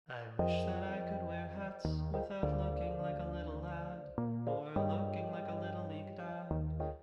I wish that I could wear hats without looking like a little lad, or looking like a little league dad,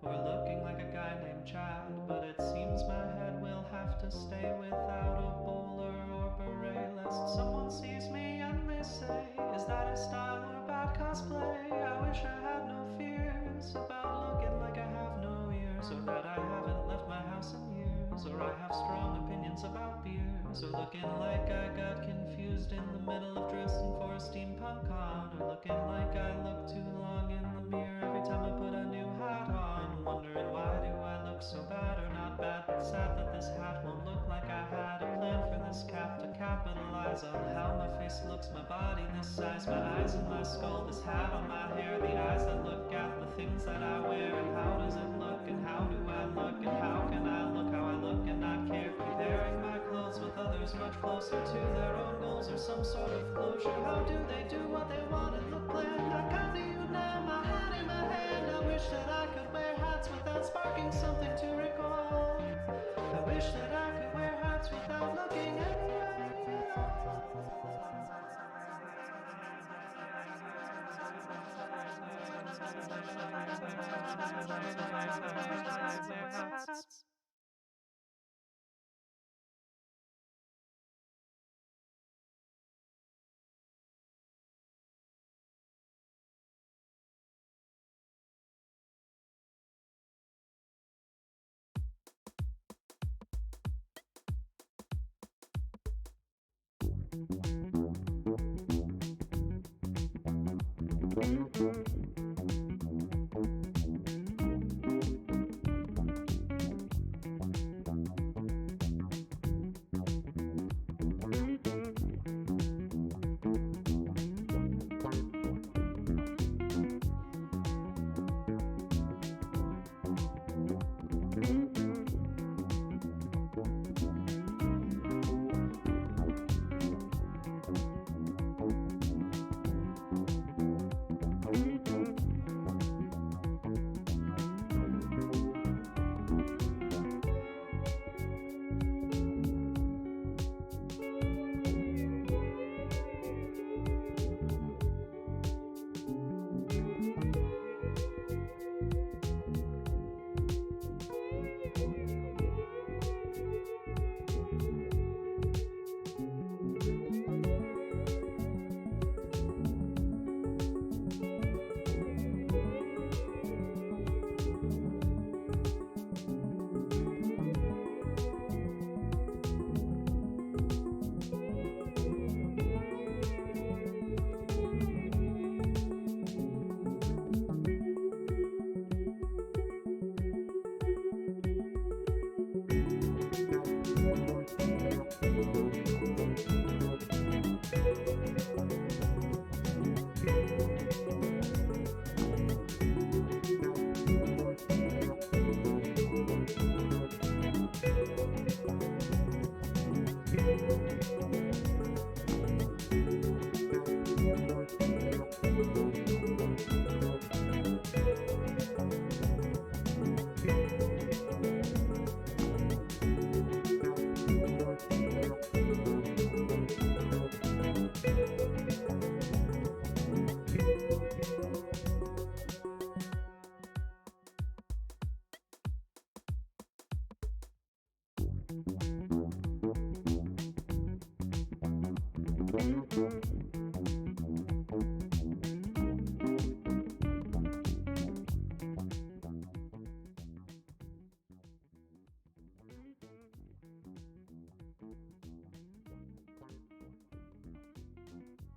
or looking like a guy named Chad. But it seems my head will have to stay without a bowler or beret, lest someone sees me and they say, "Is that a style or bad cosplay?" I wish I had no fears about looking like I have no ears, or that I haven't left my house in years, or I have strong opinions about beers, or looking like I got confused in the middle of dressing for a steampunk con, or looking like I look too long in the mirror every time I put a new hat on, wondering why do I look so bad or not bad, but sad that this hat won't look like I had a plan for this cap to capitalize on how my face looks, my body this size, my eyes and my skull, this hat on my hair, the eyes that look at the things that I wear, and how does it look, and how do I look, and how can I look how I look and not care, comparing my clothes with others much closer to their own goals or some sort of closure. How do they do what they want and look bland? I come to you now, my hat in my hand. I wish that I could wear hats without sparking something to recall. I wish that I could wear hats without looking anyway at all.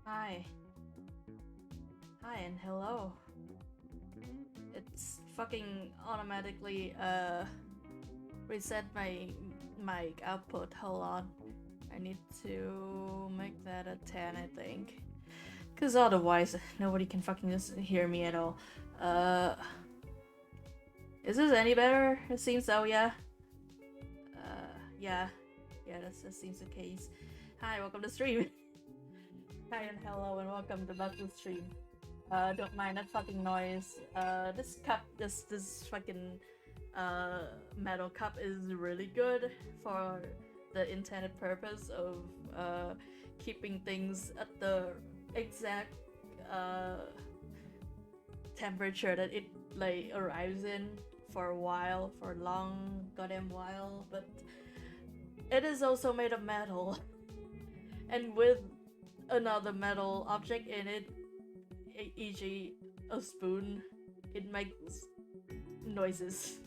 Hi. Hi and hello. It's fucking automatically reset my mic output. Hold on. I need to make that a 10, I think. Cause otherwise nobody can fucking just hear me at all. Is this any better? It seems so, yeah. Yeah. Yeah, that seems the case. Hi, welcome to stream. Hi and hello and welcome to back to the stream. Don't mind that fucking noise. This cup, this fucking metal cup is really good for the intended purpose of keeping things at the exact uh, temperature that it like arrives in for a while, for a long goddamn while, but it is also made of metal, and with another metal object in it, e.g., a spoon, it makes noises.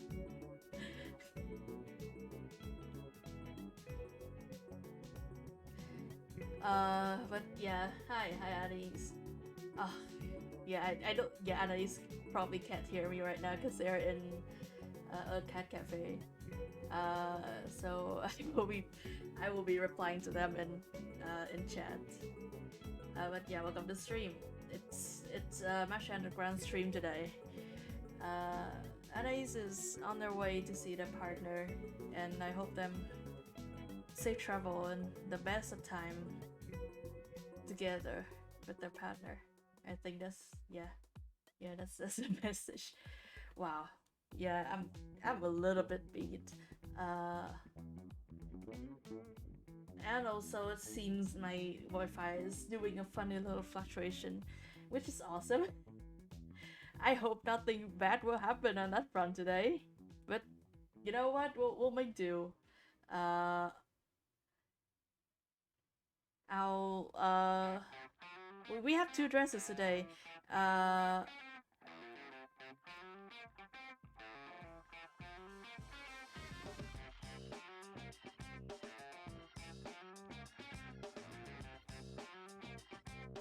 But yeah, hi, Addis. Oh, yeah, I don't. Yeah, Addis probably can't hear me right now because they're in a cat cafe. So I will be replying to them in chat. But yeah, welcome to stream. It's Hare Underground stream today. Anais is on their way to see their partner, and I hope them safe travel and the best of time together with their partner. I think that's the message. Wow, yeah, I'm a little bit beat. Uh, and also it seems my Wi-Fi is doing a funny little fluctuation, which is awesome. I hope nothing bad will happen on that front today, but you know what? We'll make do. Uh, I'll we have two dresses today. Uh,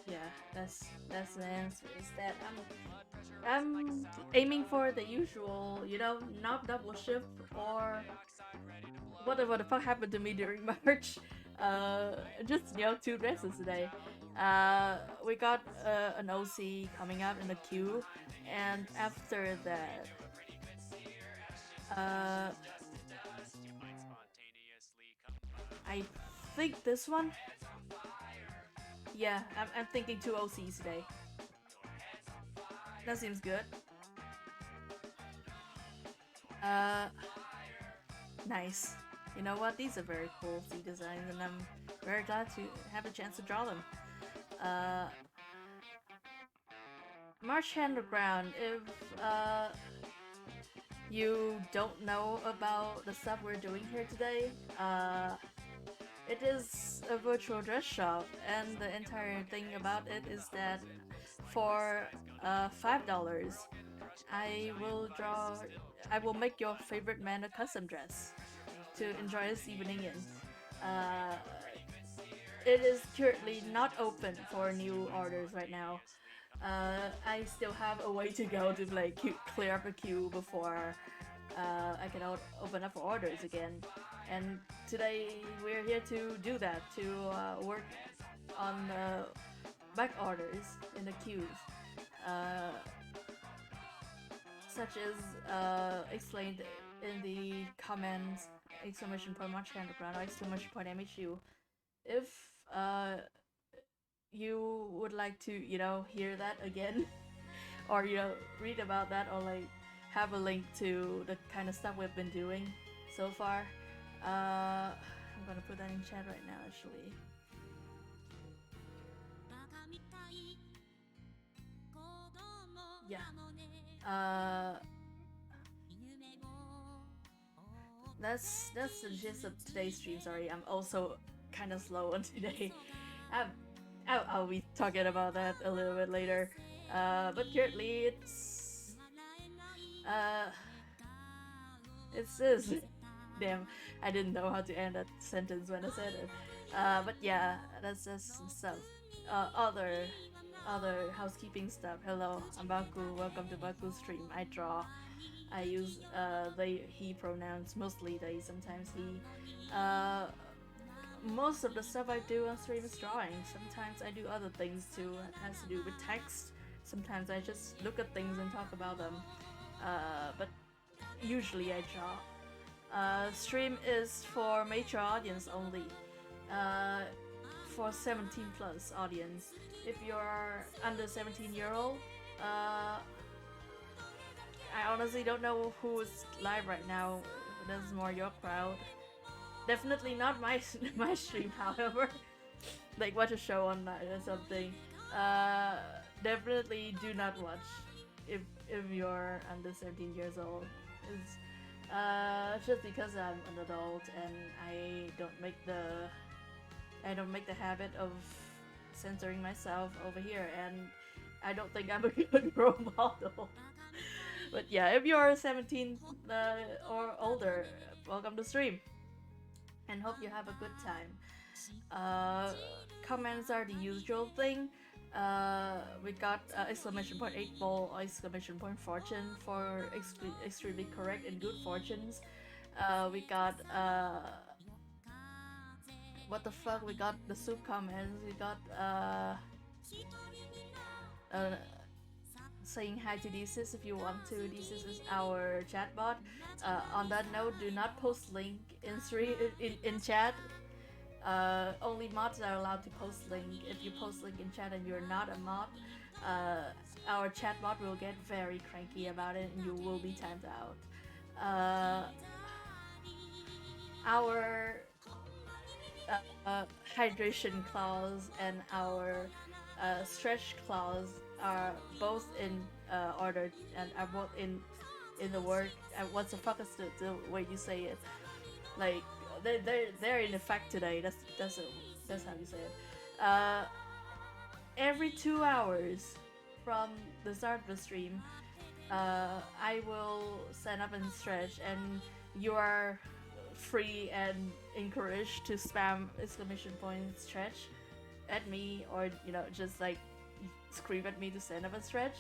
yeah, that's the answer. Is that I'm aiming for the usual, not double shift or whatever the fuck happened to me during March. Just two dresses today. We got an OC coming up in the queue, and after that, uh, I think this one. Yeah, I'm thinking two OCs today. That seems good. Uh, nice. You know what? These are very cool C designs, and I'm very glad to have a chance to draw them. Hare Underground, if you don't know about the stuff we're doing here today, it is a virtual dress shop, and the entire thing about it is that for $5, I will make your favorite man a custom dress to enjoy this evening in. Uh, it is currently not open for new orders right now. I still have a way to go to like clear up a queue before I can open up for orders again. And today we're here to do that, to work on back orders in the queues. Such as explained in the comments, exclamation point Hare Underground or exclamation point MHU. If you would like to, hear that again, or read about that, or like have a link to the kind of stuff we've been doing so far, I'm gonna put that in chat right now actually. Yeah. That's the gist of today's stream. Sorry, I'm also kind of slow on today. I'll be talking about that a little bit later. But currently it's this. Damn, I didn't know how to end that sentence when I said it. But yeah, that's just stuff. Other housekeeping stuff. Hello, I'm Baku. Welcome to Baku's stream. I draw. I use they, he pronouns, mostly they, sometimes he. Most of the stuff I do on stream is drawing. Sometimes I do other things too. It has to do with text. Sometimes I just look at things and talk about them. But usually I draw. Stream is for mature audience only. For 17 plus audience. If you're under 17-year-old, I honestly don't know who's live right now. That's more your crowd. Definitely not my stream, however. like watch a show online or something, uh, definitely do not watch if you're under 17 years old. It's just because I'm an adult and I don't make the habit of censoring myself over here, and I don't think I'm a good role model. But yeah, if you're 17 or older, welcome to stream and hope you have a good time. Uh, Comments are the usual thing. We got exclamation point 8 ball, exclamation point fortune for extremely correct and good fortunes. We got what the fuck? We got the soup comments. We got uh, saying hi to Desis if you want to. Desis is our chatbot. On that note, do not post link in chat. Only mods are allowed to post link. If you post link in chat and you're not a mod, our chatbot will get very cranky about it and you will be timed out. Our hydration clause and our stretch clause are both in order and are both in the work. What the fuck is the way you say it? Like they're in effect today. That's how you say it. Every 2 hours from the start of the stream, I will stand up and stretch, and you are free and encouraged to spam exclamation point stretch at me, or just like scream at me to stand up and stretch,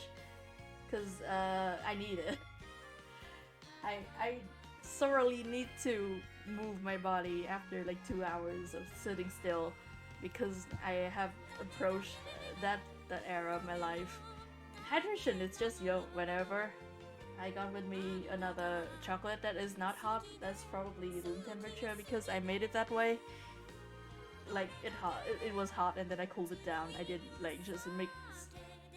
because I need it. I thoroughly need to move my body after like 2 hours of sitting still, because I have approached that era of my life. Hydration, it's just whenever I got with me another chocolate that is not hot. That's probably room temperature because I made it that way. Like it was hot and then I cooled it down. I did like just make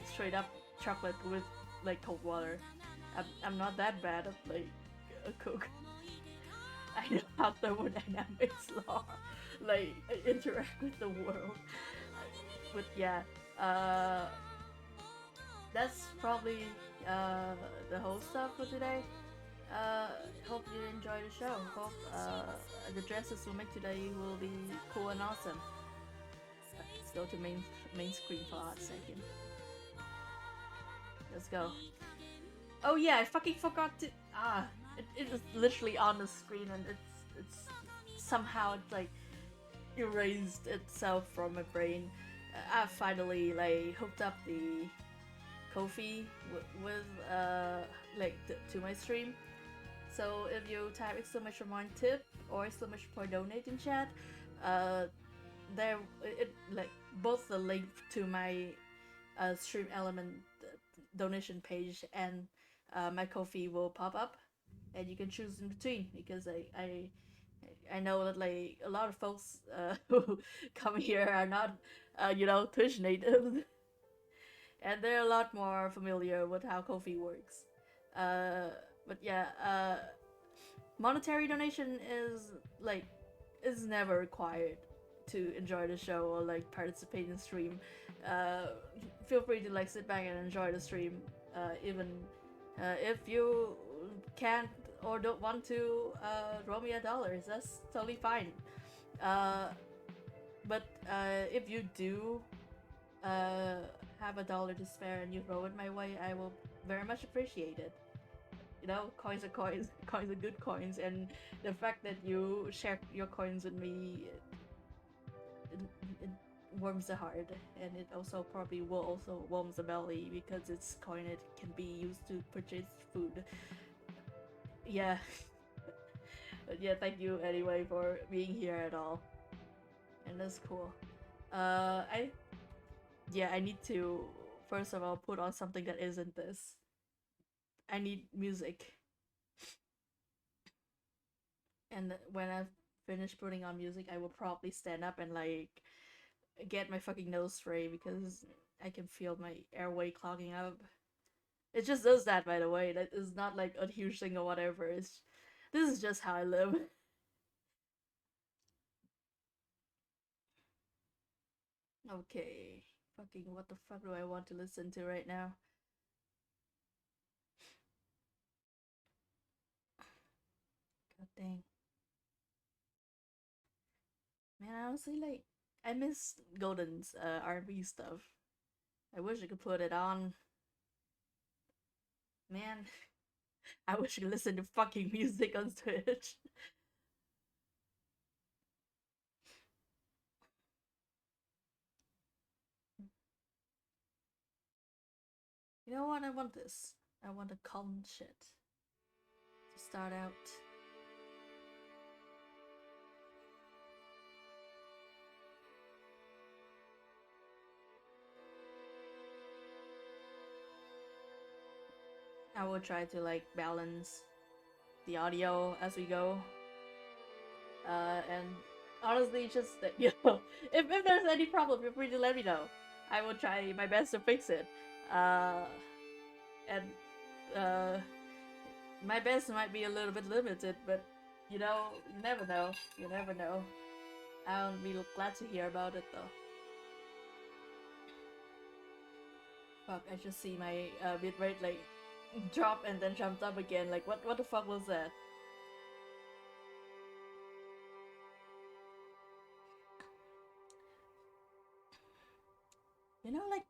straight up chocolate with like cold water. I'm not that bad at like a cook. I know how thermodynamics law like interact with the world. But yeah, that's probably the whole stuff for today. Hope you enjoy the show. Hope the dresses we make today will be cool and awesome. Let's go to main screen for a hot second. Let's go. Oh yeah, I fucking forgot to. It is literally on the screen and it's somehow like erased itself from my brain. I finally like hooked up the Ko-fi with like to my stream. So if you type exclamation point tip or exclamation point donate in chat, there it like both the link to my stream element donation page and my Ko-fi will pop up, and you can choose in between, because I know that like a lot of folks who come here are not Twitch natives, and they're a lot more familiar with how Ko-fi works. But yeah, monetary donation is never required to enjoy the show or like participate in stream. Feel free to like sit back and enjoy the stream, even if you can't or don't want to throw me $1. That's totally fine. But if you do have $1 to spare and you throw it my way, I will very much appreciate it. Coins are coins, coins are good coins, and the fact that you share your coins with me, it warms the heart, and it also probably will also warms the belly, because it's coin, it can be used to purchase food. Yeah. But yeah, thank you anyway for being here at all, and that's cool. I need to first of all put on something that isn't this. I need music. And when I've finished putting on music, I will probably stand up and like get my fucking nose spray, because I can feel my airway clogging up. It just does that, by the way. That is not like a huge thing or whatever. This is just how I live. Okay. Fucking what the fuck do I want to listen to right now? God dang. Man, honestly, like, I miss Golden's R&B stuff. I wish I could put it on. Man, I wish I could listen to fucking music on Twitch. You know what? I want this. I want a calm shit to start out. I will try to like balance the audio as we go. And honestly, just you know, if there's any problem, feel free to let me know. I will try my best to fix it. And uh, my best might be a little bit limited, but you know, you never know. You never know. I'll be glad to hear about it though. Fuck! I just see my bitrate like drop and then jumped up again. Like what the fuck was that? You know, like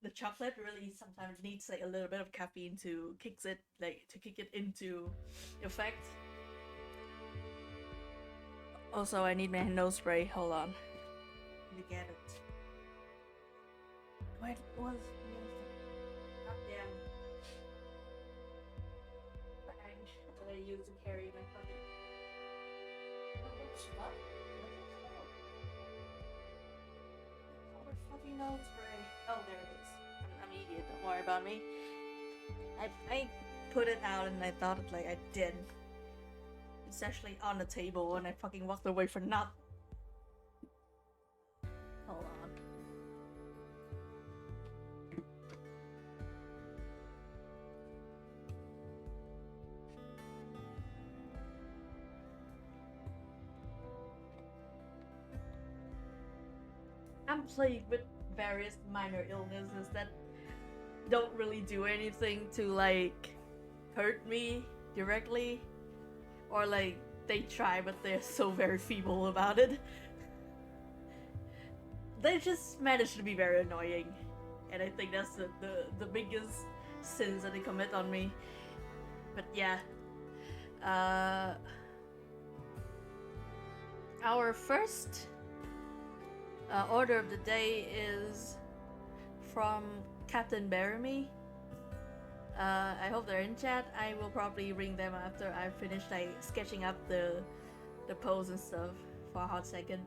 the chocolate really sometimes needs like a little bit of caffeine to kick it into effect. Also, I need my nose spray. Hold on. Let me get it. Where was goddamn bag that I use to carry my fucking stuff? Fucking nose spray. Oh, there it is. I'm an idiot. Don't worry about me. I put it out and I thought it like I did. It's actually on the table and I fucking walked away for nothing. Hold on. I'm plagued with various minor illnesses that don't really do anything to like hurt me directly, or like they try but they're so very feeble about it. They just manage to be very annoying, and I think that's the biggest sins that they commit on me. But yeah, our first order of the day is from Captain Baramy. I hope they're in chat. I will probably ring them after I finish like sketching up the pose and stuff for a hot second.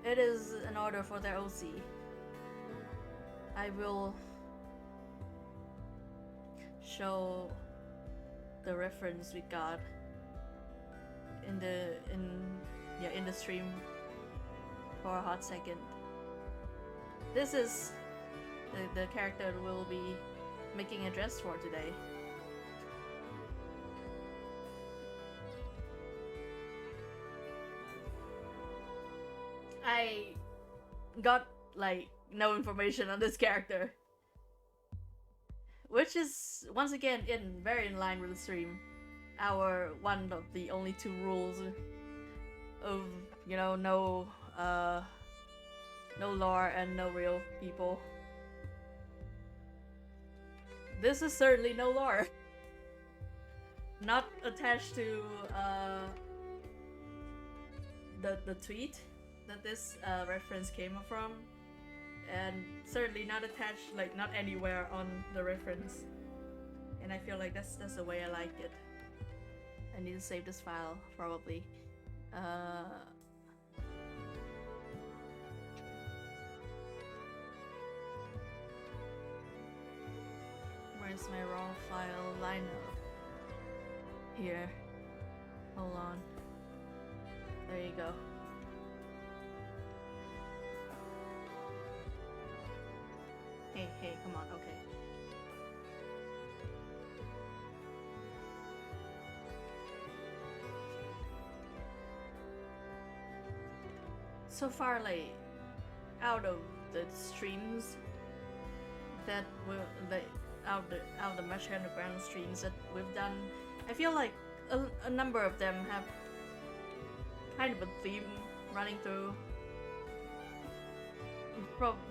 It is an order for their OC. I will show the reference we got in the stream for a hot second. This is the character we'll be making a dress for today. I got like no information on this character, which is once again very in line with the stream. Our one of the only two rules of no lore and no real people. This is certainly no lore. Not attached to the tweet that this reference came from, and certainly not attached, like not anywhere on the reference. And I feel like that's the way I like it. I need to save this file probably. Where's my raw file lineup? Here. Hold on. There you go. Hey, come on, okay. so far, like, out of the streams that will, like, out of the Hare Underground streams that we've done, I feel like a number of them have kind of a theme running through.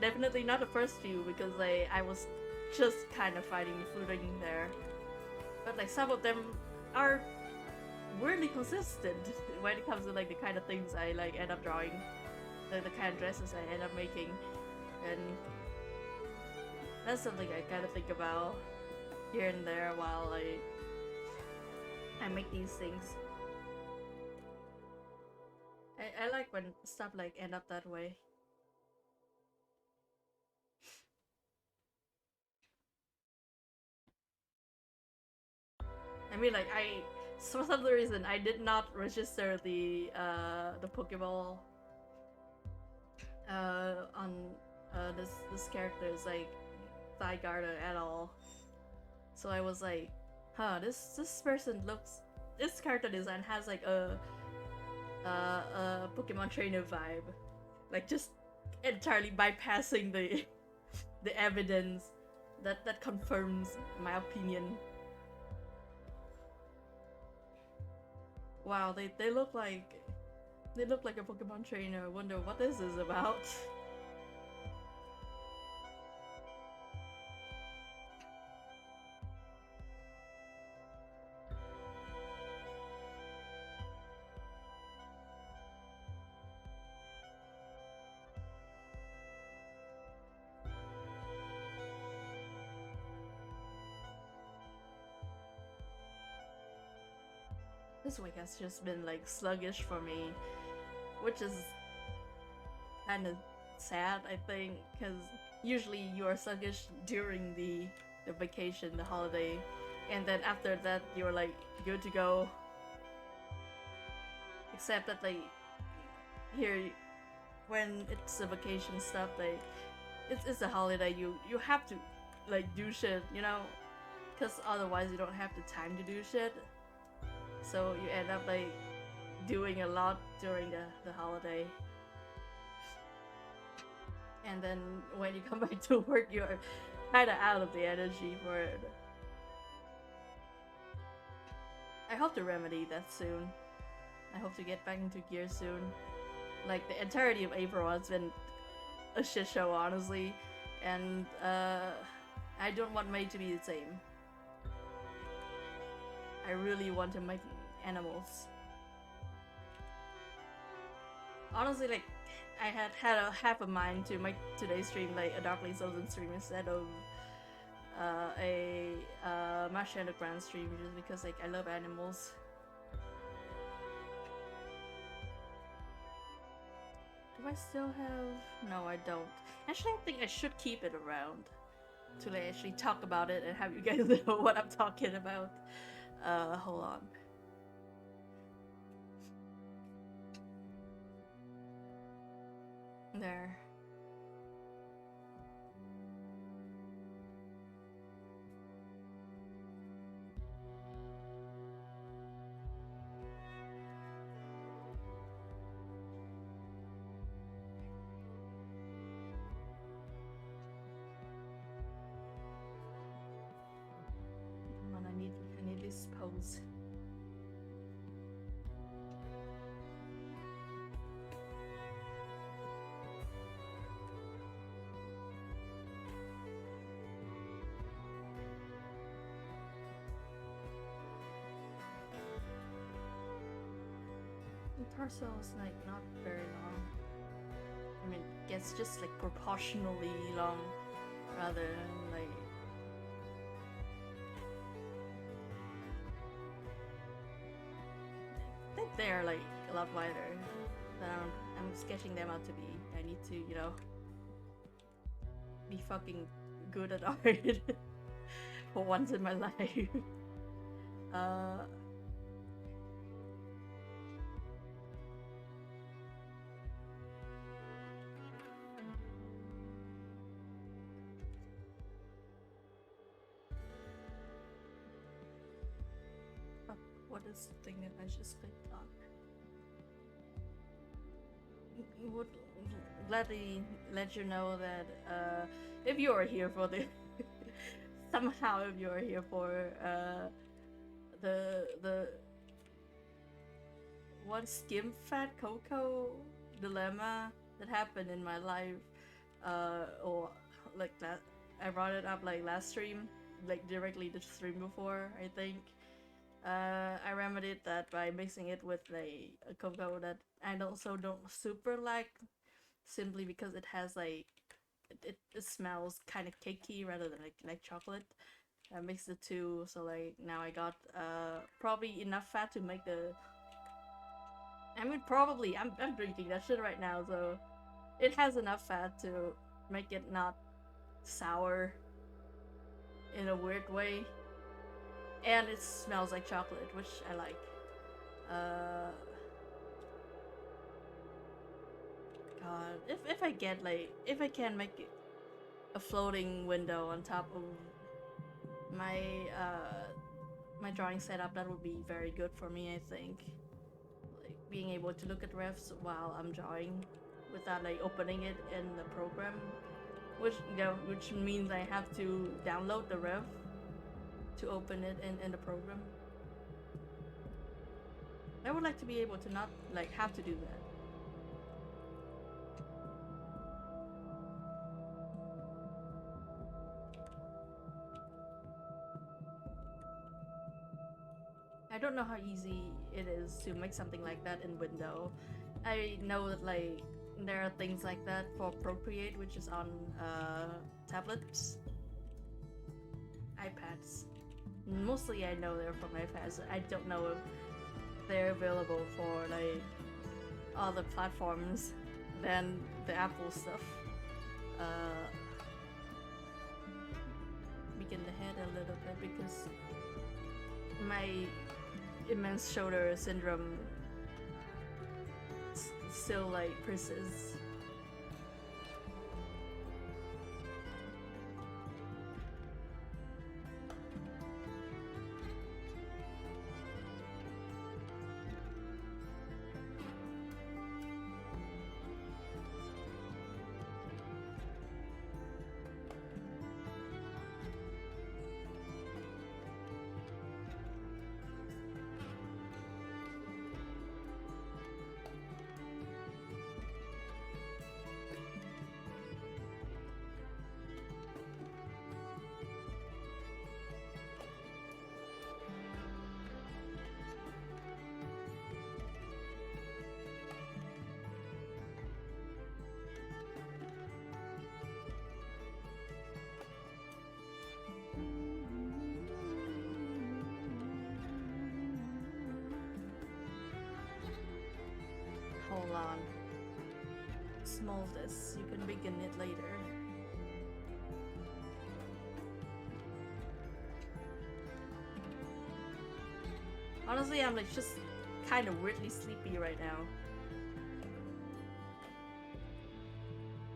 Definitely not the first few, because like I was just kind of finding footing there, but like some of them are weirdly consistent when it comes to like the kind of things I like end up drawing, like the kind of dresses I end up making, and that's something I kind of think about here and there while I make these things. I like when stuff like end up that way. I mean, like for some reason I did not register the Pokeball on this character's like thigh garter at all. So I was like, huh, this person looks, this character design has like a Pokemon trainer vibe, like just entirely bypassing the the evidence that confirms my opinion. Wow, they look like a Pokemon trainer. I wonder what this is about. This week has just been like sluggish for me, which is kind of sad, I think, because usually you are sluggish during the vacation, the holiday, and then after that you're like good to go. Except that like here, when it's a vacation stuff, like it's a holiday, you have to like do shit, you know, because otherwise you don't have the time to do shit. So you end up like doing a lot during the holiday. And then when you come back to work, you're kind of out of the energy for it. I hope to remedy that soon. I hope to get back into gear soon. Like, the entirety of April has been a shit show, honestly. And I don't want May to be the same. I really want to make animals. Honestly, like, I had a half a mind to make today's stream like a Darkly Chosen stream instead of a Hare Underground stream, just because like I love animals. Do I still have? No, I don't. Actually, I think I should keep it around to like actually talk about it and have you guys know what I'm talking about. Hold on. There. Come on, I need this pose. The torso is like not very long. I mean, it gets just like proportionally long rather than like. I think they're like a lot wider than I'm sketching them out to be. I need to, you know, be fucking good at art for once in my life. What is the thing that I just clicked on? would gladly let you know that if you are here for the somehow if you are here for the one skim fat cocoa dilemma that happened in my life, or like that I brought it up like last stream, like directly the stream before I think. I remedied that by mixing it with a cocoa that I also don't super like, simply because it has like it smells kind of cakey rather than like chocolate. I mixed the two, so like now I got probably enough fat to make the. I mean, probably I'm drinking that shit right now, so it has enough fat to make it not sour in a weird way, and it smells like chocolate, which I like. Uh, God, if I get like if I can make a floating window on top of my my drawing setup, that would be very good for me. I think like being able to look at refs while I'm drawing without like opening it in the program, which means I have to download the ref to open it in the program. I would like to be able to not like have to do that. I don't know how easy it is to make something like that in Windows. I know that like there are things like that for Procreate, which is on tablets, iPads. Mostly, I know they're from iPads. I don't know if they're available for like other platforms than the Apple stuff. Uh, Begin the head a little bit because my immense shoulder syndrome still like persists. Hold on. Small this. You can begin it later. Honestly, I'm like just kind of weirdly sleepy right now.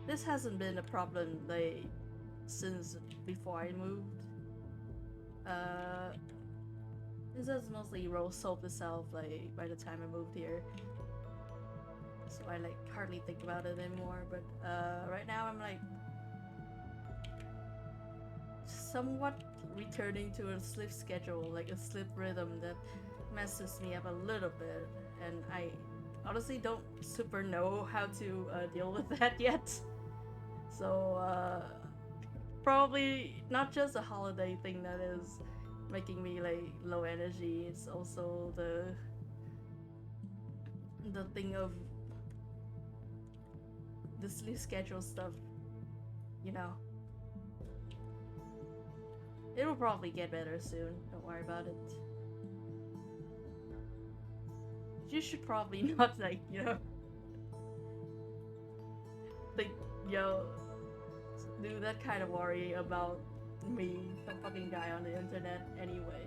This hasn't been a problem like since before I moved. This has mostly solved itself like by the time I moved here. So I like hardly think about it anymore. But right now I'm like somewhat returning to a sleep schedule, like a sleep rhythm that messes me up a little bit, and I honestly don't super know how to deal with that yet. So probably not just a holiday thing that is making me like low energy. It's also the thing of the sleep schedule stuff, you know. It'll probably get better soon. Don't worry about it. You should probably not like, you know, think, yo, do that kind of worry about me, some fucking guy on the internet anyway.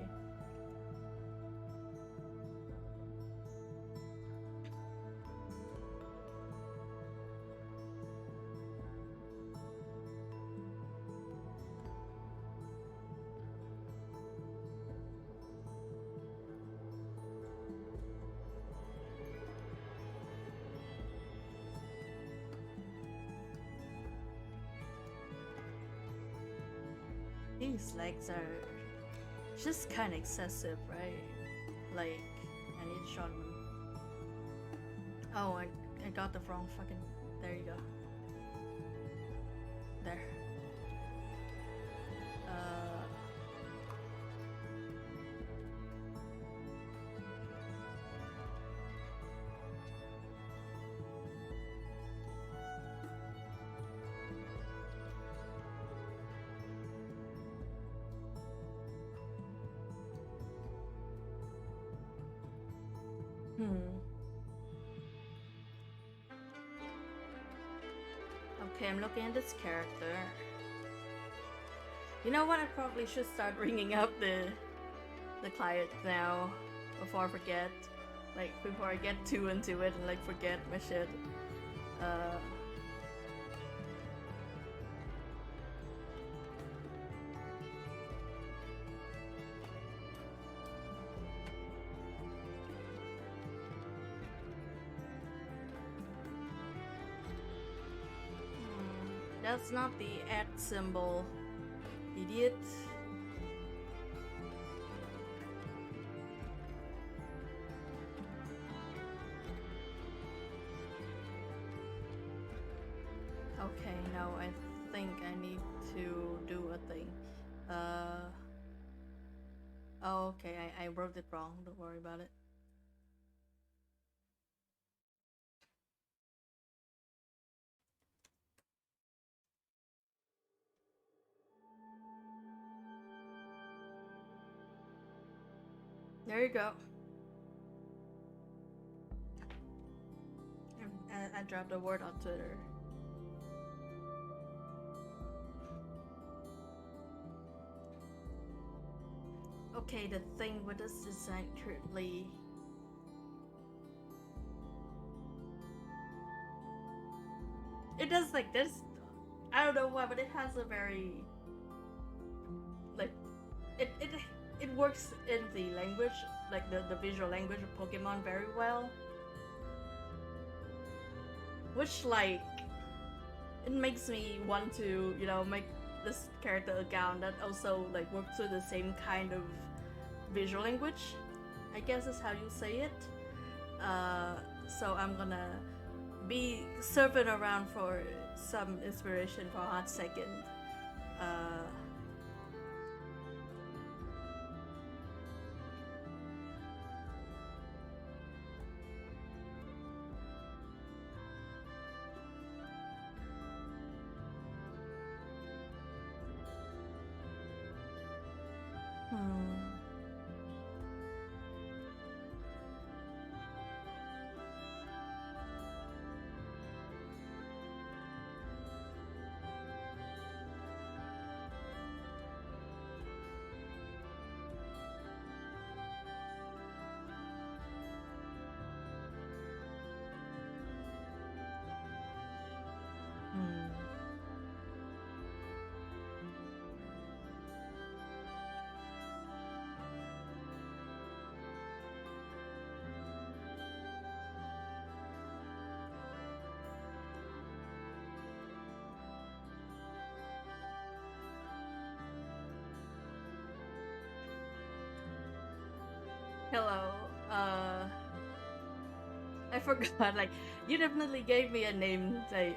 his legs are just kind of excessive, right? Like, I need to shorten them. Oh, I got the wrong fucking. There you go. There. Okay, I'm looking at this character. You know what? I probably should start ringing up the client now before I forget. Like before I get too into it and like forget my shit. That's not the @ symbol, idiot. Okay, no, I think I need to do a thing. Oh, okay, I wrote it wrong. Don't worry about it. There you go. I dropped a word on Twitter. Okay, the thing with this design currently. It does like this. I don't know why, but it has a very like it works in the language, like the visual language of Pokemon very well. Which like it makes me want to, you know, make this character a gown that also like works with the same kind of visual language, I guess is how you say it. So I'm gonna be surfing around for some inspiration for a hot second. Hello. I forgot. Like, you definitely gave me a name like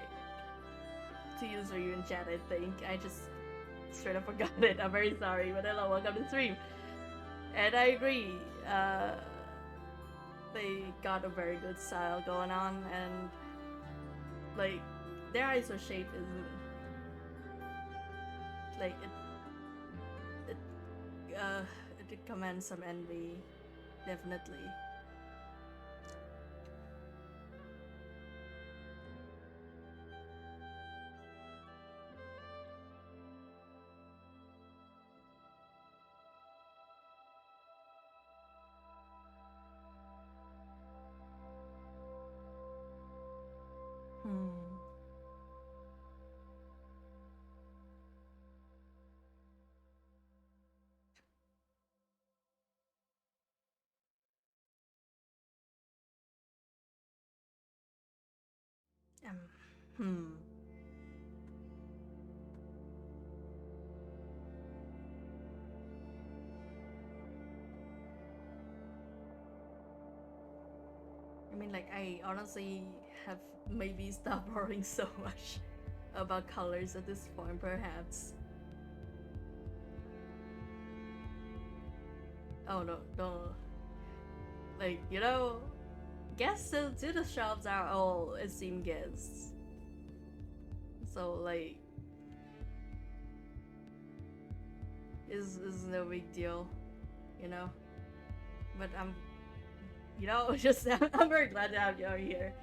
to use for you in chat. I think I just straight up forgot it. I'm very sorry. But hello, welcome to the stream. And I agree. They got a very good style going on, and like their ISO shape is like it commands some envy, definitely. Hmm. mean, like, I honestly have maybe stopped worrying so much about colors at this point, perhaps. Oh no, no. Like, you know, guests to the shops are all esteemed guests. So, like, is no big deal, you know? But I'm, you know, just I'm very glad to have you here.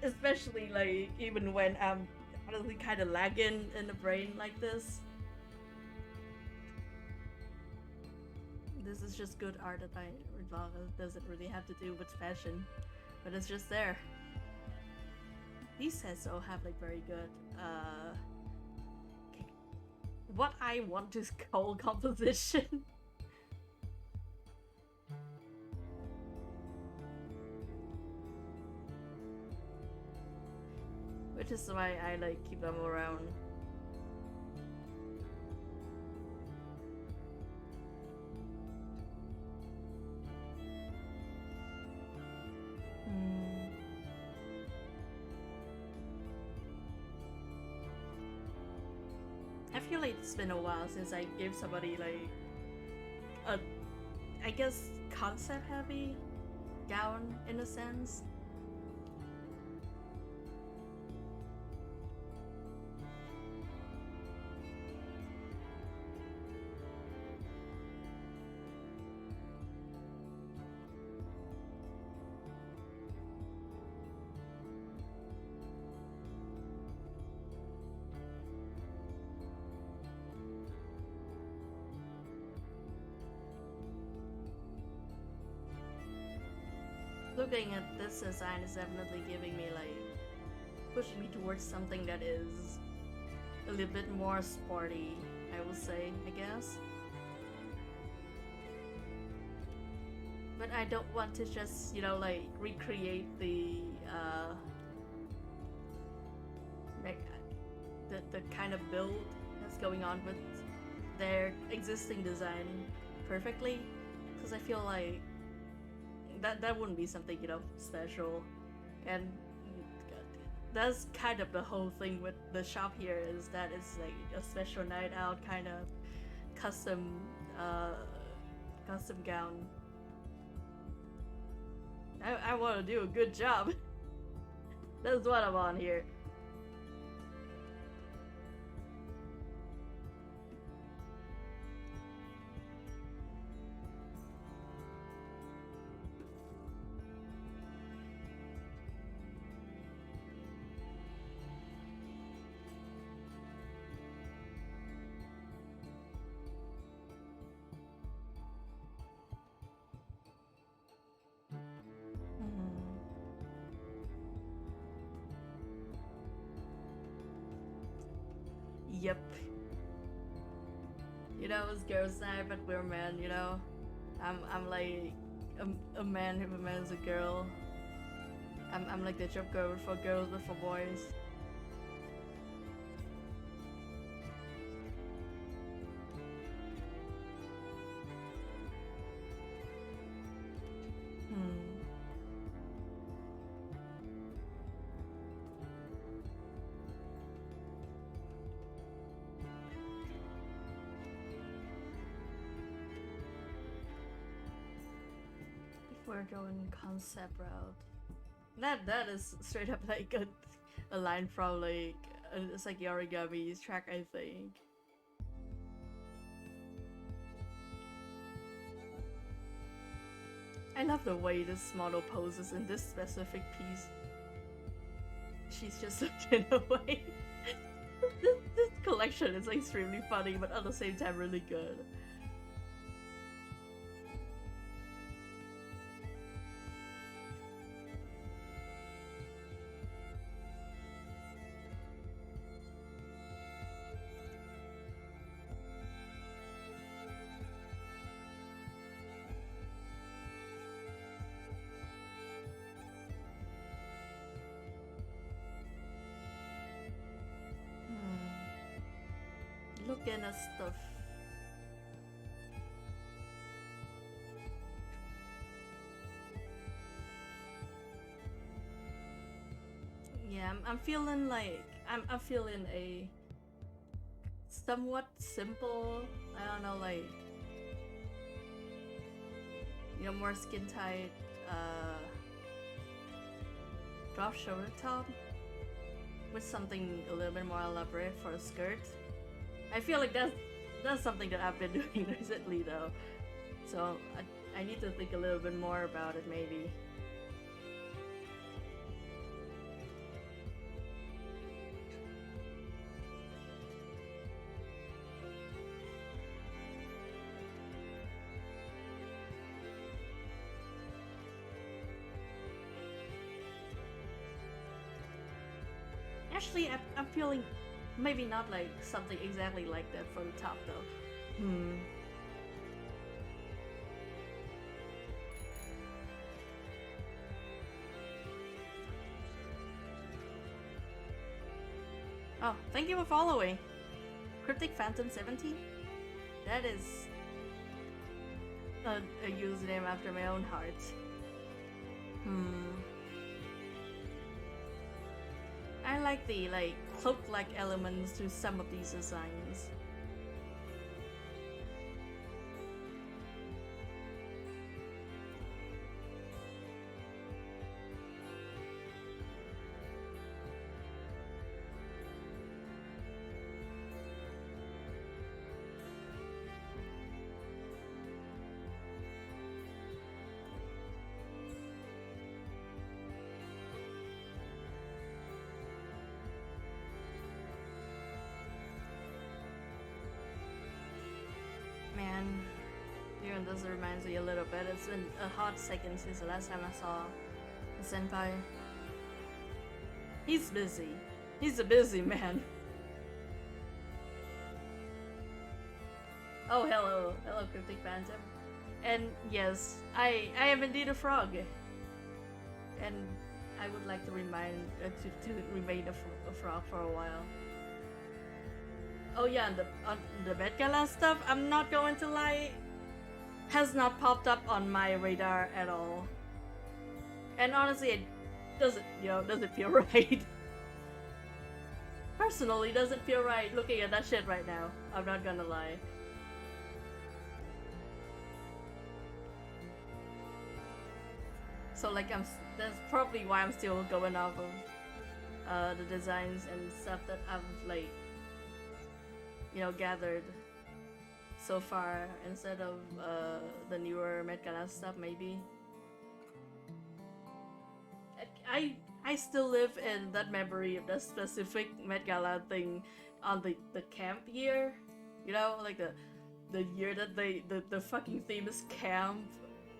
Especially, like, even when I'm honestly kind of lagging in the brain like this. This is just good art that I love. It doesn't really have to do with fashion, but it's just there. These sets all have like very good, what I want to call composition. Which is why I like keep them around. I feel like it's been a while since I gave somebody like a, I guess, concept heavy gown in a sense. Looking at this design is definitely giving me like, pushing me towards something that is a little bit more sporty, I will say, I guess. But I don't want to just, you know, like recreate the the kind of build that's going on with their existing design perfectly, because I feel like that wouldn't be something, you know, special. And that's kind of the whole thing with the shop here, is that it's like a special night out kind of custom custom gown. I want to do a good job. That's what I'm on here. Yep. You know, it's girls' night, but we're men. You know, I'm like a man who man's a girl. I'm like the job girl for girls but for boys. We're going concept route. That is straight up like a line from like it's like the Origami's track, I think. I love the way this model poses in this specific piece. She's just looking away. This collection is extremely funny, but at the same time really good. Looking at stuff. Yeah, I'm feeling like I'm feeling a somewhat simple, I don't know, like, you know, more skin tight, drop shoulder top with something a little bit more elaborate for a skirt. I feel like that's something that I've been doing recently though, so I need to think a little bit more about it maybe. Actually, I'm feeling maybe not like something exactly like that for the top though. Oh, thank you for following. Cryptic Phantom 17? That is a username after my own heart. I like the cloak-like elements to some of these designs. Man, even this reminds me a little bit. It's been a hot second since the last time I saw the senpai. He's busy. He's a busy man. Oh, hello. Hello, Cryptic Phantom. And yes, I am indeed a frog. And I would like to to remain a frog for a while. Oh yeah, and on the Met Gala stuff, I'm not going to lie, has not popped up on my radar at all. And honestly, it doesn't feel right. Personally, doesn't feel right looking at that shit right now. I'm not gonna lie. So like that's probably why I'm still going off of the designs and stuff that I've like gathered so far instead of the newer Met Gala stuff maybe. I still live in that memory of the specific Met Gala thing on the camp year. You know, like the year that the fucking theme is camp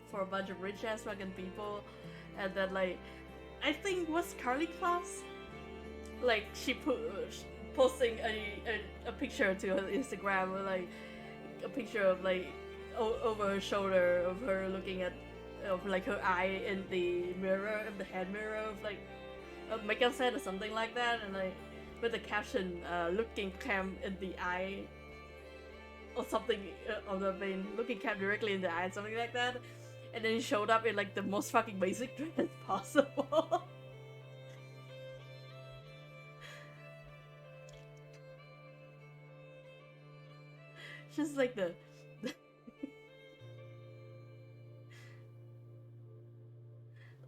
for a bunch of rich ass fucking people, and then like I think was Carly Claus, like she posting a picture to her Instagram with like a picture of like over her shoulder of her looking at of like her eye in the mirror, in the hand mirror of like a makeup set or something like that, and like with the caption looking cam in the eye or something of the vein, looking cam directly in the eye, something like that. And then he showed up in like the most fucking basic dress possible. Just like the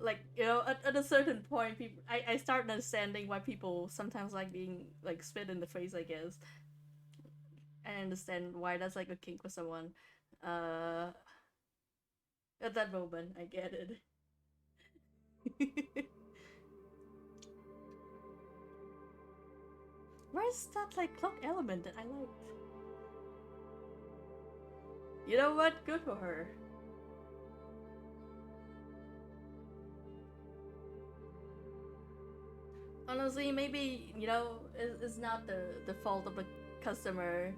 like, you know, at a certain point, people I start understanding why people sometimes like being like spit in the face, I guess. I understand why that's like a kink for someone. Uh at that moment I get it. Where's that like clock element that I liked? You know what? Good for her. Honestly, maybe, you know, it's not the fault of the customer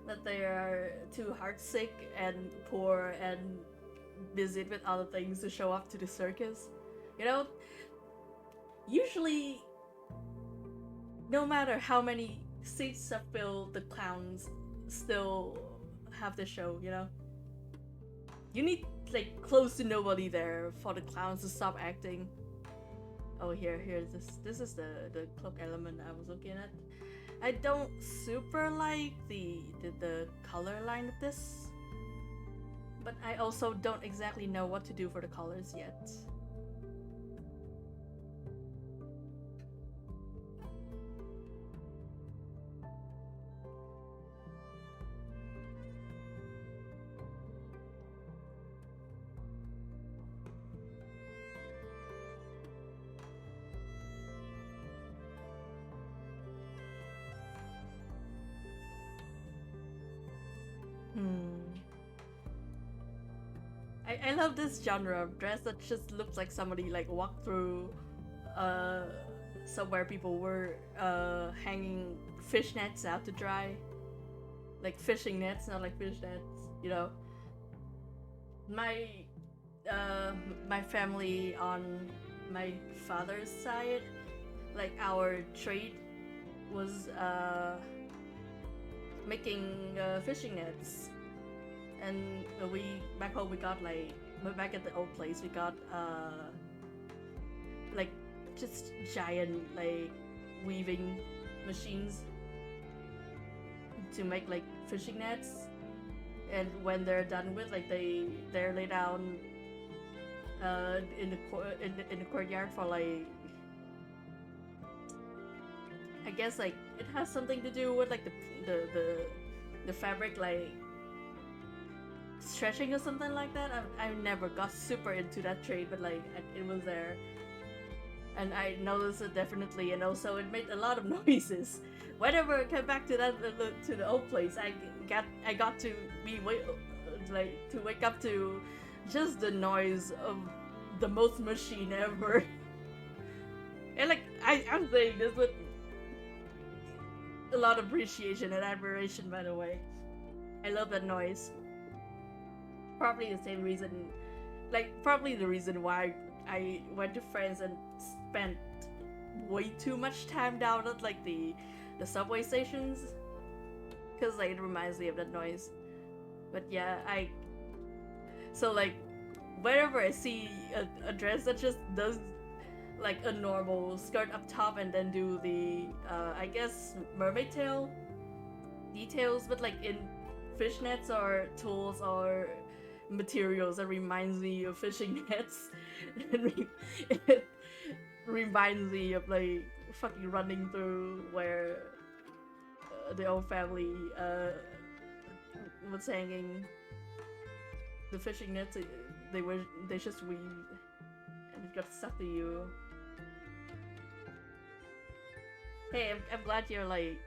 that they are too heartsick and poor and busy with other things to show up to the circus. You know, usually, no matter how many seats are filled, the clowns still have the show, you know? You need, like, close to nobody there for the clowns to stop acting. Oh, here's this is the cloak element I was looking at. I don't super like the color line of this, but I also don't exactly know what to do for the colors yet. I love this genre of dress that just looks like somebody like walked through uh somewhere people were hanging fish nets out to dry. Like fishing nets, not like fish nets, you know. My uh my family on my father's side, like our trade was making fishing nets, and we back home we got like back at the old place we got like just giant like weaving machines to make like fishing nets, and when they're done with like they're laid down in the courtyard for like I guess like it has something to do with like the fabric like stretching or something like that. I never got super into that trade, but like it was there, and I noticed it definitely, and also it made a lot of noises. Whenever I came back to that to the old place, I got to be like to wake up to just the noise of the most machine ever. And like I'm saying this with a lot of appreciation and admiration, by the way. I love that noise. Probably the same reason, like probably the reason why I went to France and spent way too much time down at like the subway stations, because like it reminds me of that noise. But yeah, so like whenever I see a dress that just does like a normal skirt up top and then do the I guess mermaid tail details, but like in fishnets or tools or materials that reminds me of fishing nets. It reminds me of like fucking running through where the old family was hanging the fishing nets. They just weaved and it got stuck to you. Hey, I'm glad you're like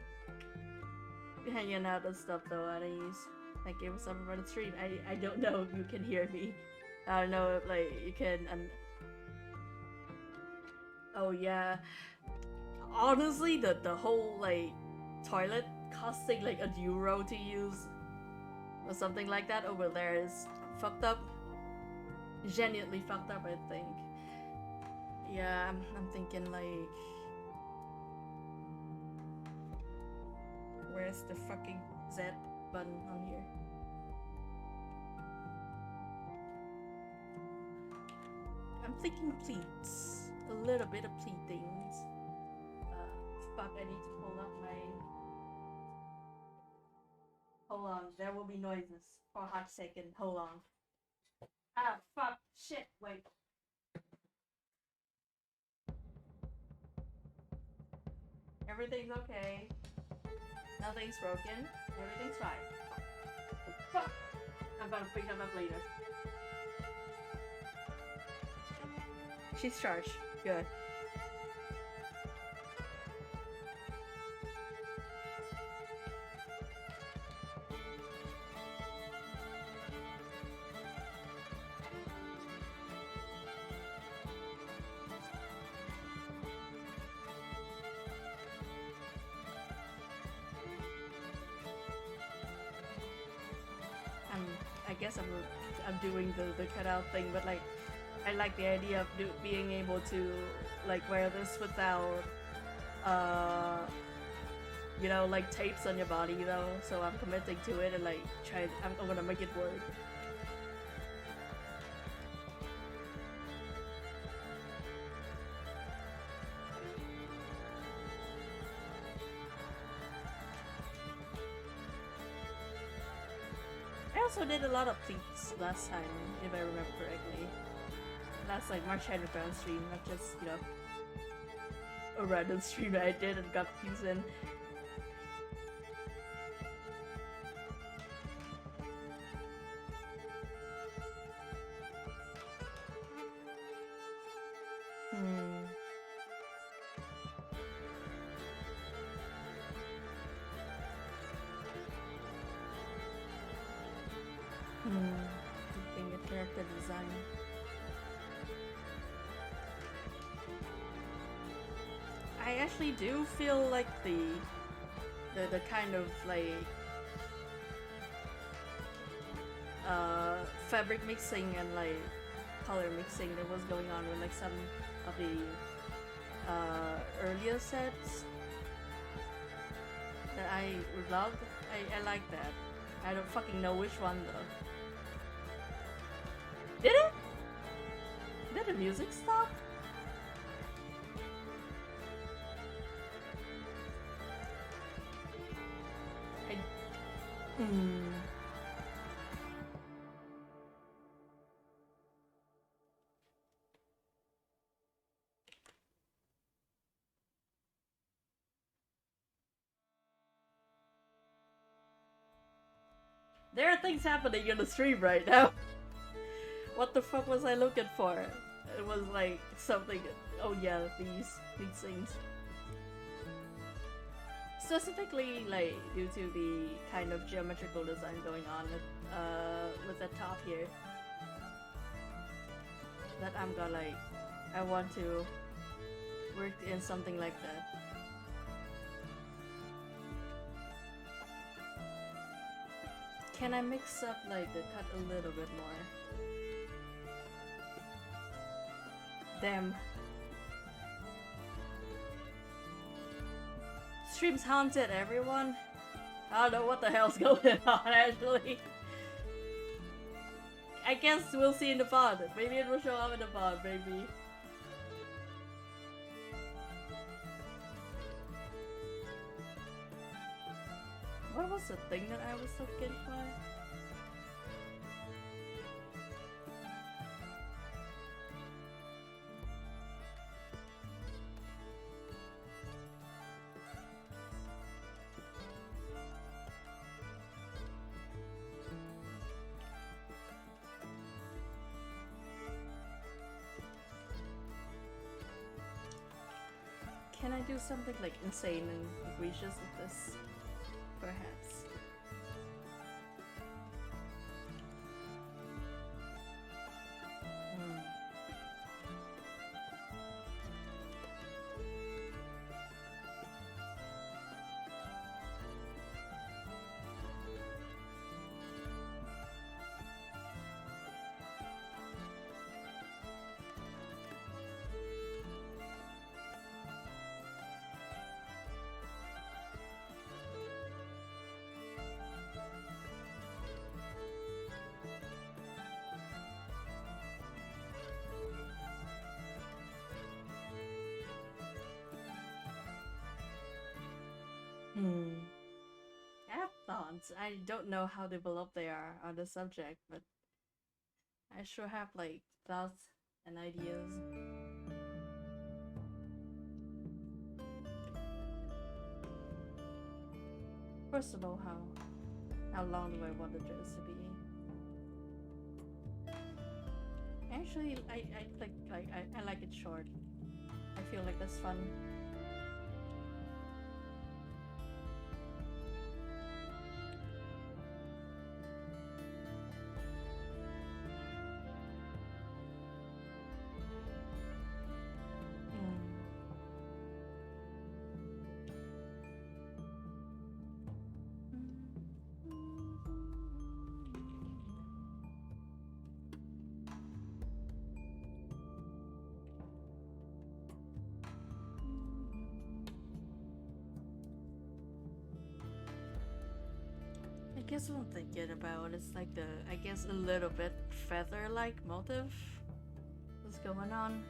hanging out and stuff though, Anais. Like it was something on the stream. I don't know if you can hear me. I don't know if like you can oh yeah. Honestly, the whole like toilet costing like €1 to use or something like that over there is fucked up. Genuinely fucked up, I think. Yeah, I'm thinking like where's the fucking Z button on here? I'm thinking pleats. A little bit of pleatings. Fuck, I need to pull up my... Hold on, there will be noises for a hot second. Hold on. Ah, fuck, shit, wait. Everything's okay. Nothing's broken. Everything's fine. Fuck! I'm gonna pick them up later. She's charged. Good. I guess I'm doing the cutout thing, but like I like the idea of being able to like wear this without you know, like tapes on your body though. So I'm committing to it and like I'm gonna make it work. also did a lot of pleats last time, if I remember correctly. Last like March Underground stream, not just, you know, a random stream that I did and got pleats in. Keeping the character design. I actually do feel like the kind of like fabric mixing and like color mixing that was going on with like some of the earlier sets that I loved. I like that. I don't fucking know which one though. Did it? Did the music stop? There are things happening in the stream right now. What the fuck was I looking for? It was like something. Oh yeah, these things. Specifically, like due to the kind of geometrical design going on with the top here. That I'm gonna like, I want to work in something like that. Can I mix up like the cut a little bit more? Damn. Stream's haunted, everyone. I don't know what the hell's going on actually. I guess we'll see in the pod. Maybe it will show up in the pod, maybe. What was the thing that I was looking for? Can I do something like insane and egregious with this? Perhaps. I have thoughts. I don't know how developed they are on the subject, but I sure have like thoughts and ideas. First of all, how long do I want the dress to be? Actually, I like it short. I feel like that's fun. I guess what I'm thinking about is like I guess a little bit feather-like motif that's going on.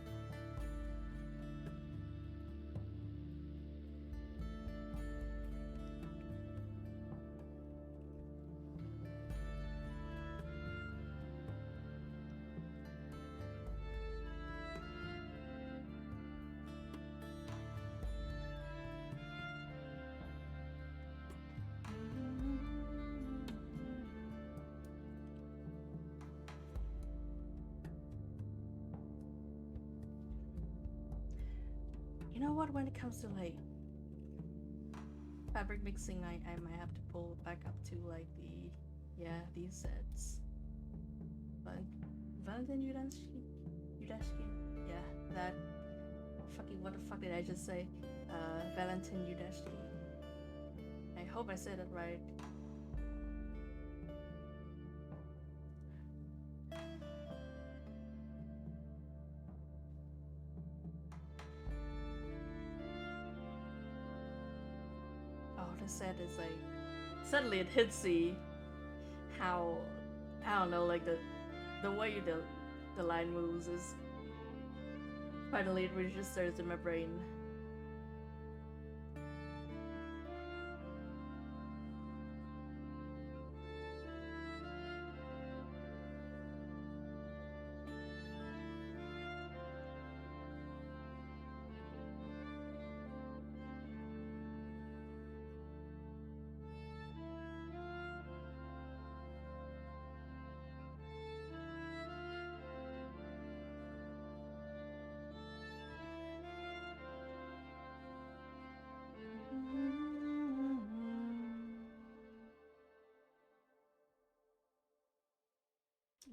You know what? When it comes to like fabric mixing, I might have to pull it back up to like these sets. But Valentine Udashki, yeah, that fucking what the fuck did I just say? Valentine Udashki. I hope I said it right. Oh, the set is like suddenly it hits me how I don't know, like the way the line moves is finally it registers in my brain.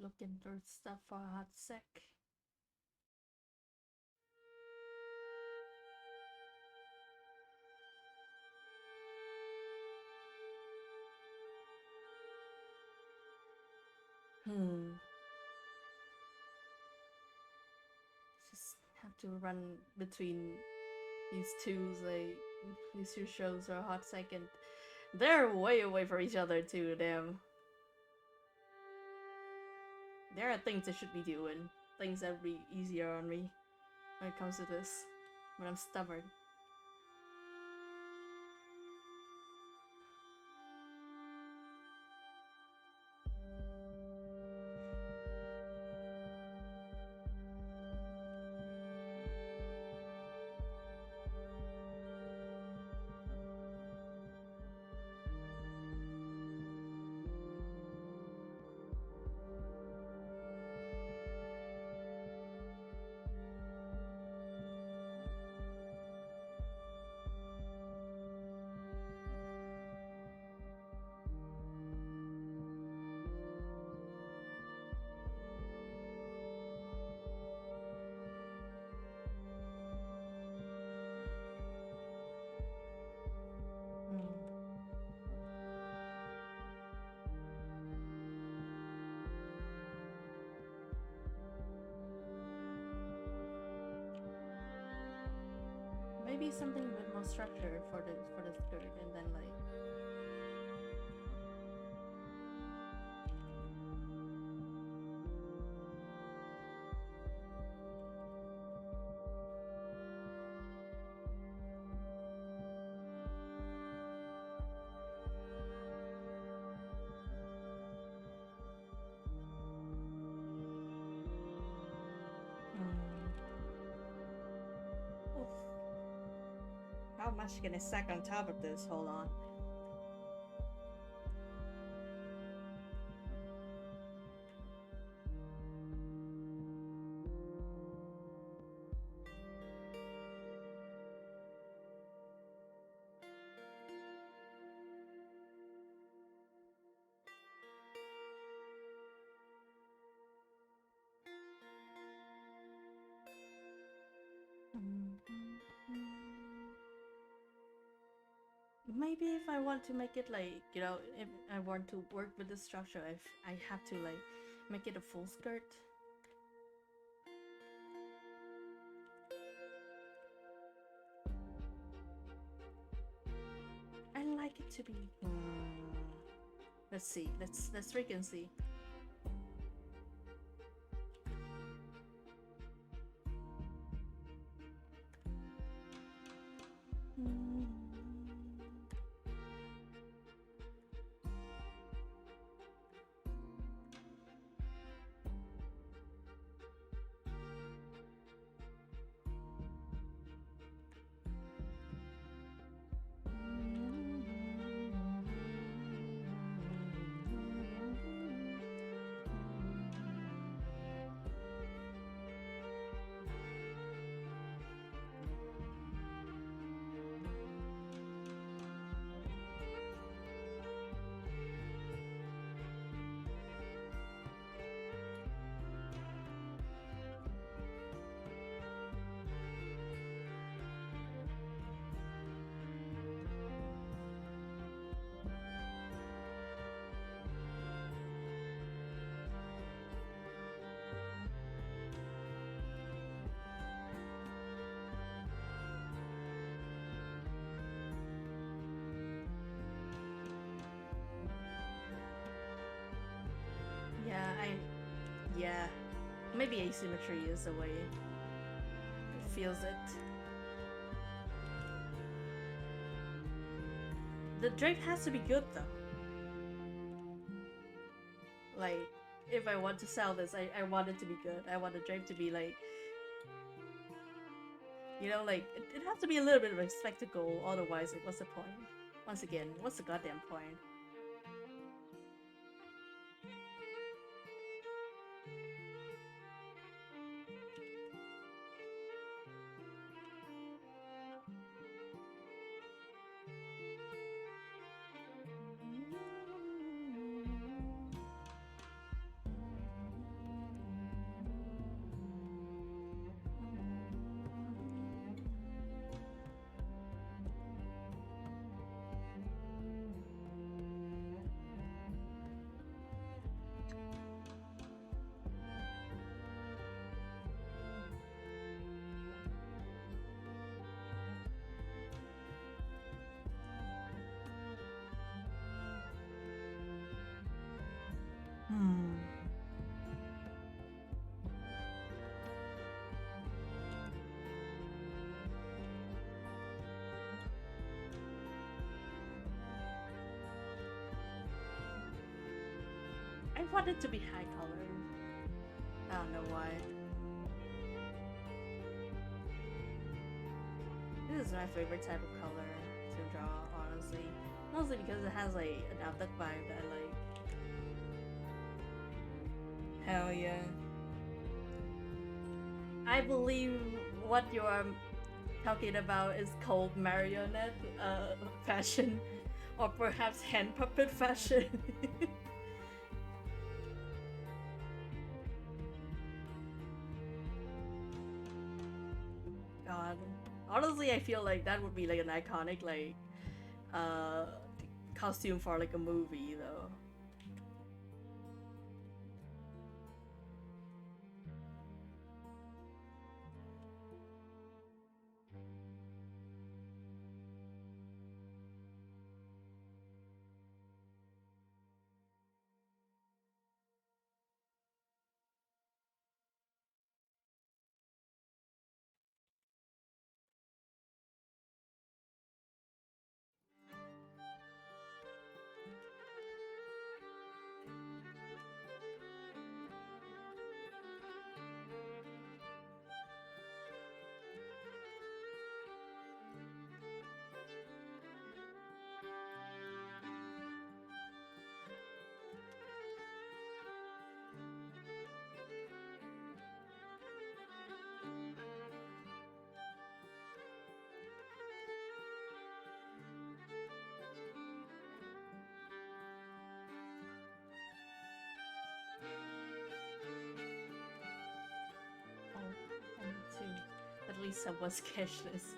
Looking through stuff for a hot sec. Just have to run between these two shows for a hot second. They're way away from each other too, damn. There are things I should be doing. Things that would be easier on me when it comes to this. But I'm stubborn. Maybe something with more structure for the skirt, and then like. Oof. How much can I stack on top of this? Hold on. Maybe if I want to make it like, you know, if I want to work with the structure, if I have to like make it a full skirt. I like it to be. Let's see. Let's freaking see. Yeah, maybe asymmetry is the way it feels it. The drape has to be good though. Like, if I want to sell this, I want it to be good. I want the drape to be like, you know, like, it has to be a little bit of a spectacle, otherwise, like, what's the point? Once again, what's the goddamn point? Hmm. I want it to be high color. I don't know why. This is my favorite type of color to draw, honestly. Mostly because it has like an adapted vibe that I like. Hell yeah. I believe what you are talking about is called marionette fashion, or perhaps hand puppet fashion. God, honestly, I feel like that would be like an iconic like uh costume for like a movie though. Oh, I need to at least someone sketch this.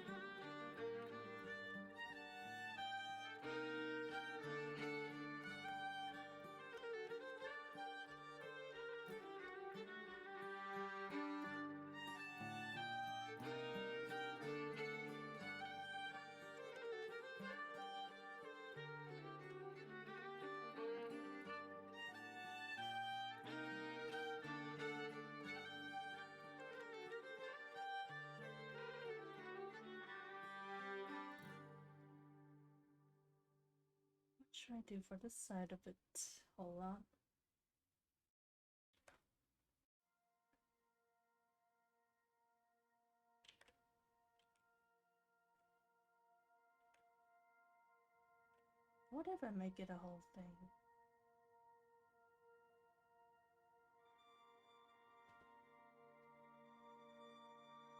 What should I do for this side of it? Hold on. What if I make it a whole thing?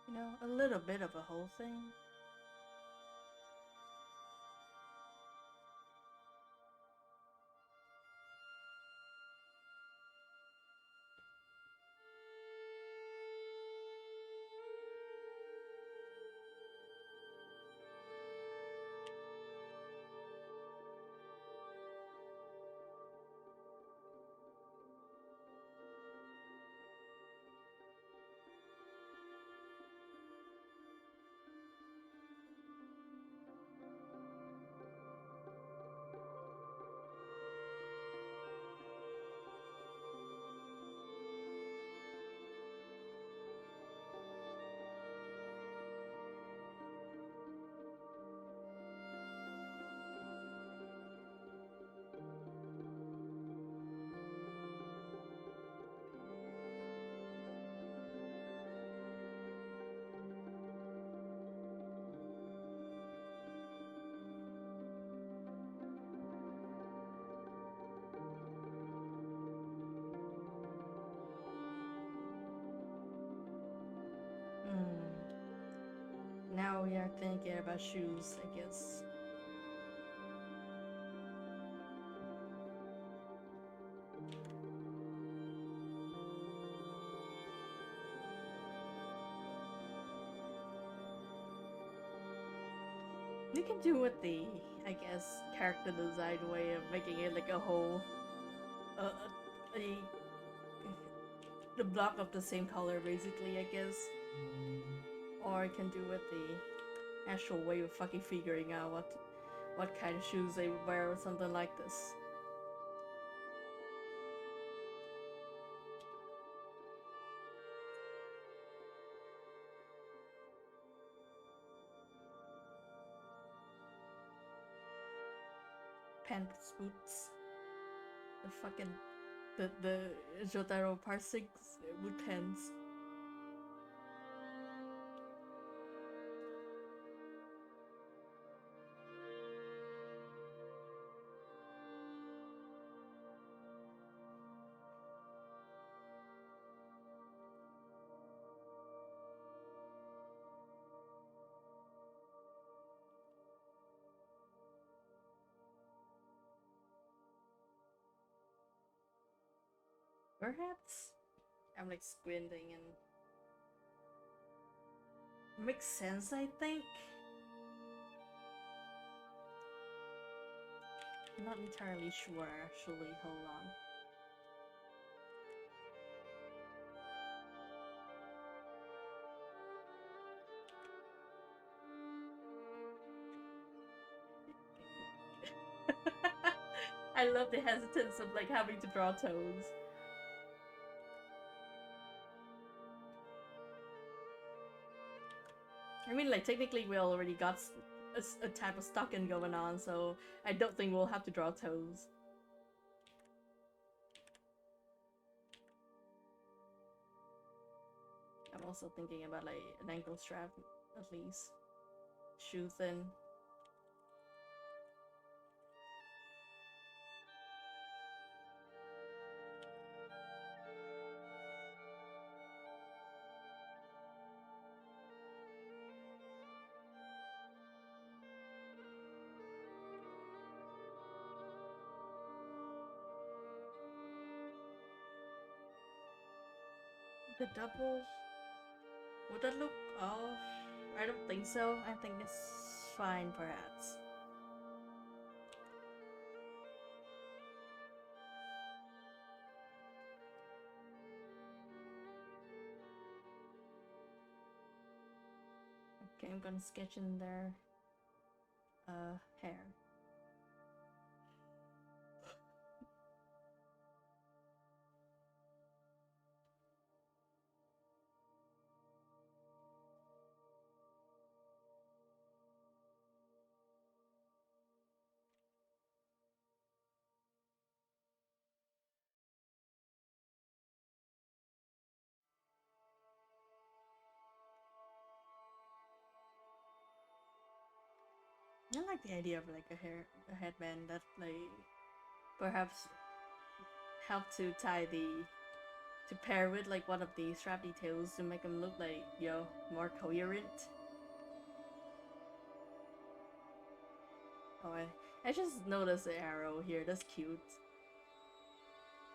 You know, a little bit of a whole thing. Now we are thinking about shoes, I guess. You can do with the, I guess, character design way of making it like a whole, uh, a, the block of the same color, basically, I guess. Or I can do with the actual way of fucking figuring out what kind of shoes they would wear or something like this. Pants, boots, the fucking the Jotaro Parsings boot pants. Perhaps I'm like squinting and makes sense, I think. I'm not entirely sure actually, hold on. I love the hesitance of like having to draw toes. I mean, like technically we already got a type of stocking going on, so I don't think we'll have to draw toes. I'm also thinking about like an ankle strap, at least. Shoe thin. The double... Would that look off? I don't think so. I think it's fine, perhaps. Okay, I'm gonna sketch in their hair. I like the idea of like a headband that like perhaps help to tie to pair with like one of the strap details to make them look like, you know, more coherent. Oh, I just noticed the arrow here. That's cute.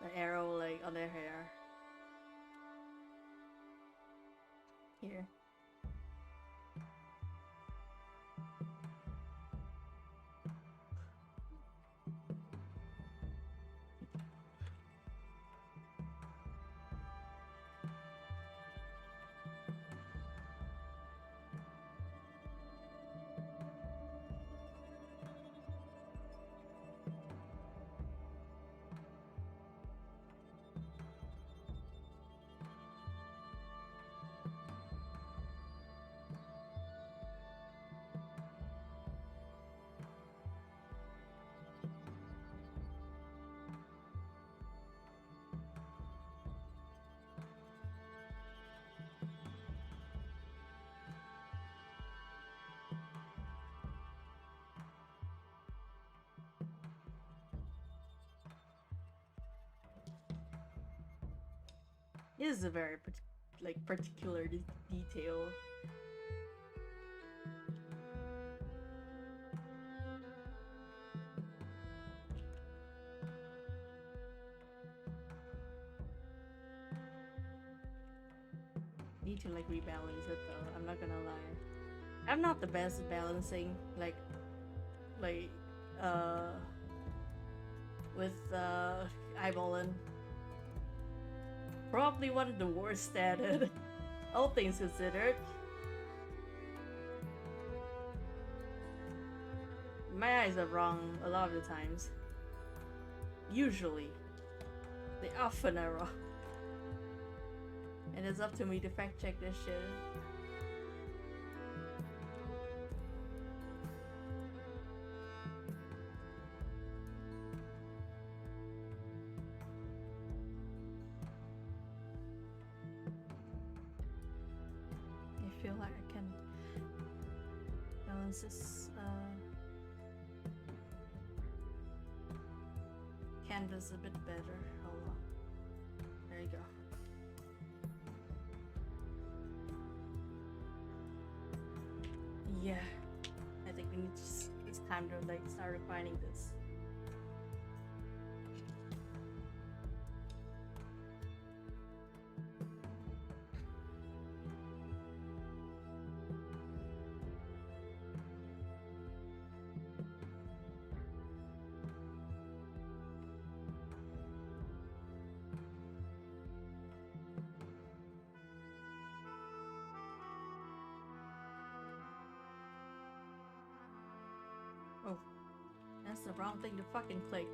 The arrow like on their hair. Here. It is a very like particular detail. Need to like rebalance it though. I'm not gonna lie. I'm not the best at balancing like uh with eyeballing. Probably one of the worst at it. All things considered. My eyes are wrong a lot of the times. Usually. They often are wrong. And it's up to me to fact check this shit. I feel like I can balance this canvas a bit better. Hold on. There you go. Yeah, I think we need to. It's time to like start refining this. Oh, that's the wrong thing to fucking click.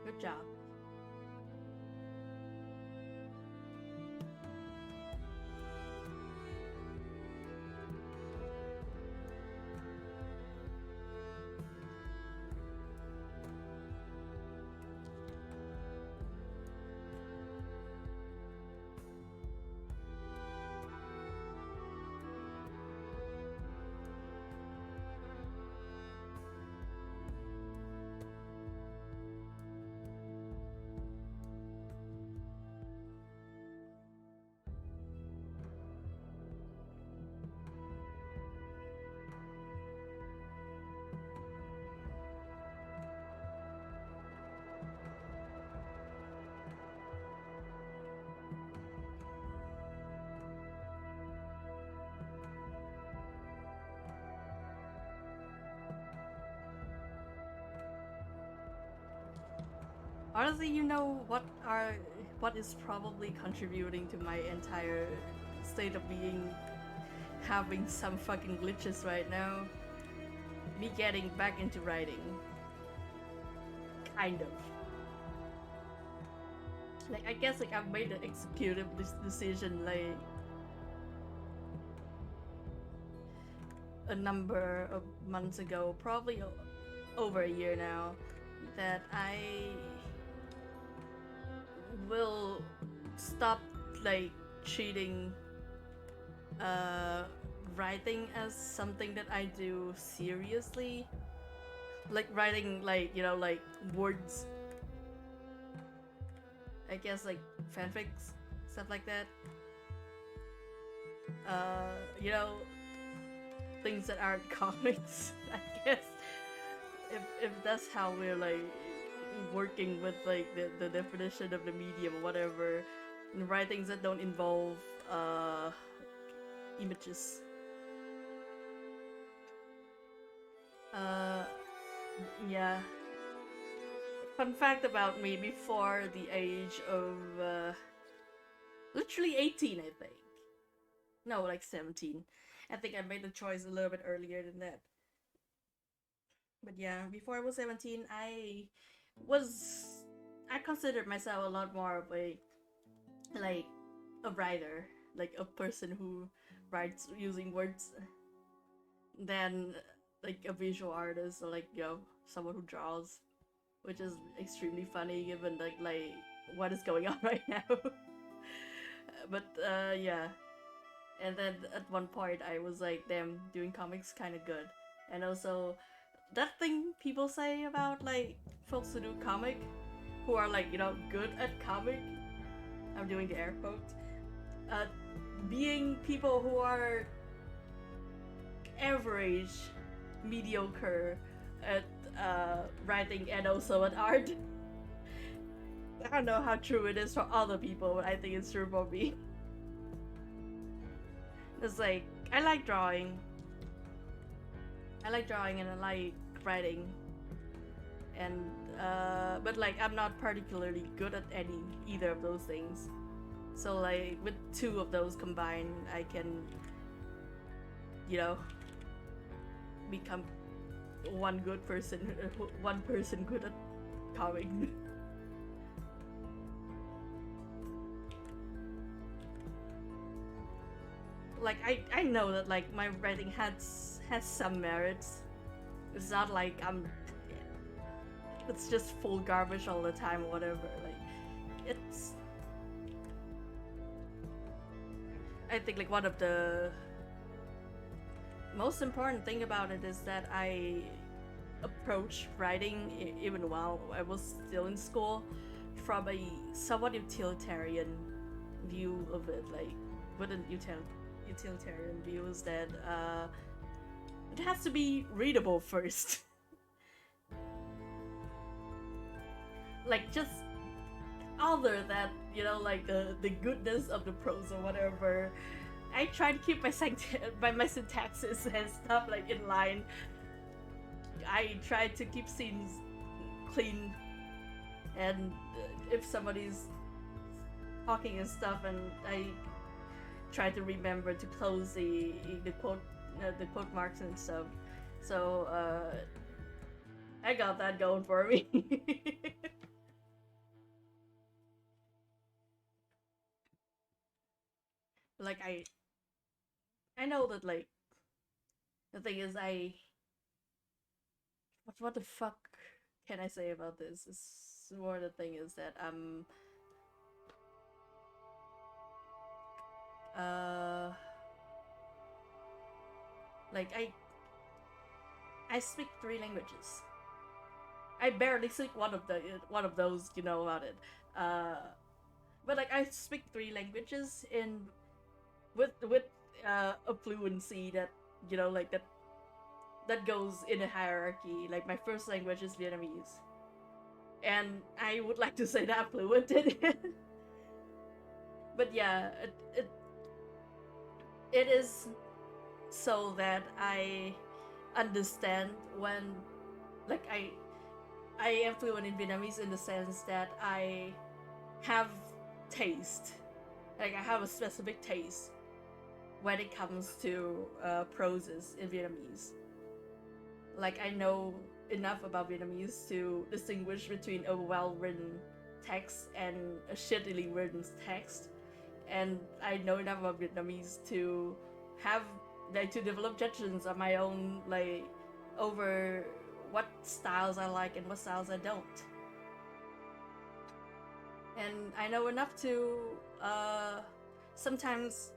Good job. Honestly, you know what is probably contributing to my entire state of being having some fucking glitches right now? Me getting back into writing. Kind of. Like I guess like I've made an executive decision like a number of months ago, probably over a year now, that I will stop like treating writing as something that I do seriously. Like writing like, you know, like words. I guess like fanfics, stuff like that. You know, things that aren't comics, I guess. If that's how we're like working with like the definition of the medium or whatever, and writings that don't involve images. Yeah. Fun fact about me, before the age of literally 18, I think. No, like 17. I think I made the choice a little bit earlier than that. But yeah, before I was 17, I considered myself a lot more of a like a writer, like a person who writes using words, than like a visual artist, or like, you know, someone who draws, which is extremely funny given like what is going on right now. But yeah, and then at one point I was like, damn, doing comics kind of good. And also that thing people say about like folks who do comic, who are like, you know, good at comic, I'm doing the air quotes, being people who are average, mediocre at writing and also at art. I don't know how true it is for other people, but I think it's true for me. It's like I like drawing. I like drawing and I like writing, and but like I'm not particularly good at any either of those things. So like with two of those combined, I can, you know, become one good person, one person good at comics. Like I know that like my writing has some merits. It's not like it's just full garbage all the time or whatever. Like it's I think like one of the most important thing about it is that I approach writing even while I was still in school from a somewhat utilitarian view of it, like with an utilitarian view is that it has to be readable first. Like just other that, you know, like the goodness of the prose or whatever, I try to keep my my syntaxes and stuff like in line. I try to keep scenes clean, and if somebody's talking and stuff, and I try to remember to close the quote marks and stuff. So I got that going for me. Like I know that like the thing is what the fuck can I say about this? It's more the thing is that like I speak 3 languages. I barely speak one of those, you know about it. But like I speak 3 languages in with a fluency that, you know, like that goes in a hierarchy. Like my first language is Vietnamese, and I would like to say that I'm fluent in it. But yeah, it is so that I understand when, like I am fluent in Vietnamese in the sense that I have taste, like I have a specific taste when it comes to proses in Vietnamese. Like I know enough about Vietnamese to distinguish between a well-written text and a shittily written text, and I know enough about Vietnamese to have like to develop judgments on my own, like over what styles I like and what styles I don't. And I know enough to sometimes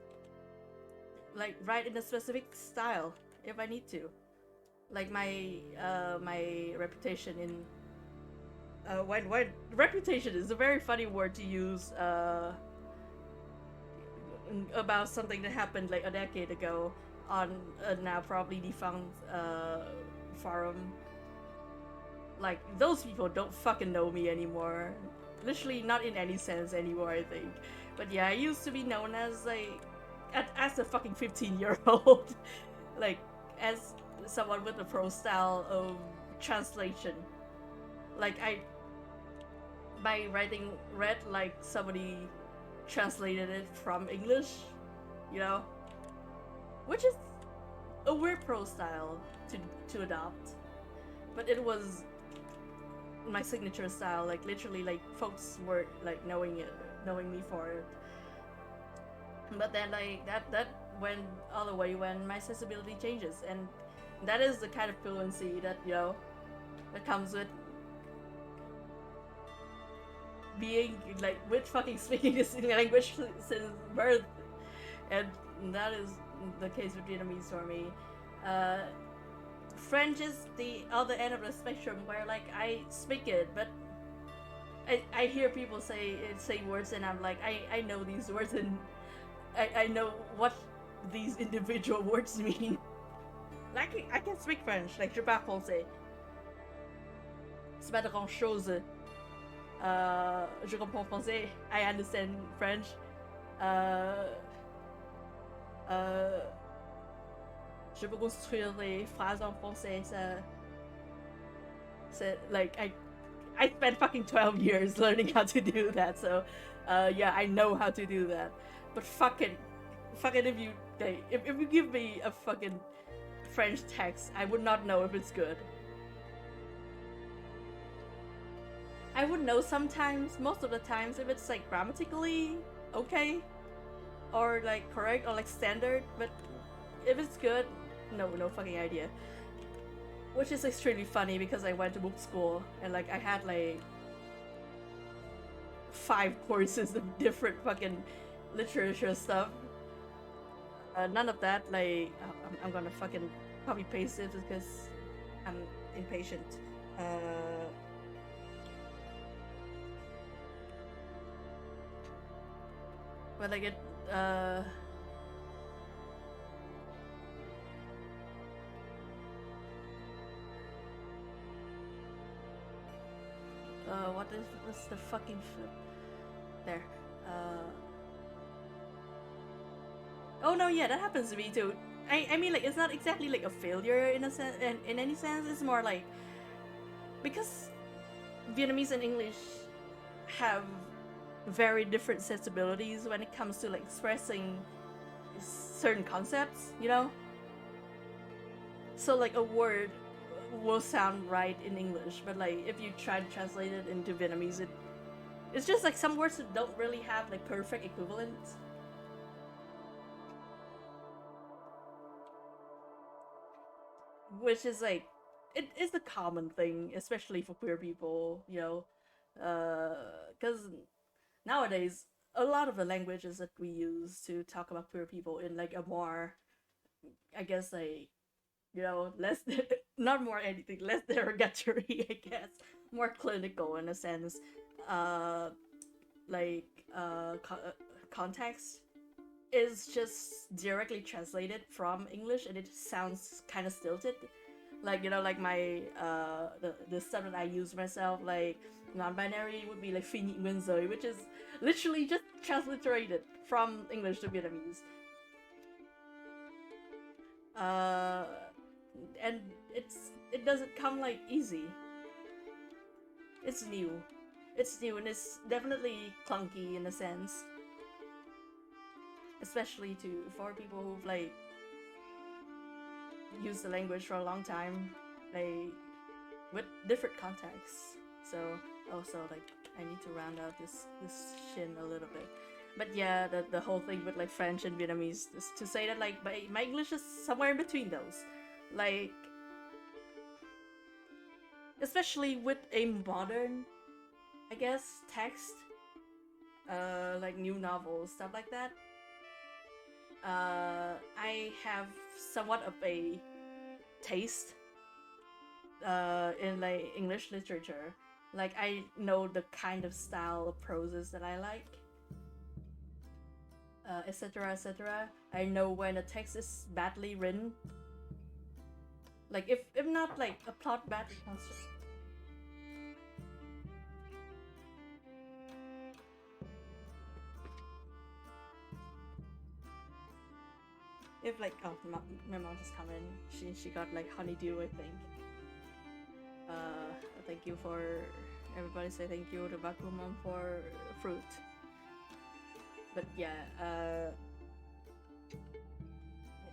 like write in a specific style if I need to. Like my reputation in when reputation is a very funny word to use about something that happened like a decade ago on a now probably defunct forum. Like those people don't fucking know me anymore. Literally not in any sense anymore, I think. But yeah, I used to be known as like as a fucking 15-year-old, like as someone with a pro style of translation. Like my writing read like somebody translated it from English, you know, which is a weird pro style to adopt, but it was my signature style. Like literally, like folks were like knowing me for it. But then like that went all the way when my sensibility changes, and that is the kind of fluency that, you know, that comes with being like with fucking speaking this language since birth, and that is the case with Vietnamese for me. French is the other end of the spectrum where like I speak it, but I hear people say words and I'm like I know these words and I know what these individual words mean. Like I can speak French, like je parle français. C'est pas grand chose. Je comprends français. I understand French. Euh, euh, je peux construire des phrases en français. C'est like I spent fucking 12 years learning how to do that. So, yeah, I know how to do that. But fucking if you if you give me a fucking French text, I would not know if it's good. I would know sometimes, most of the times, if it's like grammatically okay, or like correct, or like standard. But if it's good, no fucking idea. Which is extremely funny because I went to book school and like I had like 5 courses of different fucking literature stuff. None of that like I'm gonna fucking copy paste it because I'm impatient. But like it what's the fucking there? Oh no, yeah, that happens to me too. I mean, like, it's not exactly like a failure in a sense, in any sense. It's more like because Vietnamese and English have very different sensibilities when it comes to like expressing certain concepts, you know. So like a word will sound right in English, but like if you try to translate it into Vietnamese, it's just like some words that don't really have like perfect equivalents. Which is like it is a common thing, especially for queer people, you know, because nowadays a lot of the languages that we use to talk about queer people in like a more, I guess, like, you know, less not more anything less derogatory, I guess, more clinical in a sense, uh, like context is just directly translated from English and it sounds kind of stilted. Like, you know, like my the stuff that I use myself, like non-binary would be like phi nhị nguyên giới, which is literally just transliterated from English to Vietnamese. Uh, and it doesn't come like easy. It's new. It's new and it's definitely clunky in a sense. Especially for people who've like used the language for a long time, like with different contexts. So also like I need to round out this shin a little bit. But yeah, the whole thing with like French and Vietnamese is to say that like my English is somewhere in between those. Like especially with a modern, I guess, text, like new novels, stuff like that. I have somewhat of a taste in like English literature. Like I know the kind of style of proses that I like, etc., etc. I know when a text is badly written. Like if not like a plot badly constructed. If like my mom just come in, she got like honeydew, I think. Thank you for everybody say thank you to Bakumon for fruit. But yeah,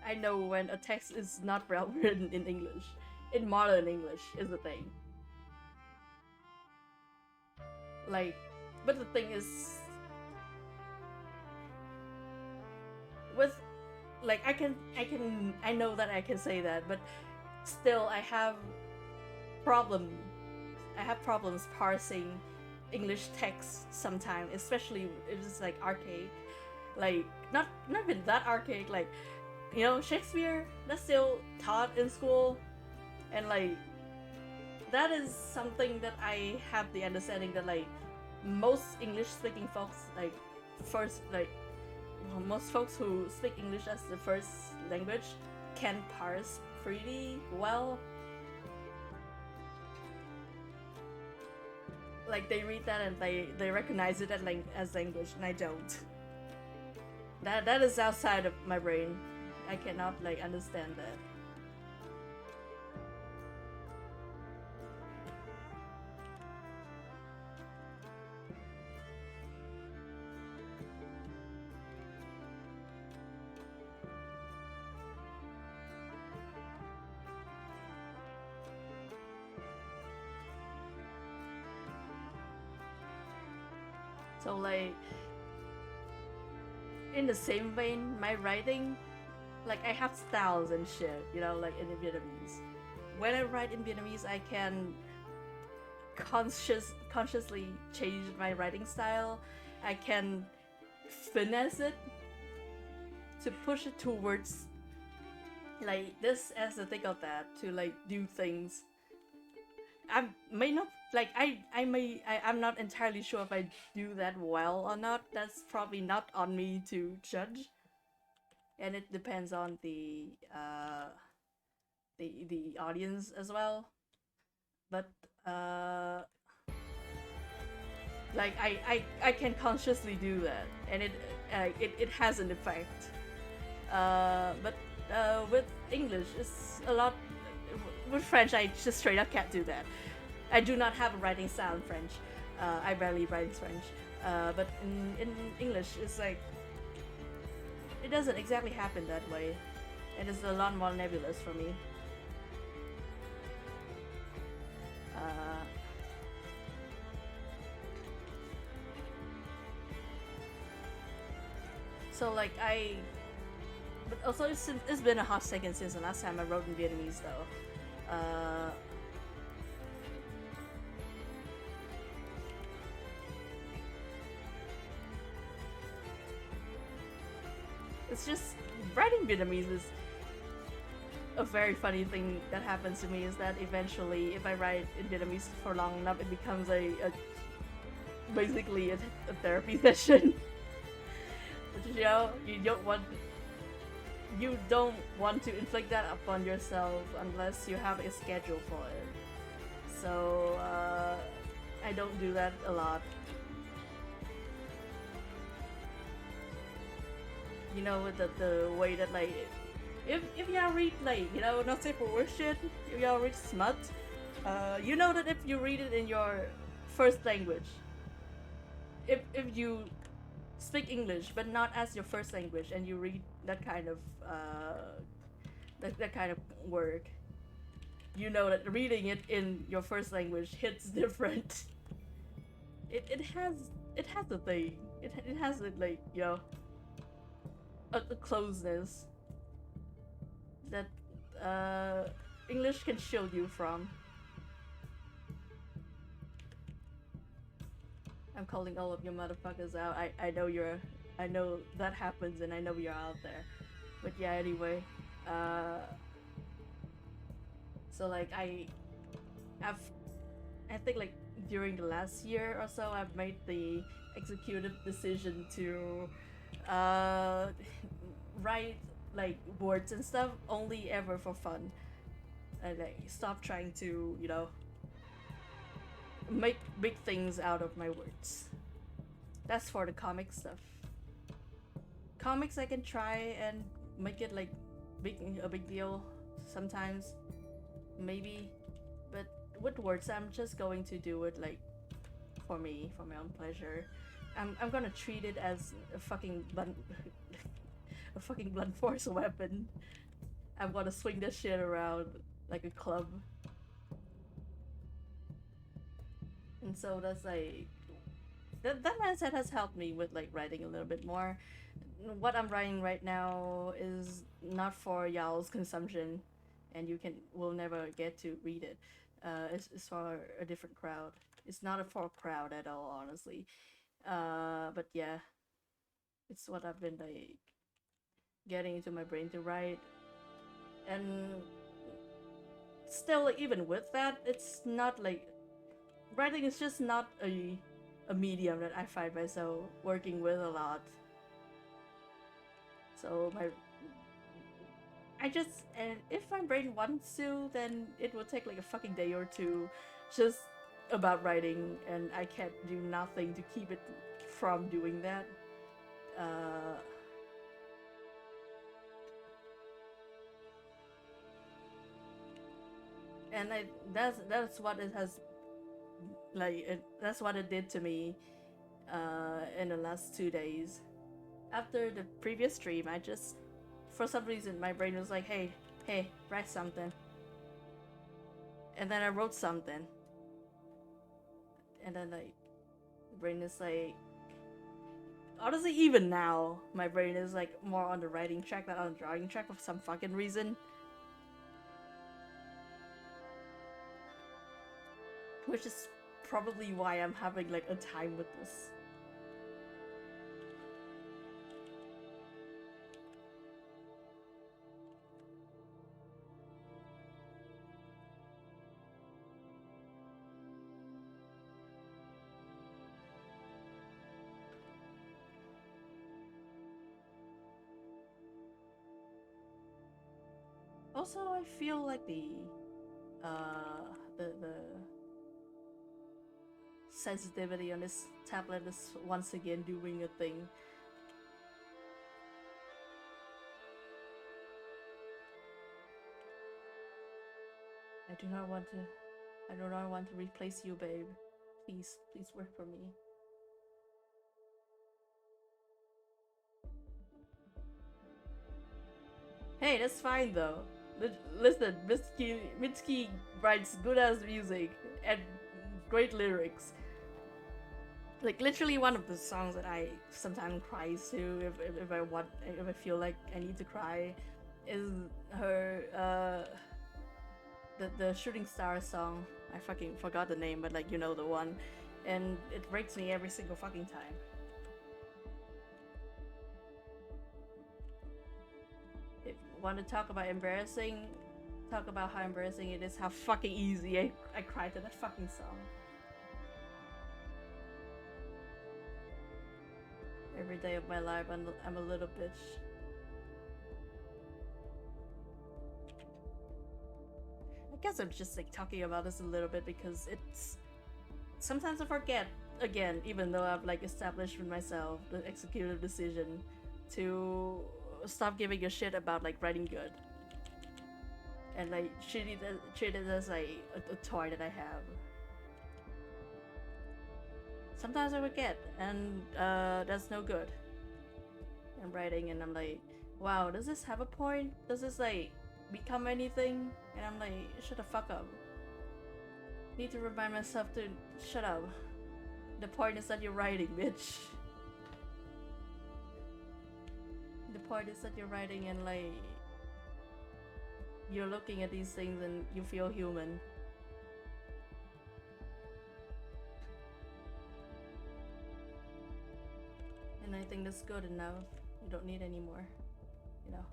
I know when a text is not well written in English, in modern English is the thing. Like, but the thing is, with like I know that I can say that, but still I have problems parsing English text sometimes, especially if it's like archaic, like not even that archaic, like, you know, Shakespeare that's still taught in school, and like that is something that I have the understanding that like most English speaking folks like first like most folks who speak English as the first language can parse pretty well. Like they read that and they recognize it as language, and I don't. That is outside of my brain. I cannot like understand that. So like in the same vein, my writing, like I have styles and shit, you know, like in Vietnamese. When I write in Vietnamese, I can consciously change my writing style. I can finesse it to push it towards like this as a thing of that to like do things. I may not like I'm not entirely sure if I do that well or not. That's probably not on me to judge, and it depends on the audience as well. But like I can consciously do that, and it has an effect. But with English, it's a lot. With French, I just straight up can't do that. I do not have a writing style in French. I barely write in French. But in English, it's like it doesn't exactly happen that way, and it's a lot more nebulous for me. So like but also it's been a hot second since the last time I wrote in Vietnamese though. It's just writing Vietnamese is a very funny thing that happens to me is that eventually if I write in Vietnamese for long enough it becomes basically a therapy session. Which, you know, you don't want to inflict that upon yourself unless you have a schedule for it. So I don't do that a lot. You know, with the way that like if y'all read like, you know, not safe for work shit, if y'all read smut, you know that if you read it in your first language, if you speak English but not as your first language and you read that kind of that kind of work, you know that reading it in your first language hits different. It has a thing. It has a like, you know, a closeness that English can shield you from. I'm calling all of you motherfuckers out. I know that happens and I know you're out there. But yeah, anyway. So like I've I think like during the last year or so I've made the executive decision to write like words and stuff only ever for fun. And like stop trying to, you know, make big things out of my words. That's for the comic stuff. Comics I can try and make it like a big deal sometimes, maybe, but with words I'm just going to do it like for me, for my own pleasure. I'm gonna treat it as a fucking blunt, a fucking blunt force weapon. I'm gonna swing this shit around like a club. And so that's like that mindset has helped me with like writing a little bit more. What I'm writing right now is not for y'all's consumption, and you will never get to read it. It's for a different crowd. It's not for a crowd at all, honestly. But yeah, it's what I've been like getting into my brain to write, and still, like, even with that, it's not like writing is just not a medium that I find myself working with a lot. So I just, and if my brain wants to, then it will take like a fucking day or two just about writing, and I can't do nothing to keep it from doing that. Uh, and that's what it has, that's what it did to me in the last 2 days. After the previous stream, I just, for some reason, my brain was like, hey, write something. And then I wrote something. And then, like, the brain is like, honestly, even now, my brain is like more on the writing track than on the drawing track for some fucking reason. Which is probably why I'm having like a time with this. Also, I feel like the sensitivity on this tablet is once again doing a thing. I do not want to replace you, babe. Please work for me. Hey, that's fine though. Listen, Mitski writes good ass music and great lyrics. Like literally one of the songs that I sometimes cry to if I feel like I need to cry is her the Shooting Star song. I fucking forgot the name, but like you know the one, and it breaks me every single fucking time. If you want to talk about embarrassing, talk about how embarrassing it is, how fucking easy I cried to that fucking song. Every day of my life, I'm a little bitch. I guess I'm just like talking about this a little bit because it's sometimes I forget again, even though I've like established with myself the executive decision to stop giving a shit about like writing good and like treat it as like a toy that I have. Sometimes I forget, and that's no good. I'm writing, and I'm like, wow, does this have a point? Does this like become anything? And I'm like, shut the fuck up. Need to remind myself to shut up. The point is that you're writing, bitch. The point is that you're writing and like you're looking at these things and you feel human. And I think that's good enough. You don't need any more, you know.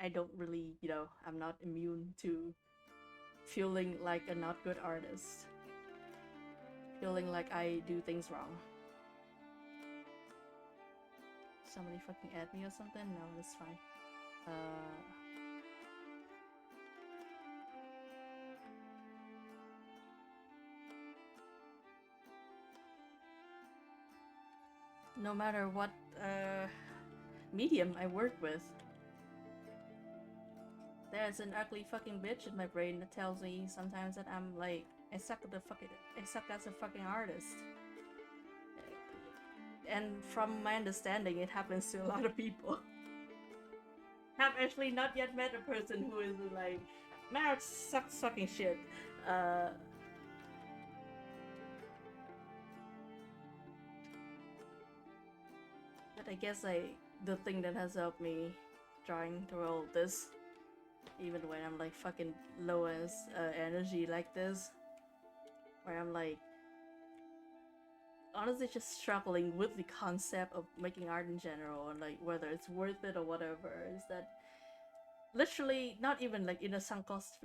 I don't really, you know, I'm not immune to feeling like a not good artist. Feeling like I do things wrong. Somebody fucking add me or something? No, that's fine. No matter what medium I work with, there's an ugly fucking bitch in my brain that tells me sometimes that I'm like, I suck as a fucking artist. And from my understanding, it happens to a lot of people. Have actually not yet met a person who is like, man, sucks fucking shit. But I guess like the thing that has helped me drawing through all this even when I'm like fucking low as energy like this, where I'm like honestly just struggling with the concept of making art in general and like whether it's worth it or whatever. Is that literally not even like in a sunk cost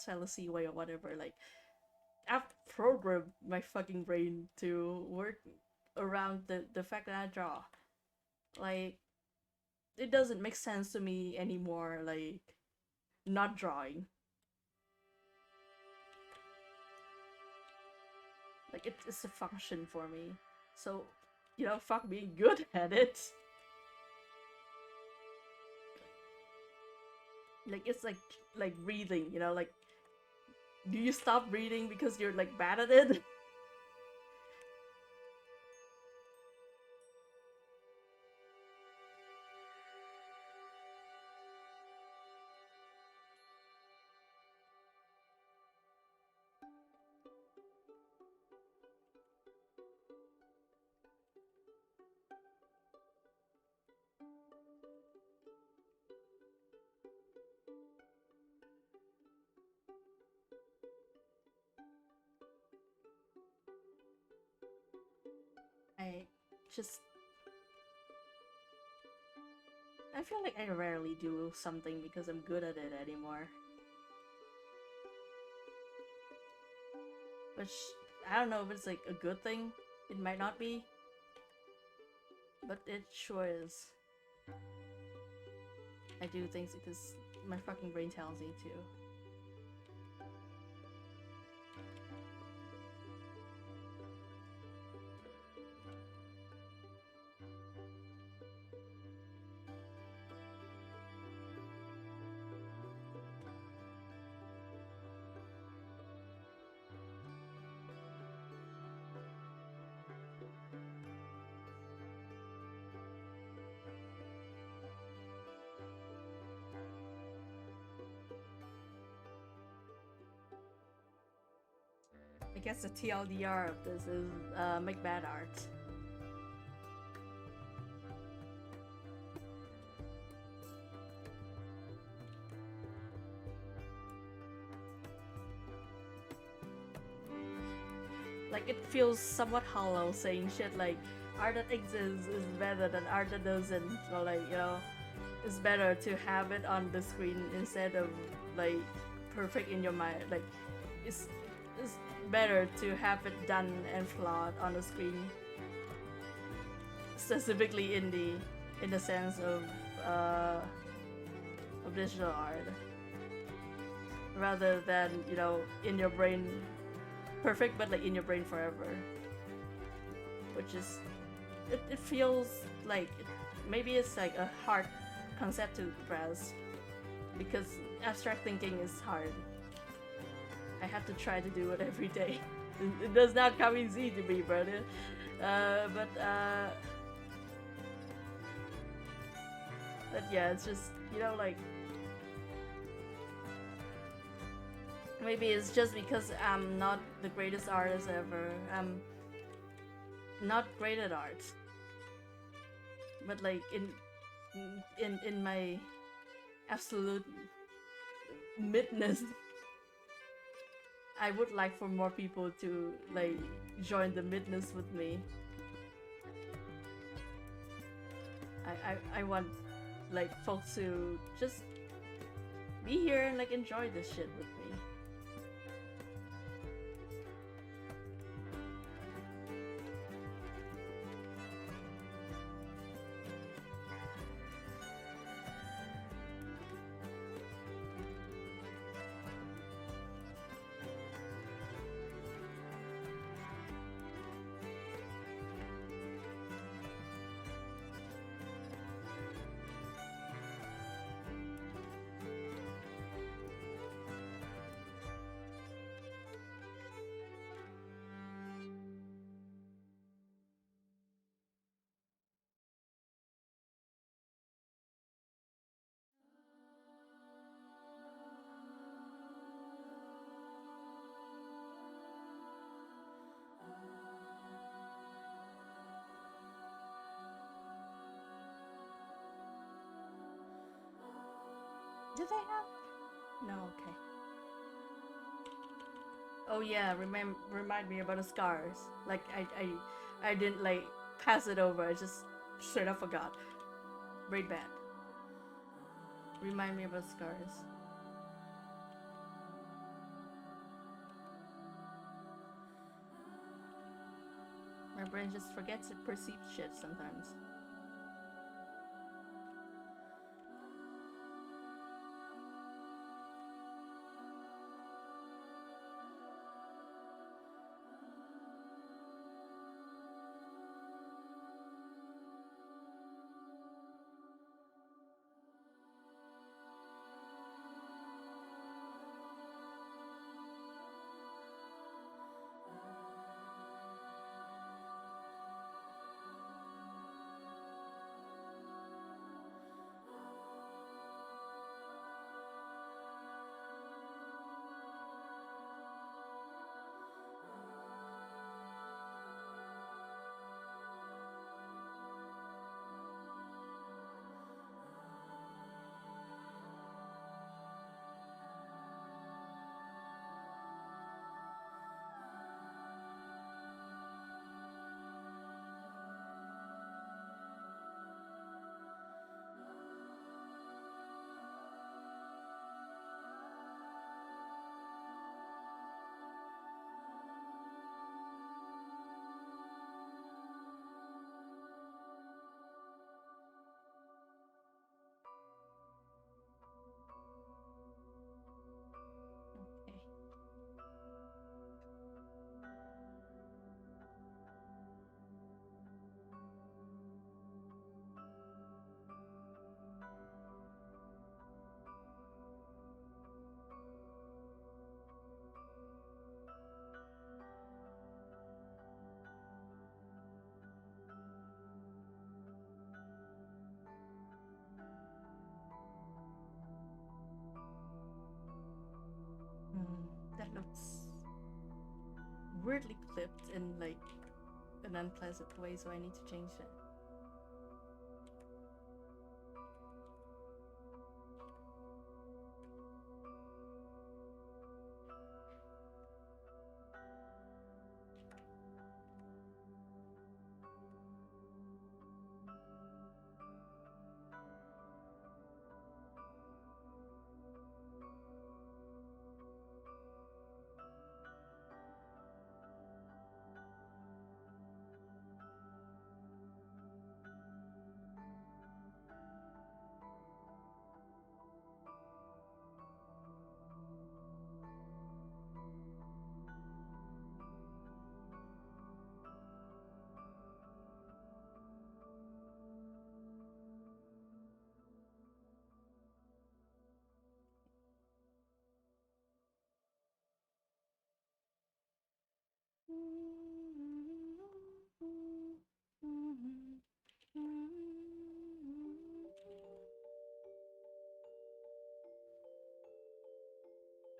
fallacy way or whatever. Like I've programmed my fucking brain to work around the fact that I draw. Like it doesn't make sense to me anymore. Like not drawing. Like it's a function for me. So, you know, fuck being good at it. Like it's like breathing, you know, like do you stop breathing because you're like bad at it? I just I feel like I rarely do something because I'm good at it anymore. Which I don't know if it's like a good thing. It might not be, but it sure is. I do things because my fucking brain tells me to. I guess the TLDR of this is make bad art. Like it feels somewhat hollow saying shit like art that exists is better than art that doesn't. Or like, you know, it's better to have it on the screen instead of like perfect in your mind. Like it's it's better to have it done and flawed on the screen. Specifically in the sense of digital art. Rather than, you know, in your brain perfect but like in your brain forever. Which is it feels like maybe it's like a hard concept to grasp because abstract thinking is hard. I have to try to do it every day. It does not come easy to me, brother. But yeah, it's just, you know, like maybe it's just because I'm not the greatest artist ever. I'm not great at art. But like in my absolute midness, I would like for more people to like join the midness with me. I want like folks to just be here and like enjoy this shit with me. Do they have No, okay. Oh yeah, remind me about the scars. Like I didn't like pass it over. I just straight up forgot. Very bad. Remind me about scars. My brain just forgets to perceive shit sometimes. Okay. That looks weirdly clipped in like an unpleasant way, so I need to change that.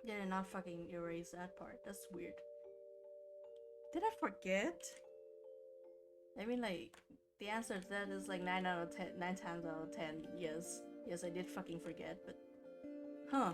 Did I not fucking erase that part? That's weird. Did I forget? I mean, like, the answer to that is like 9 out of 10, 9 times out of 10. Yes. Yes, I did fucking forget, but. Huh.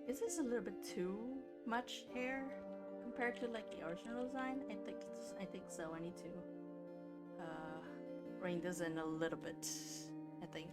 Is this a little bit too much hair compared to like the original design? I think so. I need to rein this in a little bit. I think.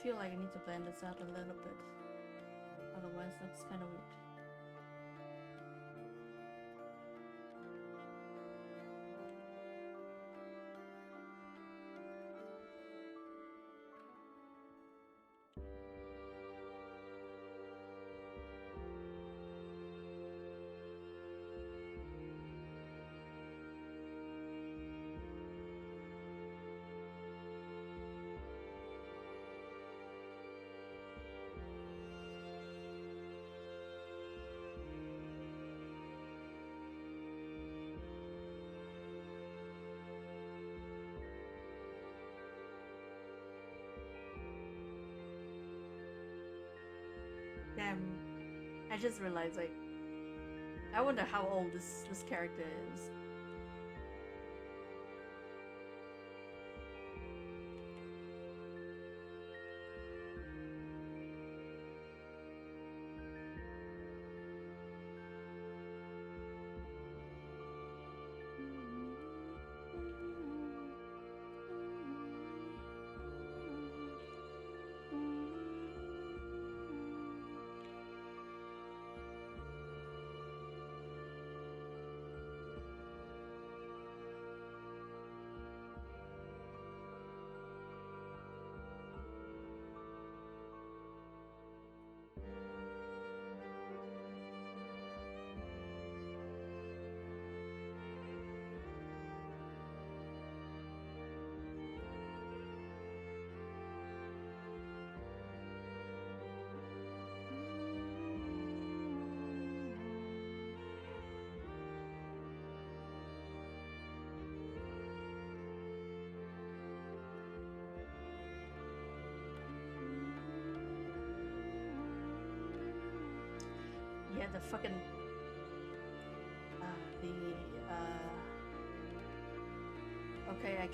feel like I need to plan this out a little bit. Otherwise, that's kind of weird. Damn, I just realized, like, I wonder how old this character is. Yeah, the fucking the okay, I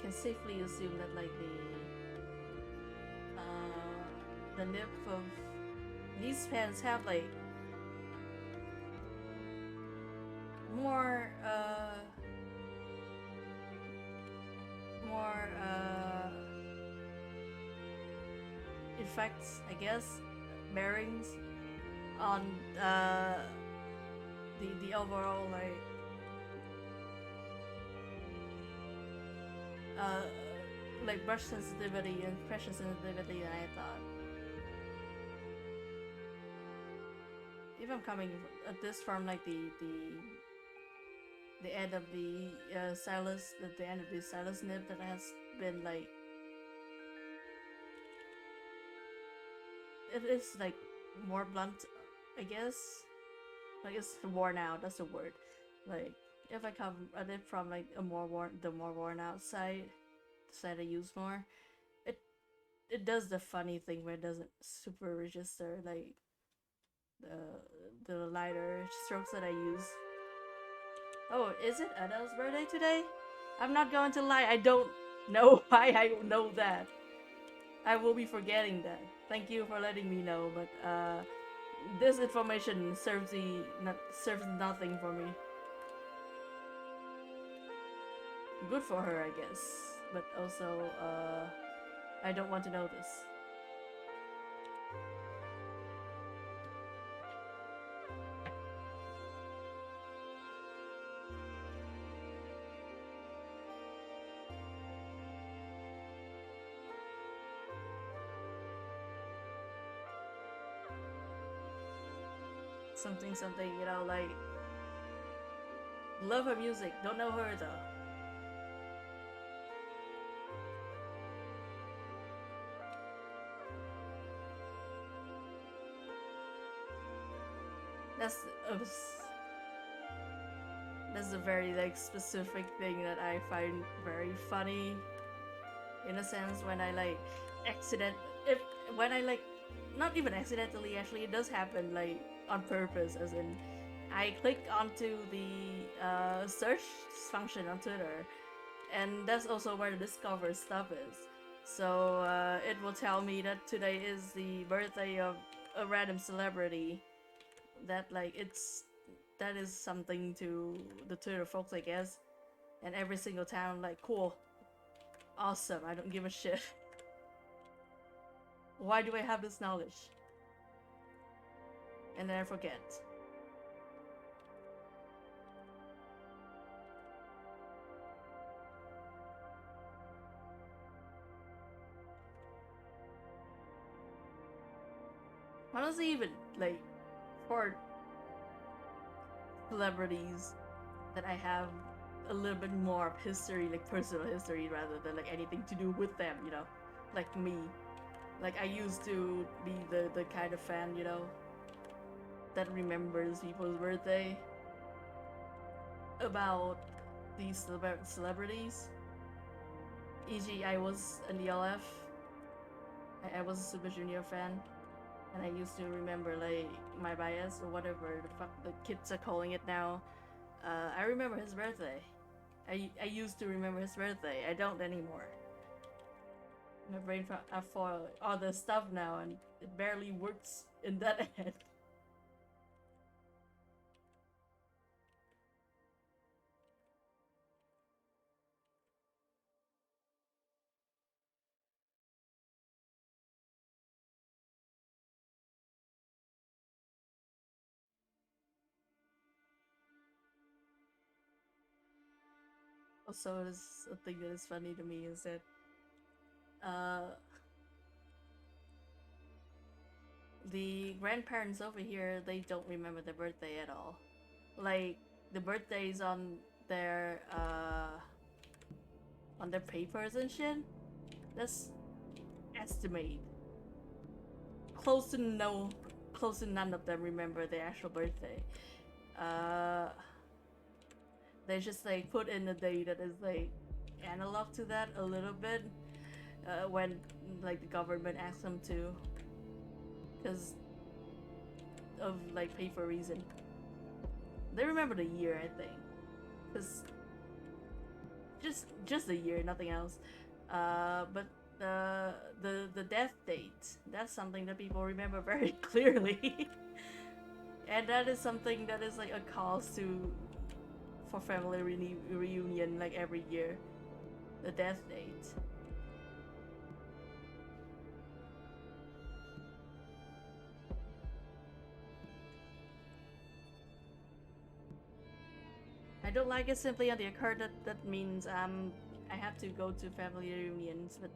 can safely assume that like the nib of these pants have like more more effects, I guess, bearings on the overall uh like brush sensitivity and pressure sensitivity than I thought. If I'm coming at this from like the end of the stylus, the end of the stylus nib that has been like it is like more blunt, I guess. Like it's worn out. That's the word. Like if I come at it from like the more worn out side, the side I use more, it does the funny thing where it doesn't super register like the lighter strokes that I use. Oh, is it Adele's birthday today? I'm not going to lie. I don't know why I know that. I will be forgetting that. Thank you for letting me know, but this information serves nothing for me. Good for her, I guess, but also I don't want to know this. Something, you know, like love her music, don't know her though. That's a very like specific thing that I find very funny. In a sense, when I like when I like not even accidentally, actually it does happen like on purpose, as in I click onto the search function on Twitter, and that's also where the discover stuff is. So it will tell me that today is the birthday of a random celebrity. That like that is something to the Twitter folks, I guess. And every single town like cool, awesome. I don't give a shit. Why do I have this knowledge? And then I forget. Honestly, even like for celebrities that I have a little bit more of history, like personal history, rather than like anything to do with them, you know, like me. Like I used to be the kind of fan, you know, that remembers people's birthday about these celebrities. E.g., I was an ELF. I was a Super Junior fan, and I used to remember like my bias or whatever the fuck the kids are calling it now. I remember his birthday. I used to remember his birthday. I don't anymore. My brain for other stuff now, and it barely works in that end. Also, this a thing that is funny to me is that uh, the grandparents over here, they don't remember their birthday at all. Like the birthdays on their papers and shit. That's estimate. Close to no, close to none of them remember their actual birthday. Uh, they just like put in a day that is like analog to that a little bit. When like the government asks them to, because of like paper reason. They remember the year, I think, because just the year, nothing else. But the death date, that's something that people remember very clearly. And that is something that is like a cause to for family reunion like every year. The death date. I don't like it simply on the occurred that means I have to go to family reunions, but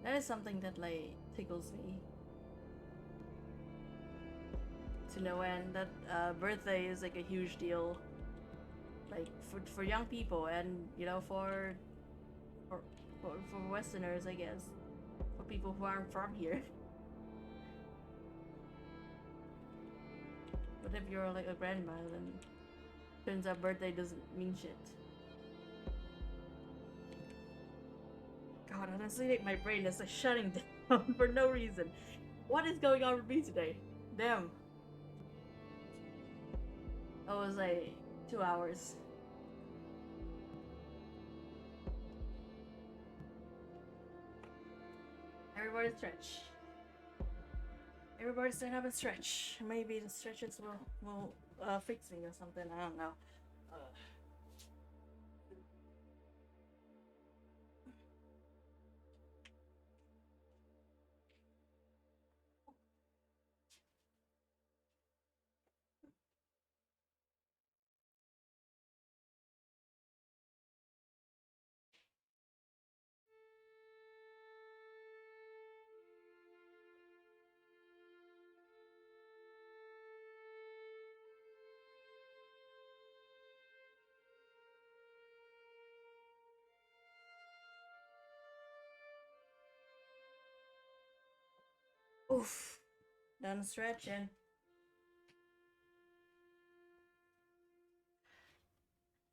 that is something that like tickles me to no end. That birthday is like a huge deal, like for young people, and you know for for Westerners, I guess, for people who aren't from here. But if you're like a grandma, then turns out birthday doesn't mean shit. God, honestly, like my brain is like shutting down for no reason. What is going on with me today? Damn. It was like 2 hours. Everybody stretch. Everybody stand up and stretch. Maybe the stretches will fix me or something. I don't know. Uh, Oof. Done stretching.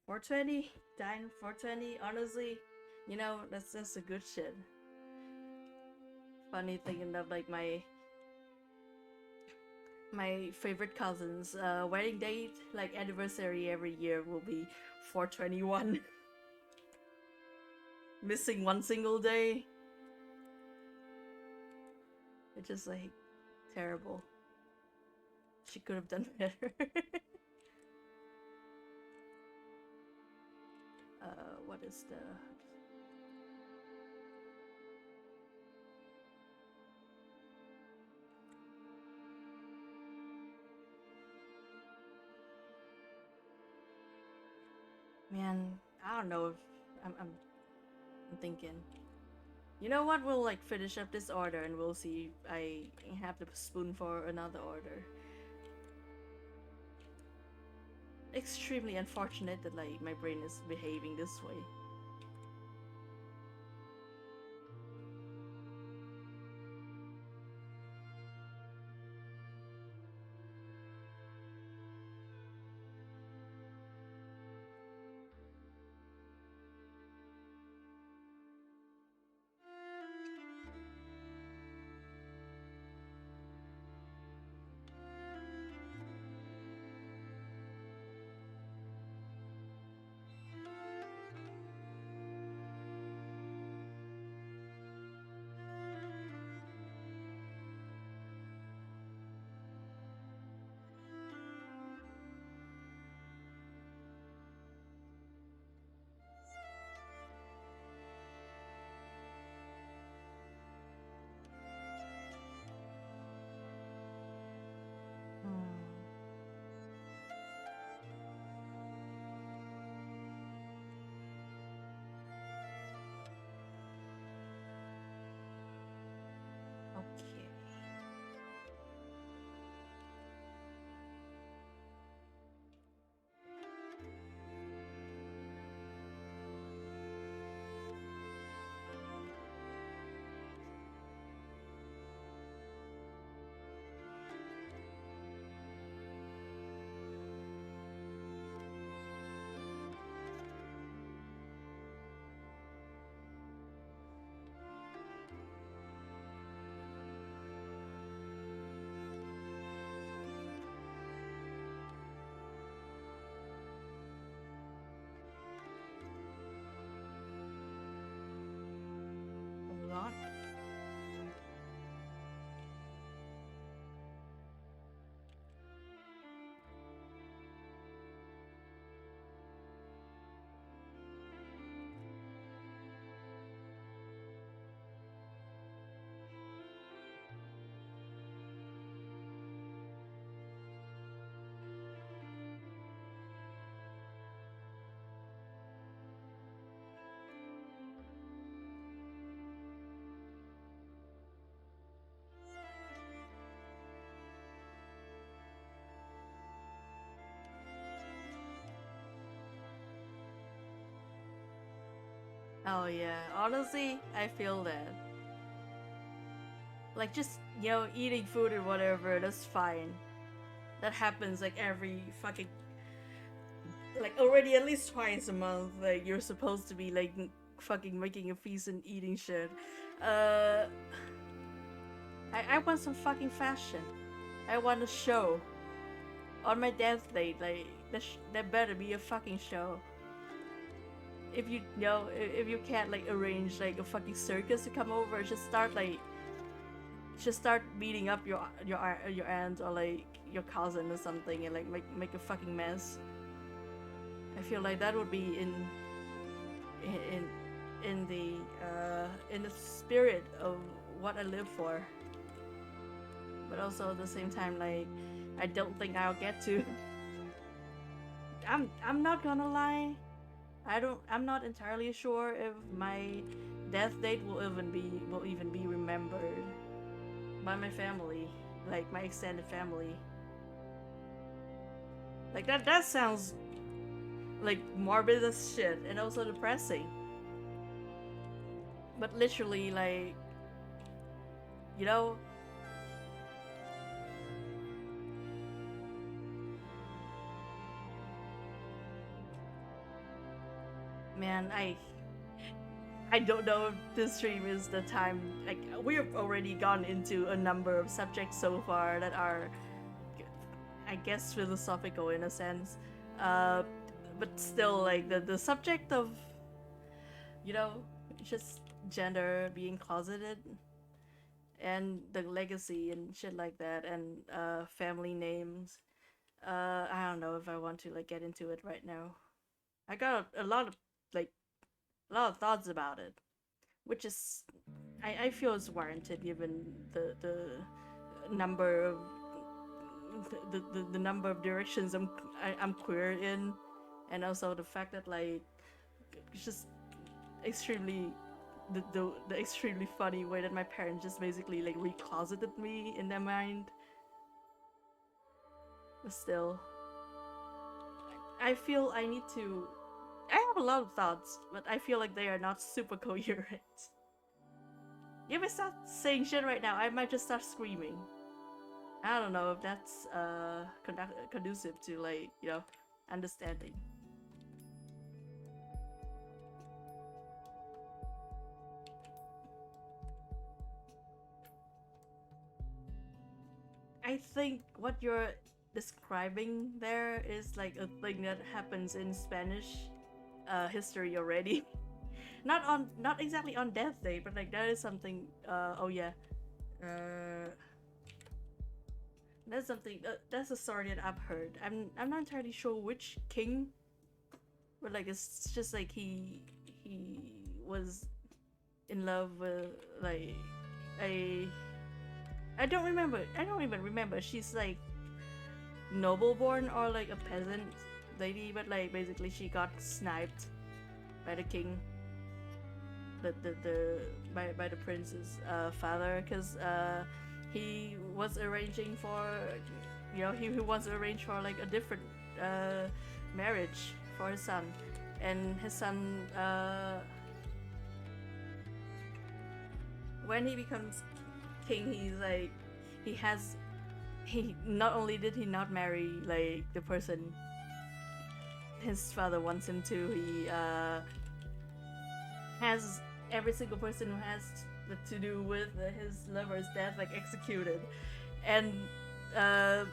420. Dying 420. Honestly, you know that's a good shit. Funny thinking of like my favorite cousin's wedding date, like anniversary every year will be 421. Missing one single day. It's just like terrible. She could have done better. What is the Man, I don't know if I'm thinking. You know what? We'll like finish up this order and we'll see if I have the spoon for another order. Extremely unfortunate that like my brain is behaving this way. Hmm. Okay. Hold on. Oh yeah, honestly, I feel that. Like just eating food or whatever, that's fine. That happens like every fucking like already at least twice a month. Like you're supposed to be like fucking making a feast and eating shit. Uh, I want some fucking fashion. I want a show on my death date. Like that better be a fucking show. If if you can't like arrange like a fucking circus to come over, just start beating up your aunt or like your cousin or something and like make a fucking mess. I feel like that would be in in the spirit of what I live for. But also at the same time, like I don't think I'll get to. I'm not gonna lie. I'm not entirely sure if my death date will even be remembered by my family, like my extended family. Like that sounds like morbid as shit and also depressing. But literally like you know, man, I don't know if this stream is the time. Like we've already gone into a number of subjects so far that are, I guess, philosophical in a sense. Uh, but still, like the subject of you know just gender being closeted and the legacy and shit like that and family names. I don't know if I want to like get into it right now. I got a lot of like a lot of thoughts about it, which is I feel is warranted given the number of the number of directions I'm queer in. and also the fact that like it's just extremely the extremely funny way that my parents just basically like recloseted me in their mind. But still, I feel I need to. I have a lot of thoughts, but I feel like they are not super coherent. If I start saying shit right now, I might just start screaming. I don't know if that's conducive to like understanding. I think what you're describing there is like a thing that happens in Spanish history already. Not exactly on Death Day, but like that is something. Oh yeah, uh, that's something. That's a story that I've heard. I'm not entirely sure which king, but like it's just like he was in love with like a. I don't even remember. She's like noble born or like a peasant lady, but like basically she got sniped by the king, the by the prince's father, because he was arranging for he wants to arrange for like a different marriage for his son, and his son when he becomes king, he's like he has he not only did he not marry like the person his father wants him to, he has every single person who has to do with his lover's death like executed, and uh,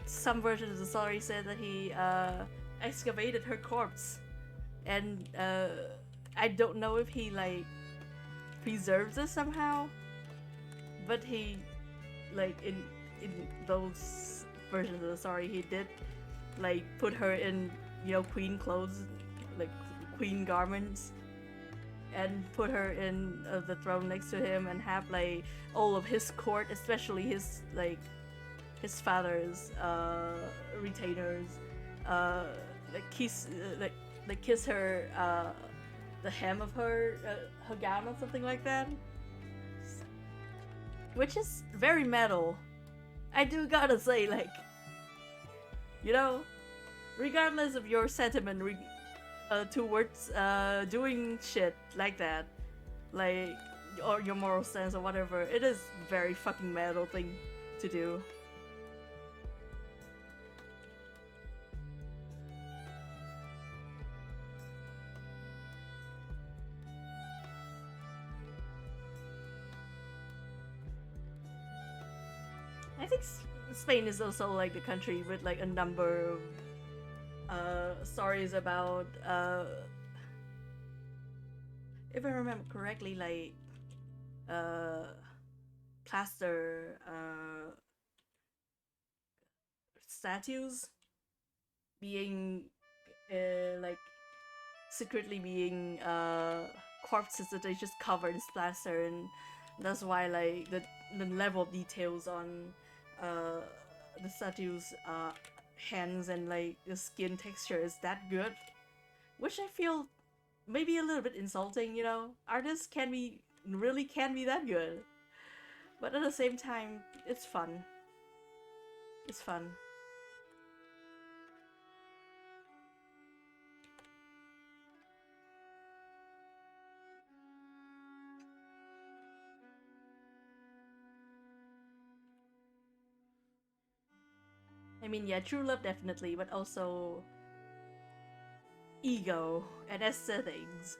some version of the story said that he excavated her corpse, and I don't know if he like preserves it somehow, but he like in those versions of the story he did like put her in queen clothes, like queen garments, and put her in the throne next to him, and have like all of his court, especially his like his father's retainers, uh, like kiss her the hem of her gown or something like that, which is very metal. I do gotta say, like, you know, regardless of your sentiment towards doing shit like that, like, or your moral stance or whatever, it is very fucking metal thing to do. I think Spain is also like the country with like a number of stories about if I remember correctly, like uh plaster statues being like secretly being corpses that they just covered in plaster, and that's why like the level of details on uh the statues hands and like the skin texture is that good, which I feel maybe a little bit insulting. Artists can be that good, but at the same time it's fun. It's fun. I mean, yeah, true love definitely, but also ego and aesthetics.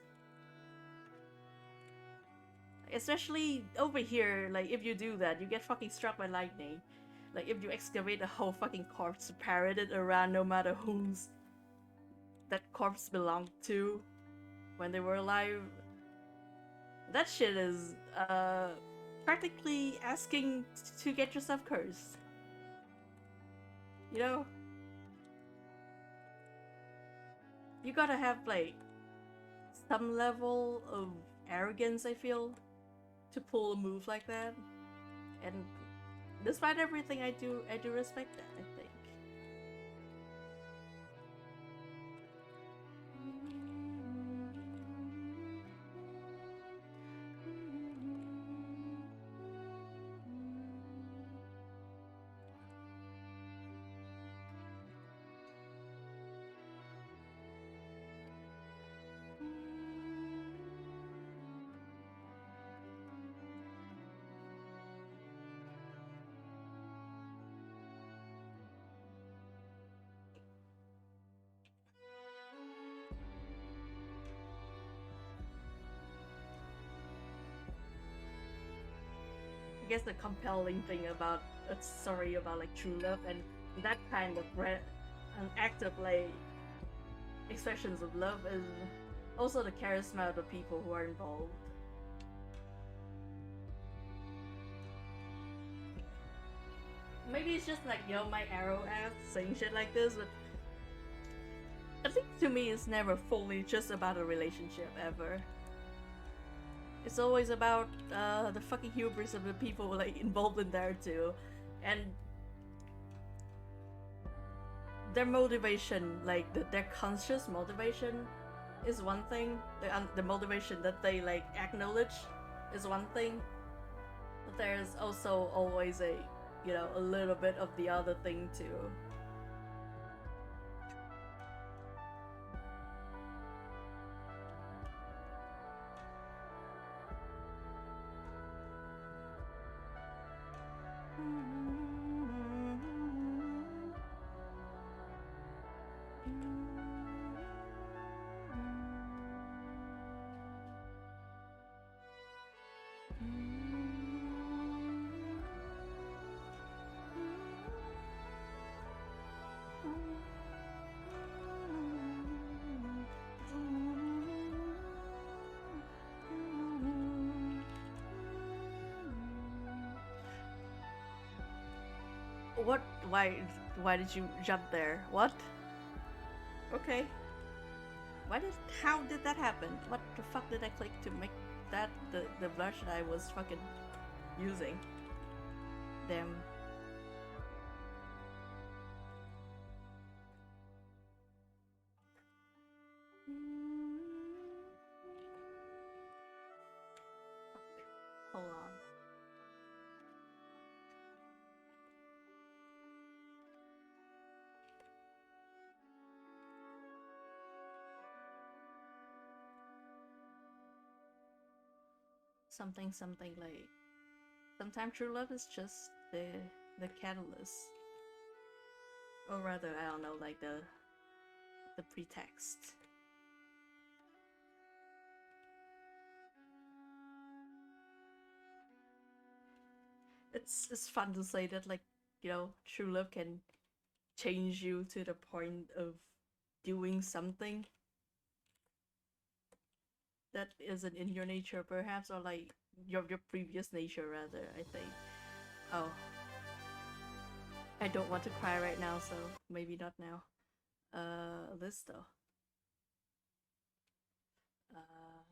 Especially over here, like if you do that, you get fucking struck by lightning. Like if you excavate a whole fucking corpse, parade it around, no matter whose that corpse belonged to when they were alive. That shit is practically asking to get yourself cursed. You know, you gotta have like some level of arrogance, I feel, to pull a move like that. And despite everything, I do respect that, I think. guess the compelling thing about a story about like true love and that kind of an act of like expressions of love is also the charisma of the people who are involved. Maybe it's just like, my arrow ass saying shit like this, but I think to me it's never fully just about a relationship ever. It's always about the fucking hubris of the people like involved in there too, and their motivation, like their conscious motivation, is one thing. The motivation that they like acknowledge is one thing, but there's also always a little bit of the other thing too. What? Why did you jump there? What? Okay. Why did? How did that happen? What the fuck did I click to make that the blush that I was fucking using? Damn. Hold on. Something like sometimes true love is just the catalyst, or rather, I don't know, like the pretext. It's fun to say that, like, true love can change you to the point of doing something that isn't in your nature, perhaps, or like your previous nature, rather. I think. Oh, I don't want to cry right now, so maybe not now. This though. Uh,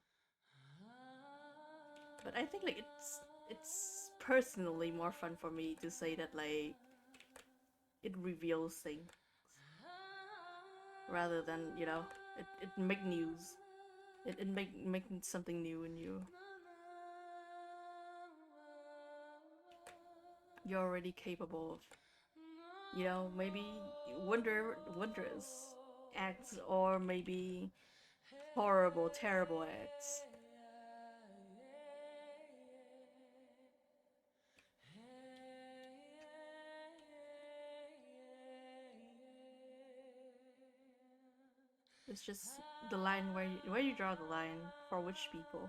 but I think like it's personally more fun for me to say that like it reveals things rather than it make news. It make something new in you. You're already capable of maybe wondrous acts, or maybe horrible, terrible acts. It's just the line where you draw the line for which people.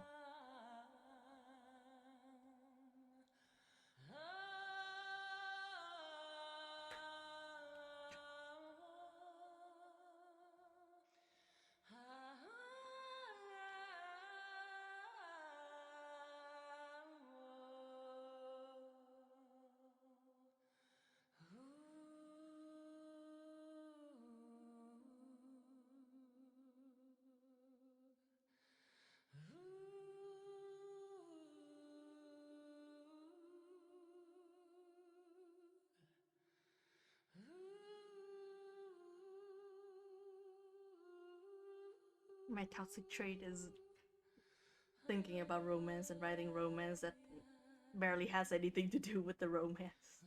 My toxic trait is thinking about romance and writing romance that barely has anything to do with the romance.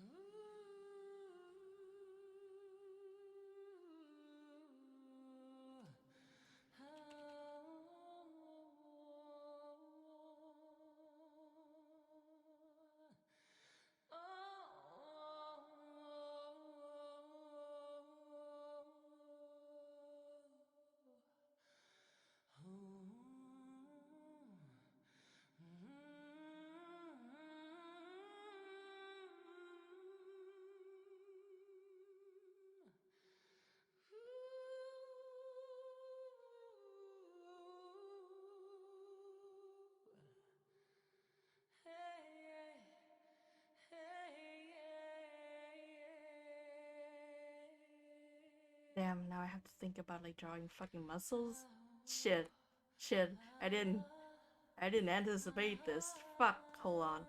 now I have to think about like drawing fucking muscles. Shit. Shit. I didn't anticipate this. Fuck. Hold on.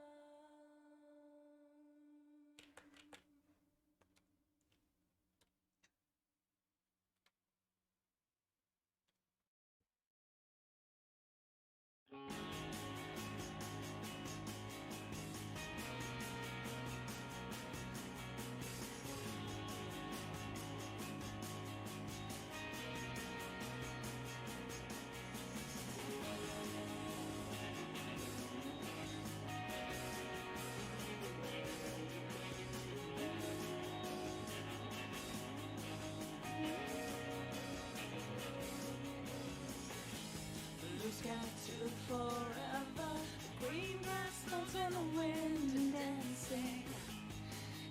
To forever, the green grass floats in the wind and dancing.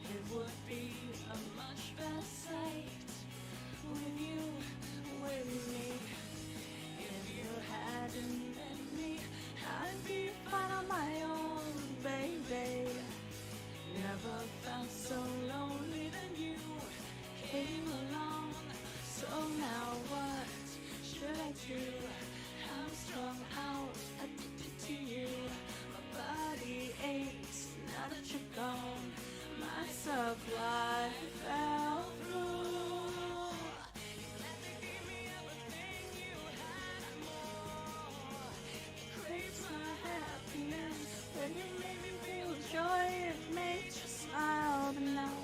It would be a much better sight with you with me. If you hadn't met me, I'd be fine on my own, baby. Never felt so lonely than you came along. So now what should I do? I'm strung out, addicted to you. My body aches now that you're gone. My supply fell through. You let me give me everything you had and more. It craves my happiness, and you made me feel joy. It made you smile, but now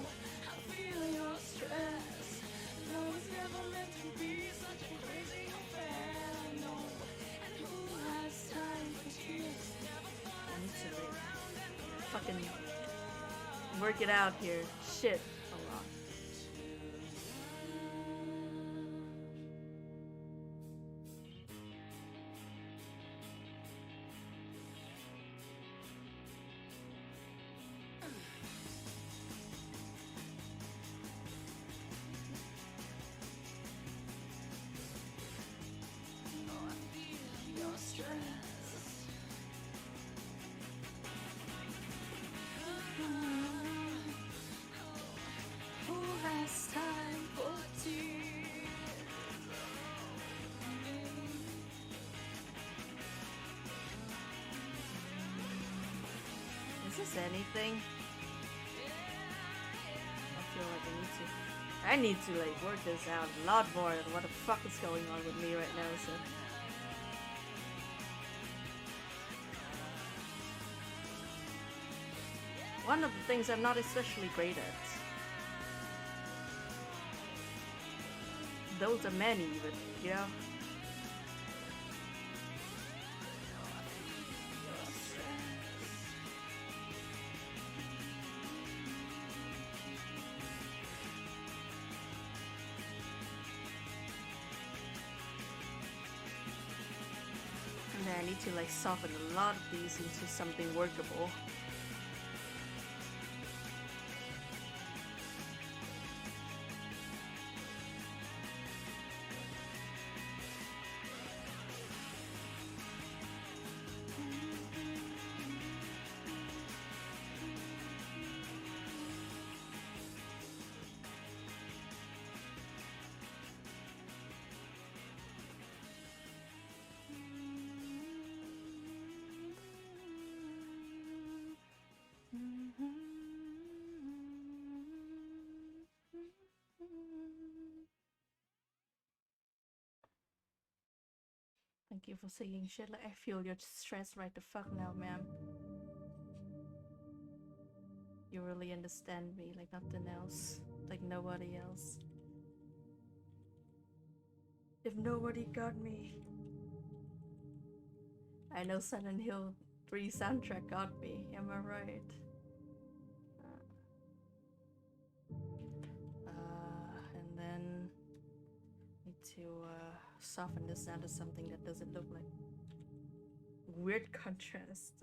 I feel your stress. No, it's never meant to be such a crazy affair. No. I need to like fucking work it out here. Shit. Hold on. Is this anything? I feel like I need to like work this out a lot more than what the fuck is going on with me right now, so. One of the things I'm not especially great at. Those are many even, you know? And I need to like soften a lot of these into something workable. Thank you for saying shit. Like I feel your stress right the fuck now, ma'am. You really understand me like nothing else. Like nobody else. If nobody got me. I know Silent Hill 3 soundtrack got me, am I right? And then need to soften this down to something that doesn't look like weird contrast,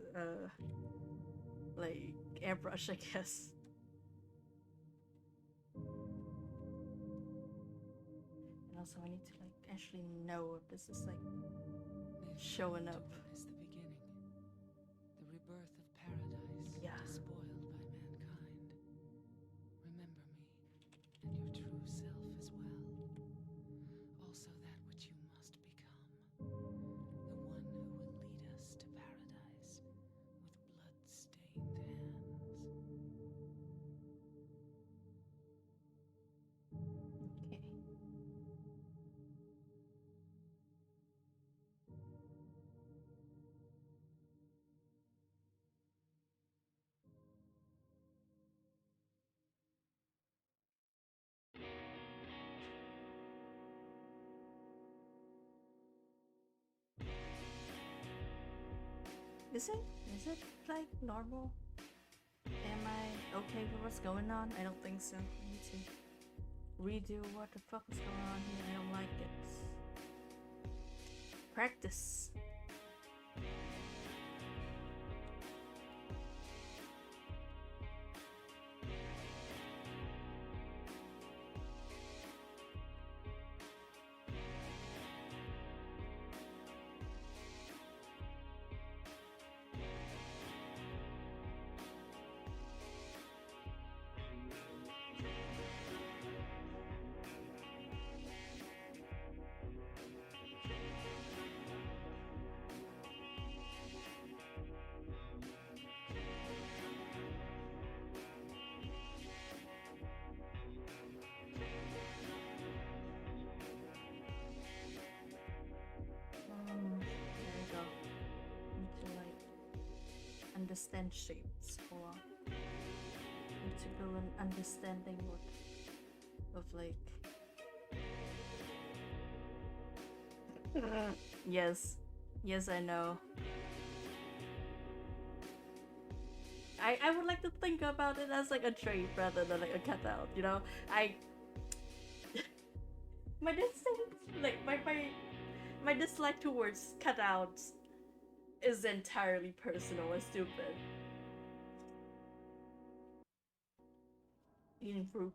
like airbrush, I guess. And also I need to like actually know if this is like showing up. Is the beginning, the rebirth of paradise, Yeah. despoiled by mankind. Remember me and your true self as well. Is it? Is it like normal? Am I okay with what's going on? I don't think so. I need to redo what the fuck is going on here. I don't like it. Practice. There we go. Need to like understand shapes or need to go and understanding what of like yes. Yes, I know. I would like to think about it as like a trait rather than like a cutout, you know? My distinct like my dislike towards cutouts is entirely personal and stupid. Eating fruit.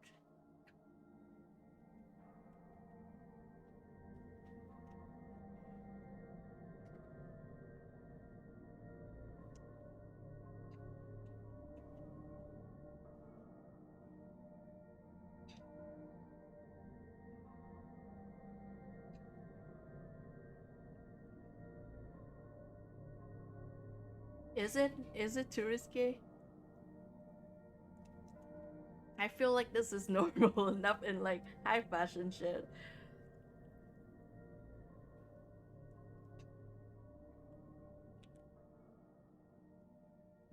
Is it? Is it too risky? I feel like this is normal enough in like high fashion shit.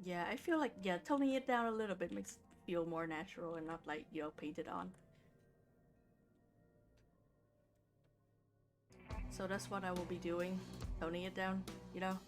Yeah, I feel like toning it down a little bit makes it feel more natural and not like, painted on. So that's what I will be doing. Toning it down, you know?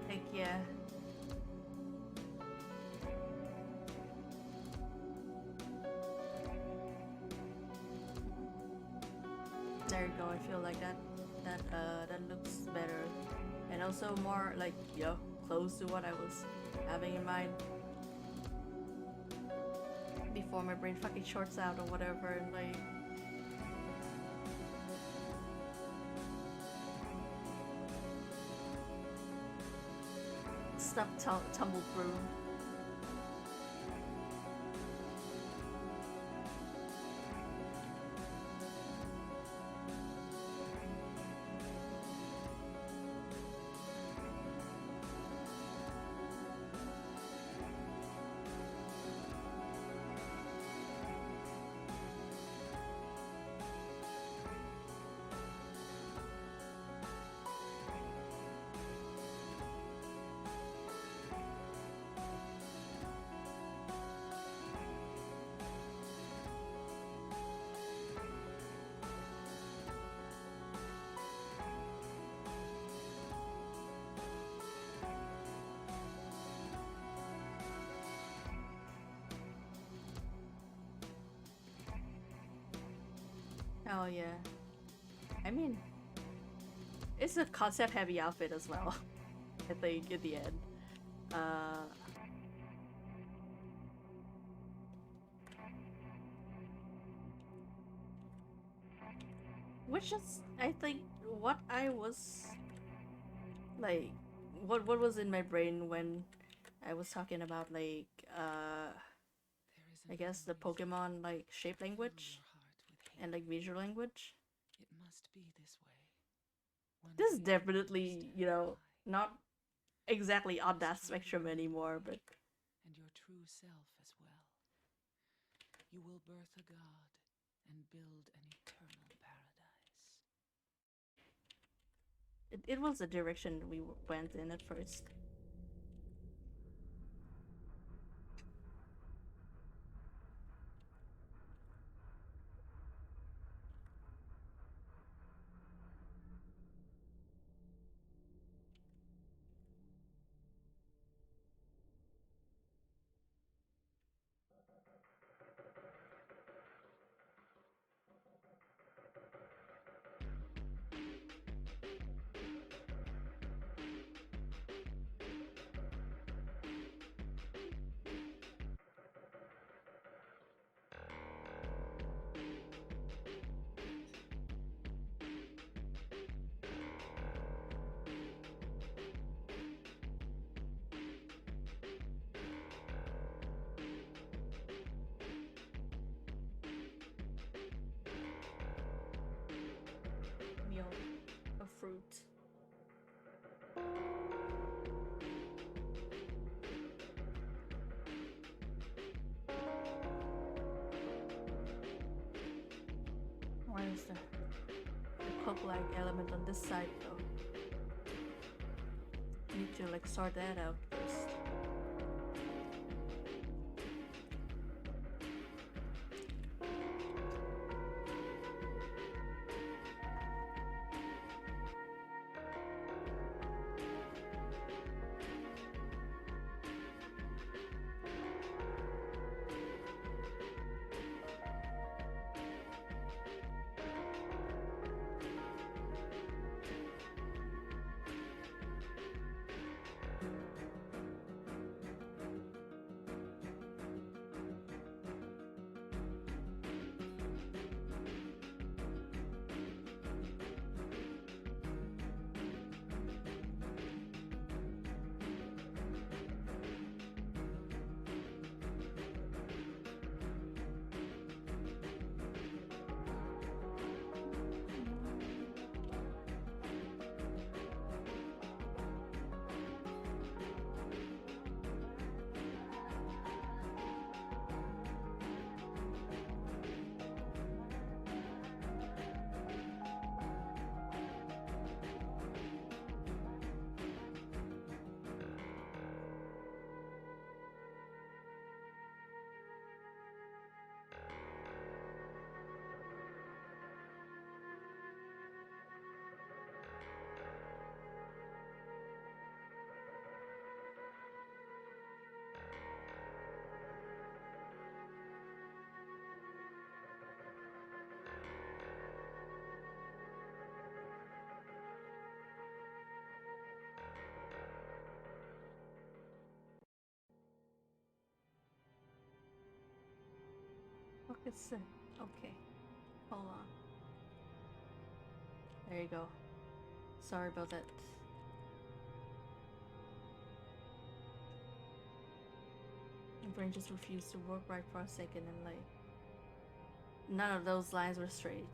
Like, yeah. There you go. I feel like that looks better, and also more like close to what I was having in mind before my brain fucking shorts out or whatever, and like stuff tumbled through. Oh yeah. I mean, it's a concept-heavy outfit as well. I think in the end. Uh, which is, I think, what I was like, what was in my brain when I was talking about like, I guess the Pokemon like shape language and like visual language. It must be this way. This is definitely, not exactly on that spectrum anymore, but And your true self as well. You will birth a god and build an eternal paradise. it was the direction we went in at first. Meal, a fruit. Why is the coke-like element on this side though? Need to like sort that out first. What is it? Okay, hold on. There you go. Sorry about that. My brain just refused to work right for a second and like none of those lines were straight.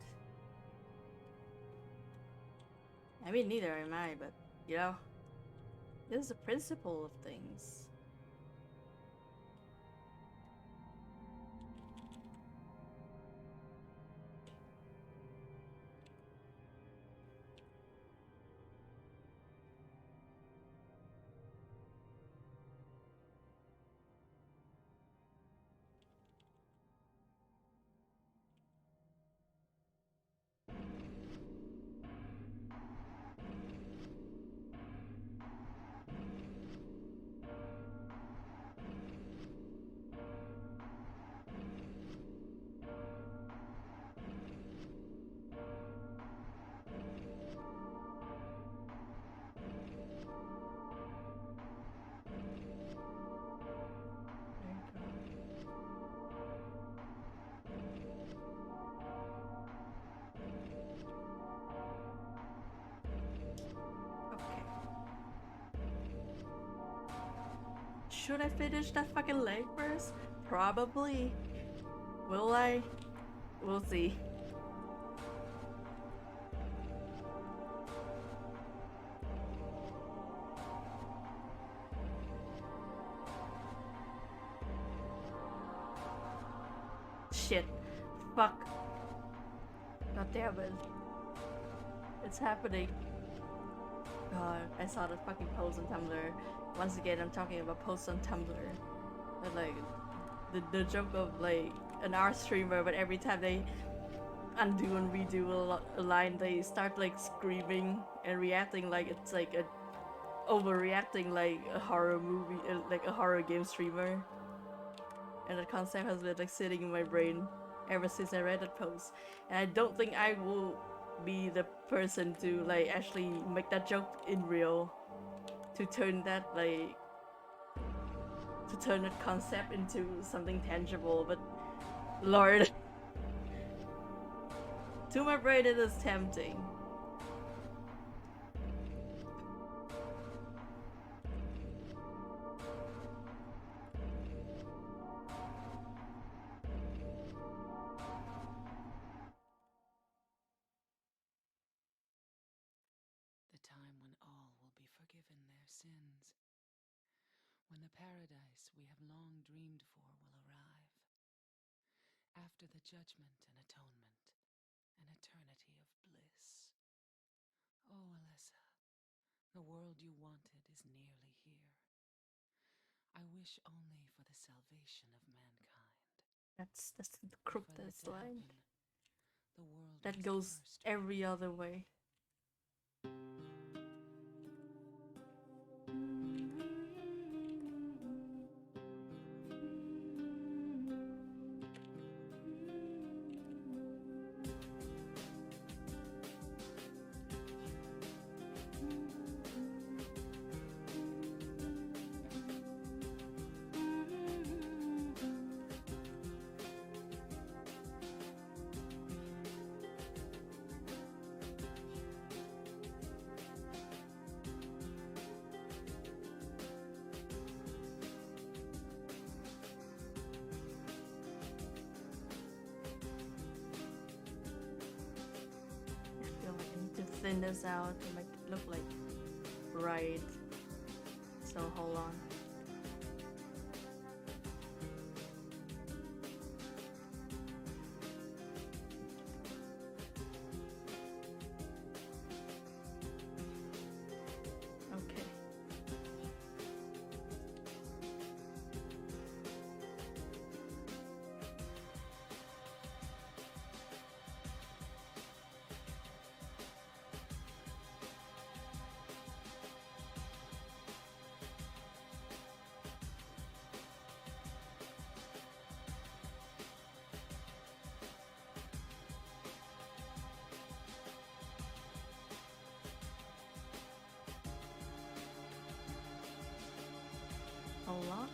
I mean, neither am I, but this is the principle of things. Should I finish that fucking leg first? Probably. Will I? We'll see. Shit. Fuck. God damn it. It's happening. God, I saw that fucking post on Tumblr. Once again, I'm talking about posts on Tumblr. But like, the joke of like an art streamer, but every time they undo and redo a line, they start like screaming and reacting like it's like a overreacting like a horror movie, like a horror game streamer. And that concept has been like sitting in my brain ever since I read that post. And I don't think I will be the person to like actually make that joke in real, to turn that like to turn that concept into something tangible. But Lord, to my brain it is tempting. The time when all will be forgiven their sins, when the paradise we have long dreamed for will arrive. After the judgment and atonement, an eternity of bliss. Oh, Alessa, the world you wanted is nearly here. I wish only for the salvation of mankind. That's the For that cryptest to line. happen, the world That must goes first every other way. I feel like I need to thin this out to make it look like right. So hold on. Okay. A lot?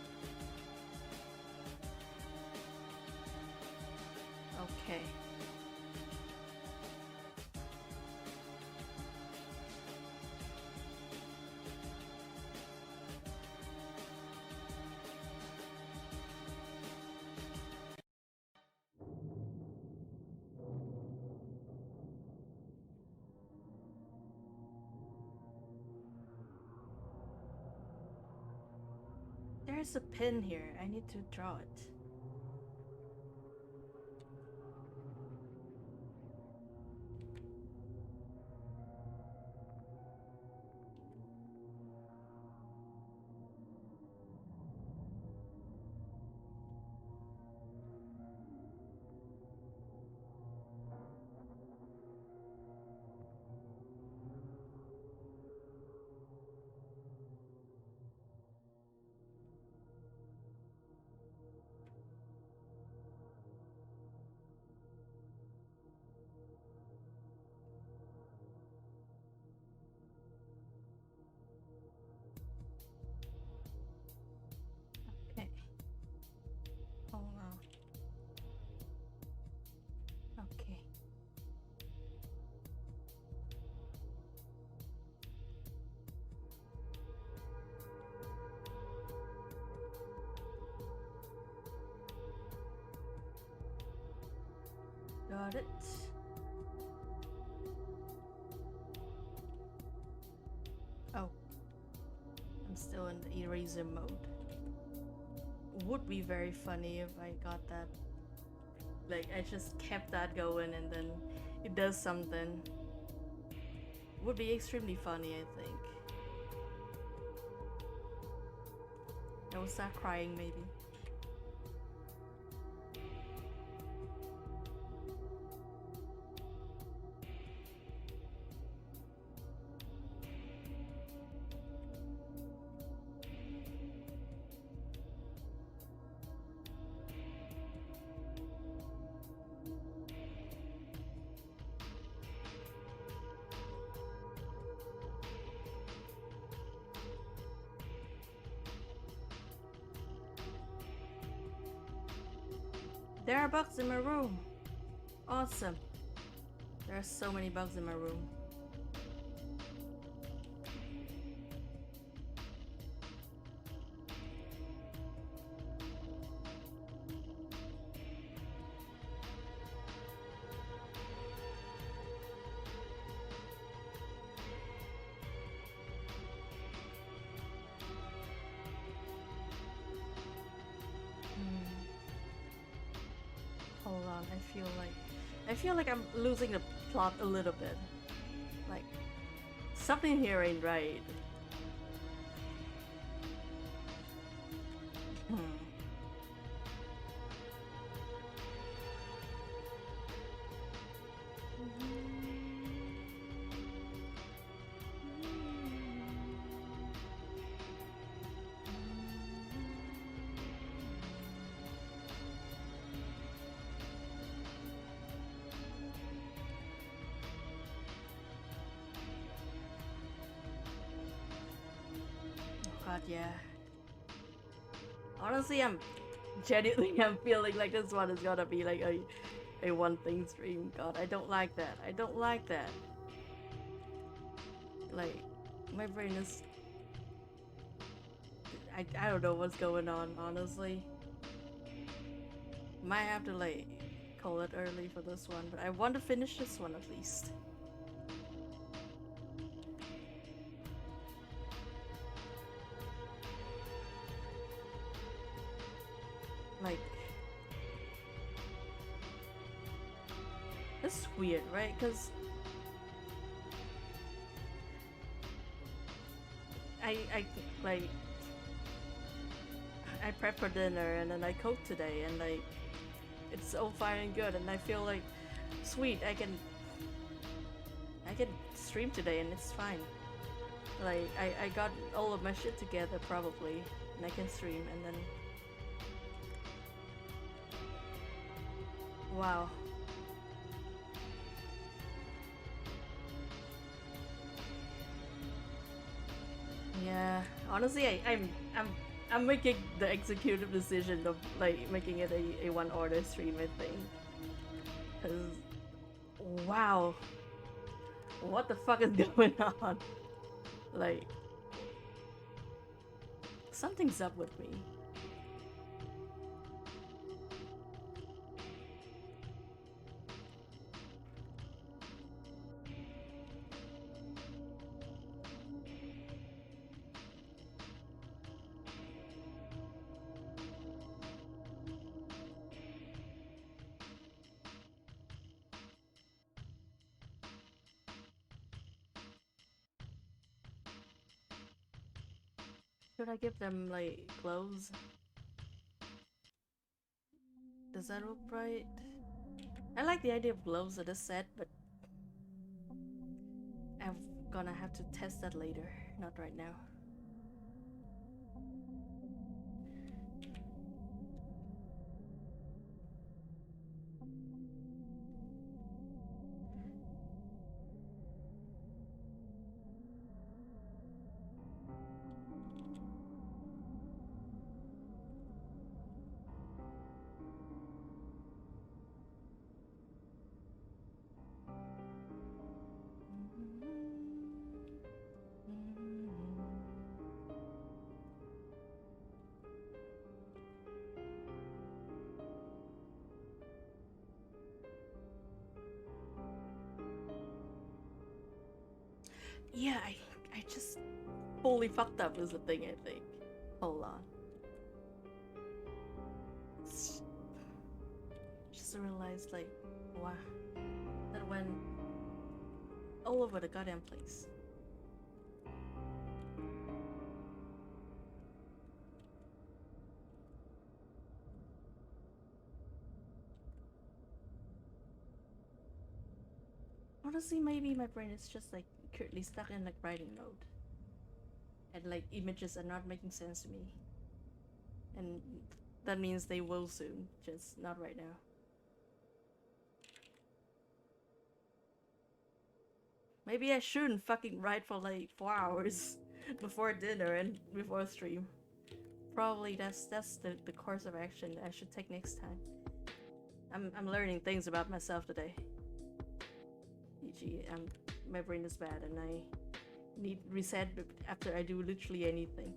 Okay. There's a pin here. I need to draw it. Got it. Oh, I'm still in the eraser mode. Would be very funny if I got that. Like, I just kept that going and then it does something. Would be extremely funny, I think. I will start crying, maybe. There are bugs in my room. Awesome. There are so many bugs in my room. Hold on, I feel like I'm losing the plot a little bit. Like, something here ain't right. God, yeah. Honestly, I'm feeling like this one is gonna be like a one thing stream. God, I don't like that. I don't like that. Like, my brain is. I don't know what's going on, honestly. Might have to, like, call it early for this one, but I want to finish this one at least. Like, it's weird, right? Because I like I prep for dinner and then I cook today and like it's all fine and good and I feel like sweet I can stream today and it's fine. Like I got all of my shit together probably and I can stream and then wow. Yeah, honestly, I'm making the executive decision of like making it a one order stream. I think, cause wow, what the fuck is going on? Like something's up with me. Should I give them like gloves? Does that look right? I like the idea of gloves at this set, but I'm gonna have to test that later, not right now. Yeah, I just fully fucked up is the thing, I think. Hold on. Just realized, like, wow, that went all over the goddamn place. Honestly, maybe my brain is just like currently stuck in like writing mode. And like images are not making sense to me. And that means they will soon, just not right now. Maybe I shouldn't fucking write for like 4 hours before dinner and before stream. Probably that's the course of action I should take next time. I'm learning things about myself today. E.g., my brain is bad and I need reset after I do literally anything.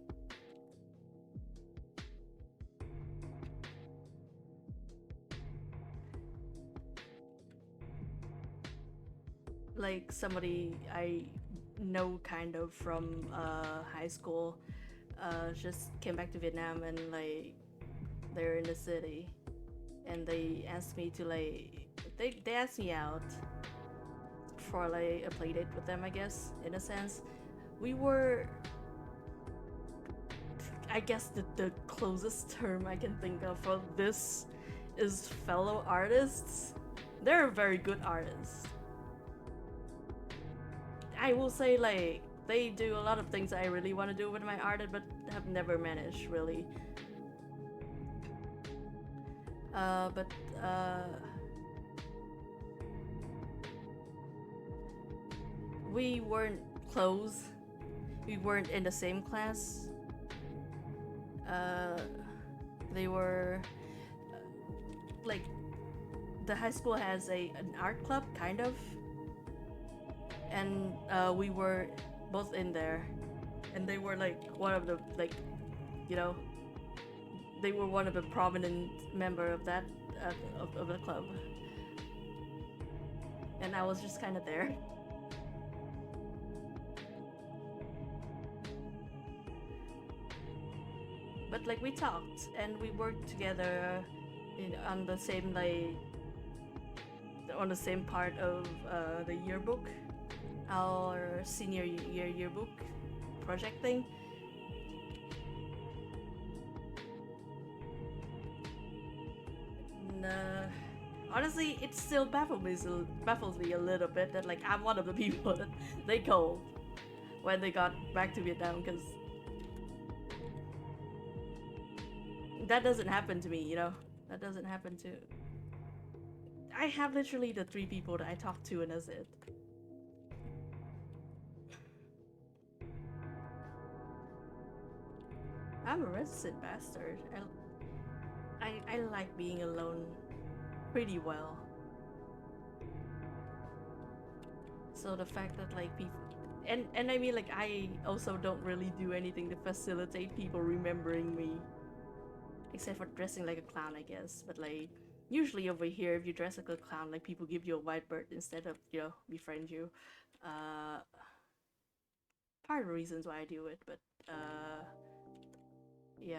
Like somebody I know kind of from high school just came back to Vietnam and like they're in the city and they asked me to like they asked me out for like a play date with them, I guess, in a sense. We were, I guess the closest term I can think of for this is fellow artists. They're very good artists. I will say like they do a lot of things I really want to do with my art, but have never managed really. But we weren't close. We weren't in the same class. Uh, they were like the high school has an art club kind of, and we were both in there, and they were like one of the like, you know, they were one of the prominent member of that of the club, and I was just kind of there. But like we talked and we worked together on the same like on the same part of the yearbook, our senior year yearbook project thing. And, honestly, it still baffles me a little bit that like I'm one of the people that they called when they got back to Vietnam, because that doesn't happen to me, you know. That doesn't happen to. I have literally the 3 people that I talk to, and that's it. I'm a reticent bastard. I like being alone pretty well. So the fact that like people, and I mean like I also don't really do anything to facilitate people remembering me, except for dressing like a clown, I guess. But like usually over here, if you dress like a clown, like people give you a white bird instead of, you know, befriend you. Uh, Part of the reasons why I do it, but yeah.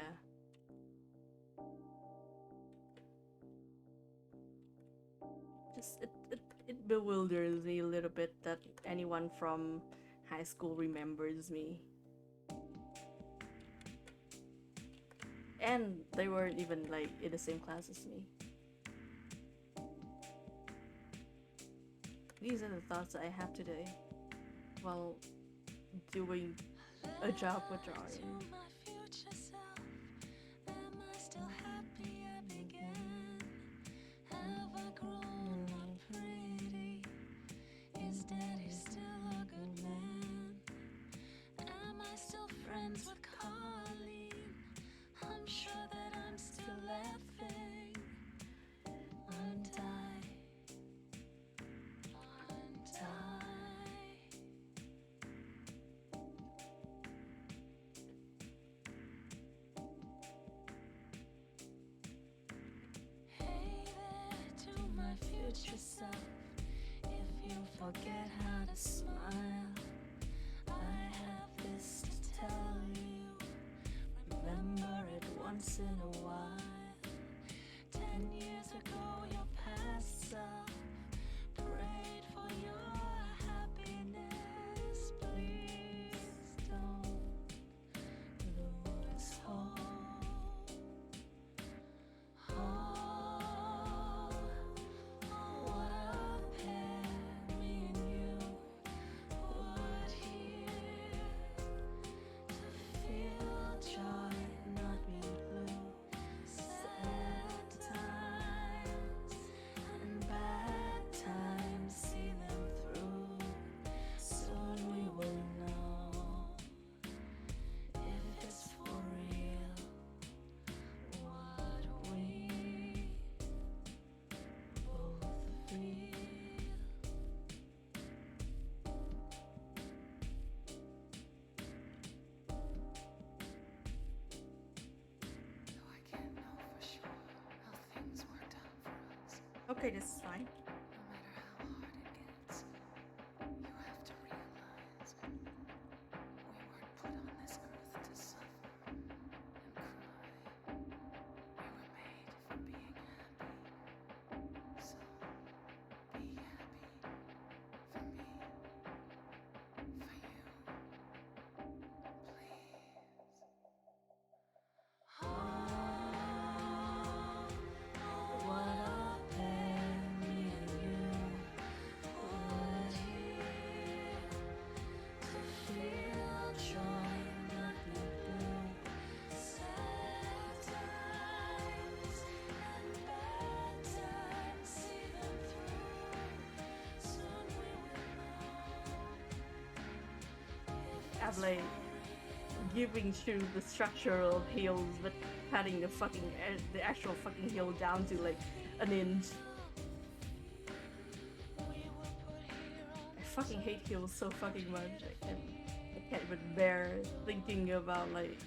Just it bewilders me a little bit that anyone from high school remembers me. And they weren't even like in the same class as me. These are the thoughts I have today while doing a job with drawing. I'm sure that I'm still laughing. Untie, untie. Hey there to my future self. If you forget how to smile, once in a while. 10 years ago, your past self prayed for your happiness. Please don't lose hope. Oh, what a pair me and you would hear to feel joy, not be blue. Sad times and bad times, see them through. Soon we will know if it's for real what we both feel. Though I can't know for sure how things worked out for us. Okay, this is fine. No matter how hard it gets, you have to realize we weren't put on this earth to suffer and cry. We were made for being happy. So be happy for me, for you, please. Oh, what a pair me and you would hear to feel joy, not be blue. Sad times and bad times, see them through. Soon we will know if I'm it's like giving to the structural heels, but cutting the fucking the actual fucking heel down to like an inch. I fucking hate heels so fucking much. I can't even bear thinking about like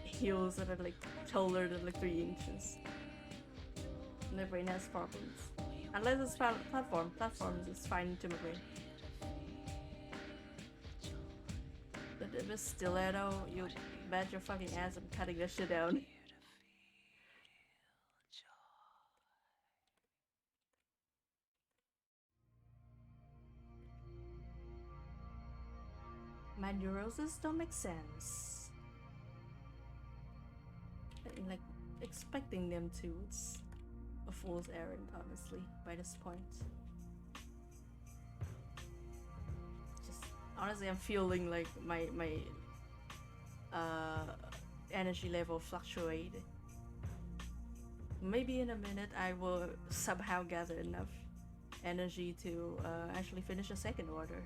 heels that are like taller than like 3 inches. My brain has problems. Unless it's platform. Platforms is fine to my brain. But if it's stiletto, you bet your fucking ass I'm cutting that shit down. My neuroses don't make sense. Like expecting them to, it's a fool's errand, honestly, by this point. Just honestly, I'm feeling like my energy level fluctuate. Maybe in a minute I will somehow gather enough energy to actually finish a second order.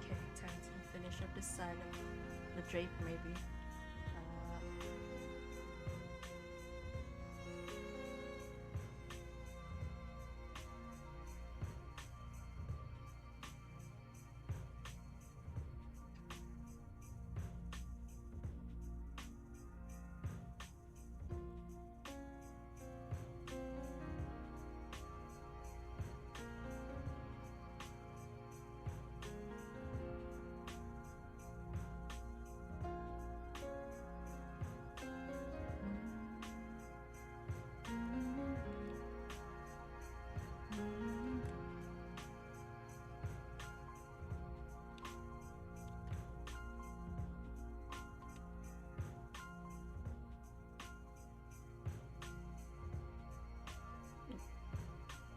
Okay, time to finish up this side of the drape, maybe.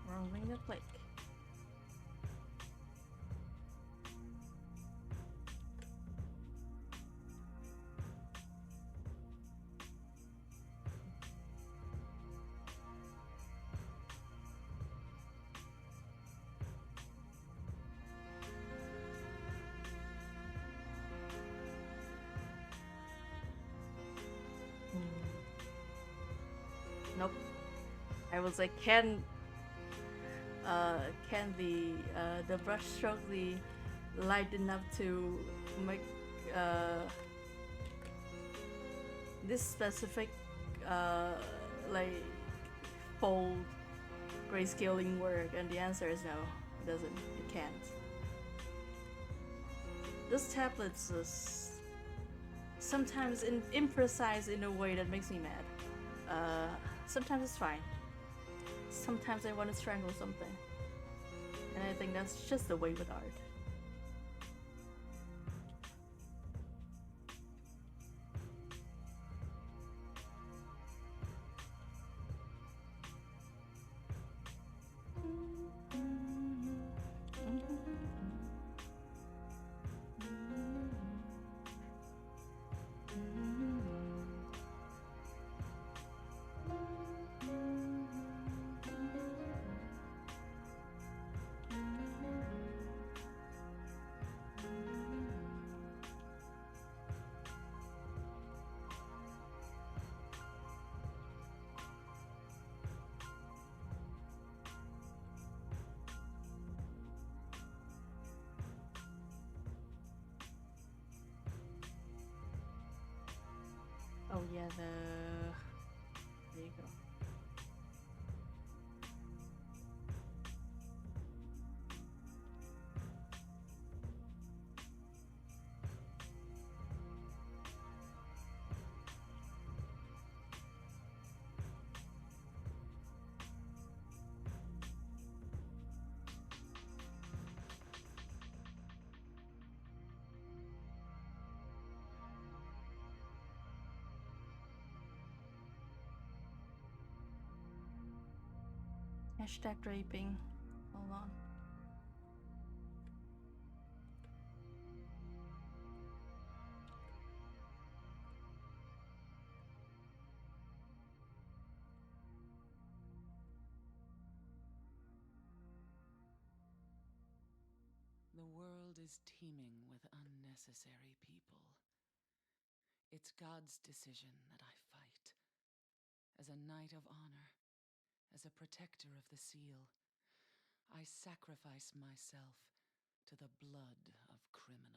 Rolling the click. Nope. I was like, can the brush stroke be light enough to make uh, this specific uh, like fold grayscaling work? And the answer is no, it doesn't. It can't. Those tablets is sometimes imprecise in a way that makes me mad. Sometimes it's fine. Sometimes I want to strangle something. And I think that's just the way with art. Oh yeah, there you go. Hashtag draping. Hold on. The world is teeming with unnecessary people. It's God's decision that I fight. As a knight of honor, as a protector of the seal, I sacrifice myself to the blood of criminals.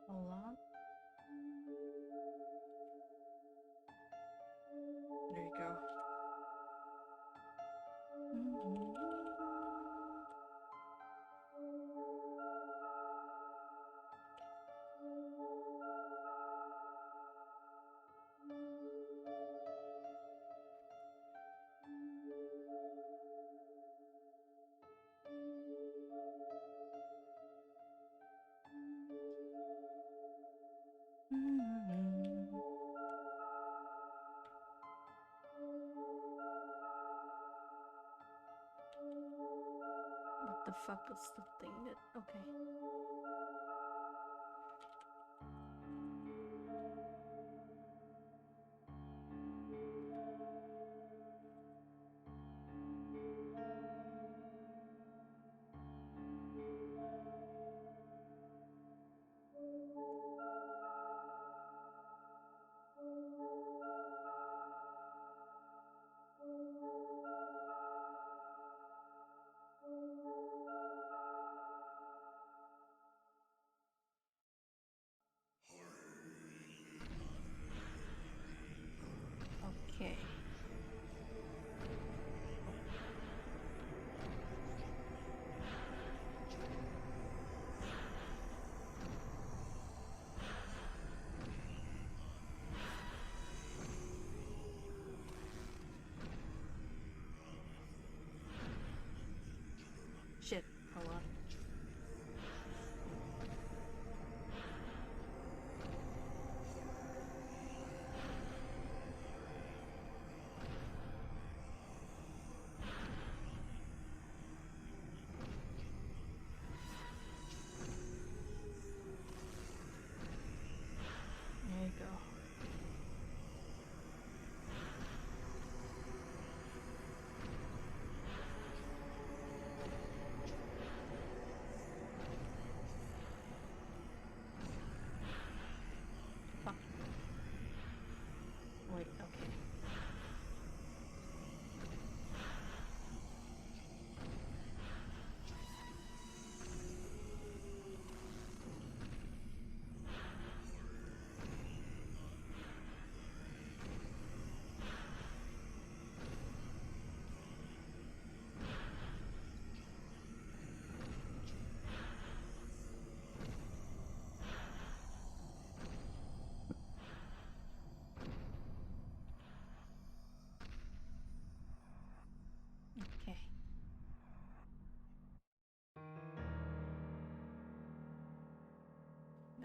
Hold on. There you go. What the fuck is the thing that... Okay.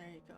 There you go.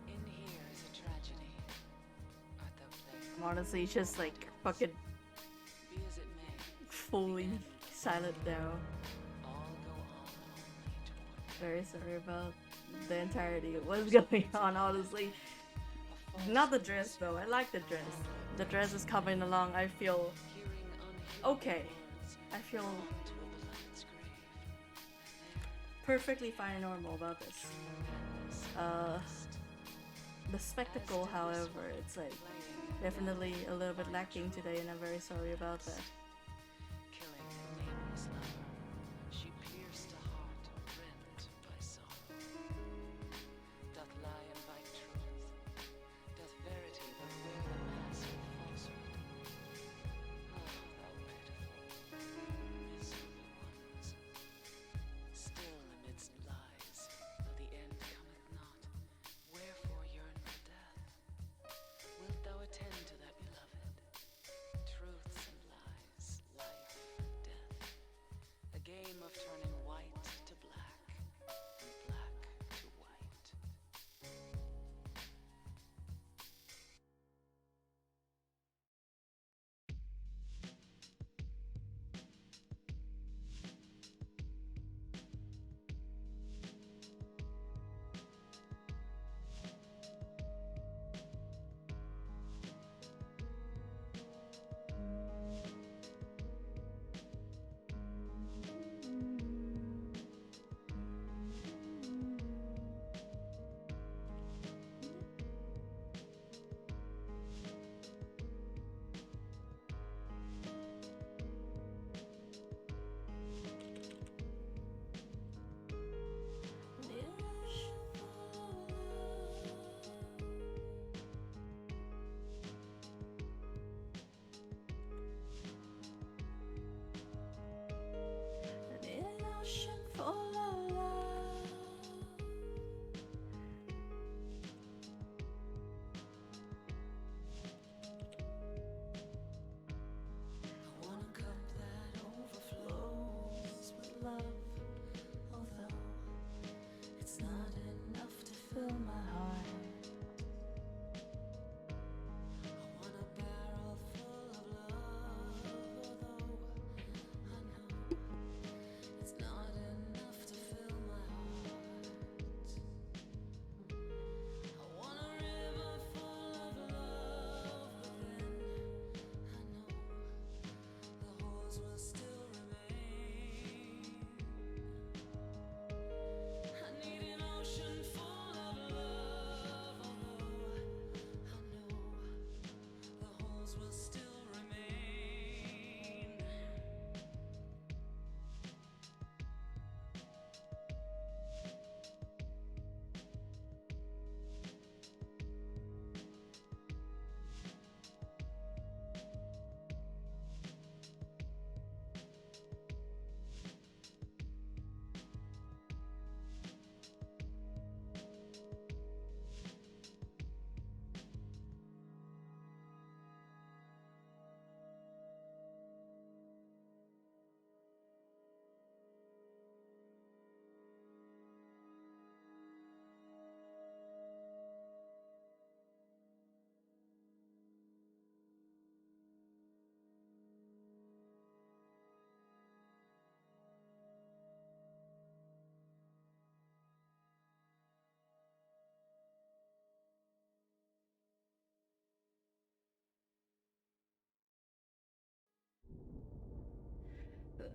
In here is a tragedy. Art thou playing? I'm honestly just like fucking Be as it may, fully silent now. all go on only toward Very sorry about the entirety of what's going on, honestly. Not the dress though, I like the dress. The dress is coming along, I feel hearing okay. words I feel to a beloved's grave. perfectly fine and normal about this. The spectacle, however, it's like definitely a little bit lacking today, and I'm very sorry about that. Killing a nameless lover, she pierced a heart rent by sorrow. Doth lie invite truth? Doth verity but wear the mask of falsehood? Ah, thou pitiful, miserable ones! Still amidst lies, though the end cometh not, wherefore yearn for death? Wilt thou attend to thy beloved? Truths and lies,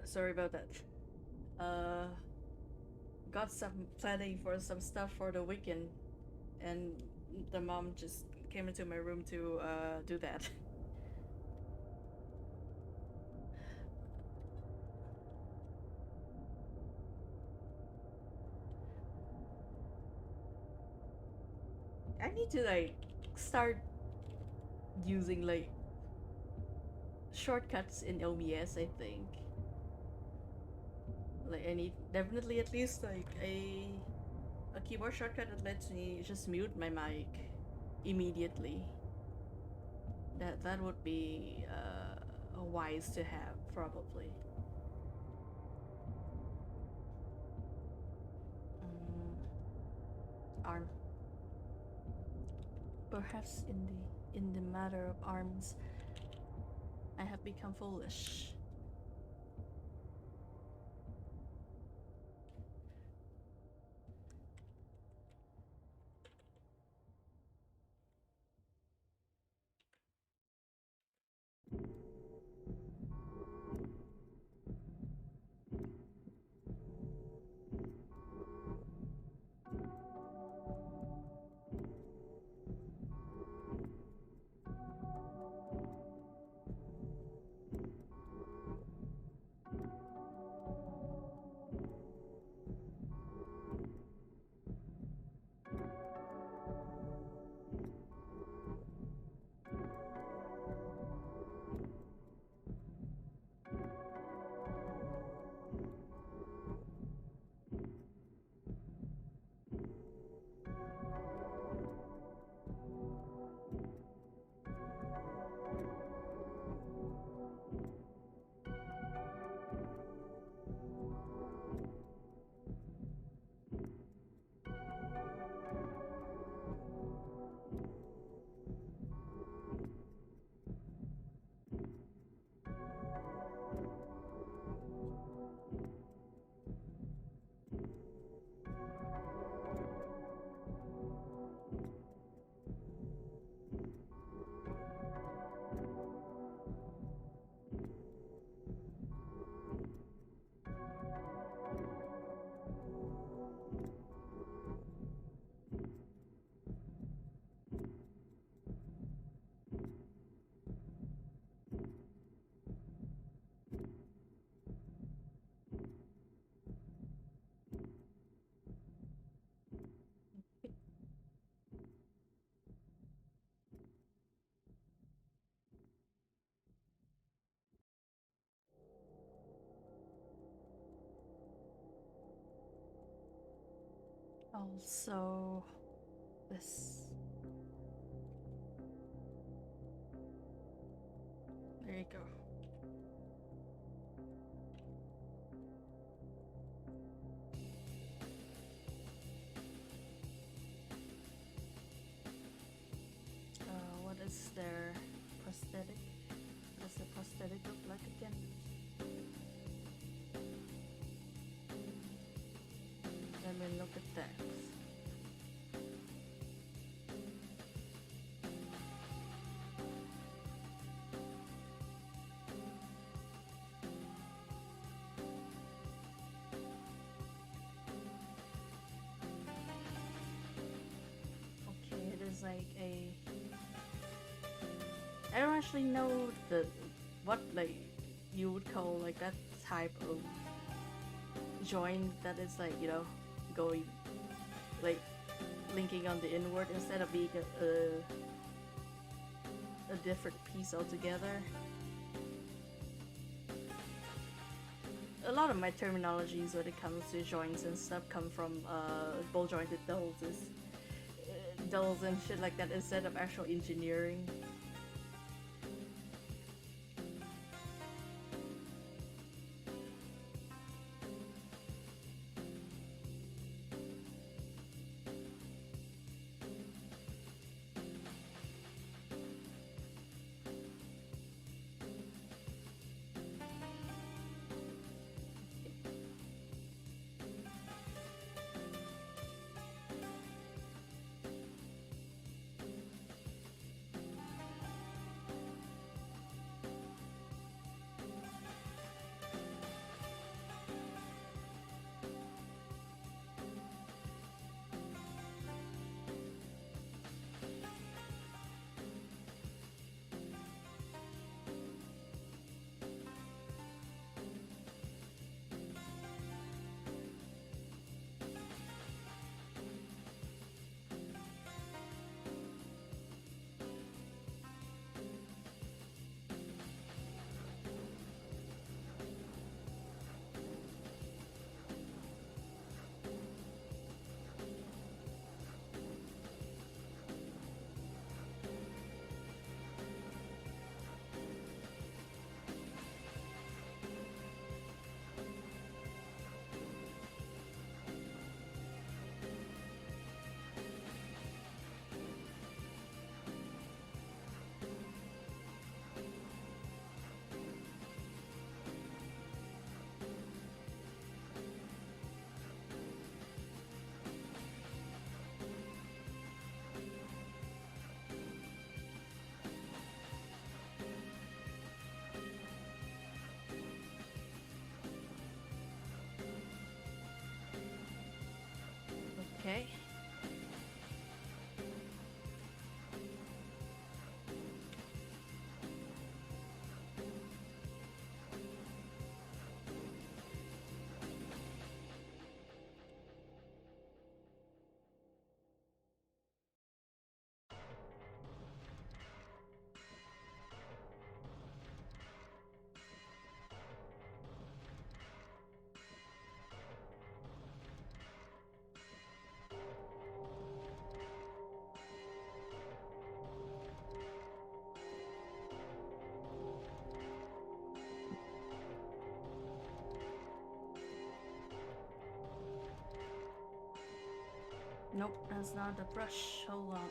Sorry about that. Uh, got some planning for some stuff for the weekend, and the mom just came into my room to do that. I need to like start using like shortcuts in OBS, I think. Like I need definitely at least like a keyboard shortcut that lets me just mute my mic immediately. That would be wise to have probably. Arm. Perhaps in the matter of arms, I have become foolish. Also, this. There you go. What is their prosthetic? Does the prosthetic look like again? Let me look at that. Okay, it is like a. I don't actually know what like you would call like that type of joint that is like going like linking on the inward instead of being a different piece altogether. A lot of my terminologies when it comes to joints and stuff come from ball jointed dulls and shit like that instead of actual engineering. Nope, that's not the brush. Hold on.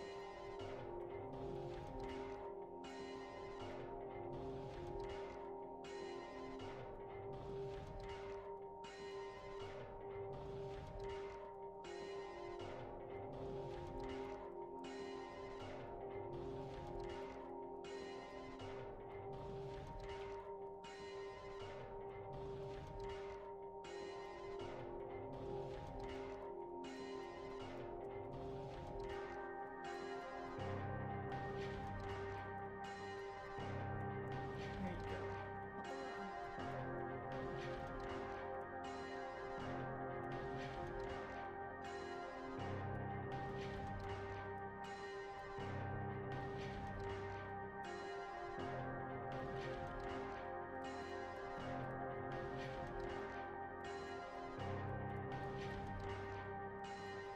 There you go.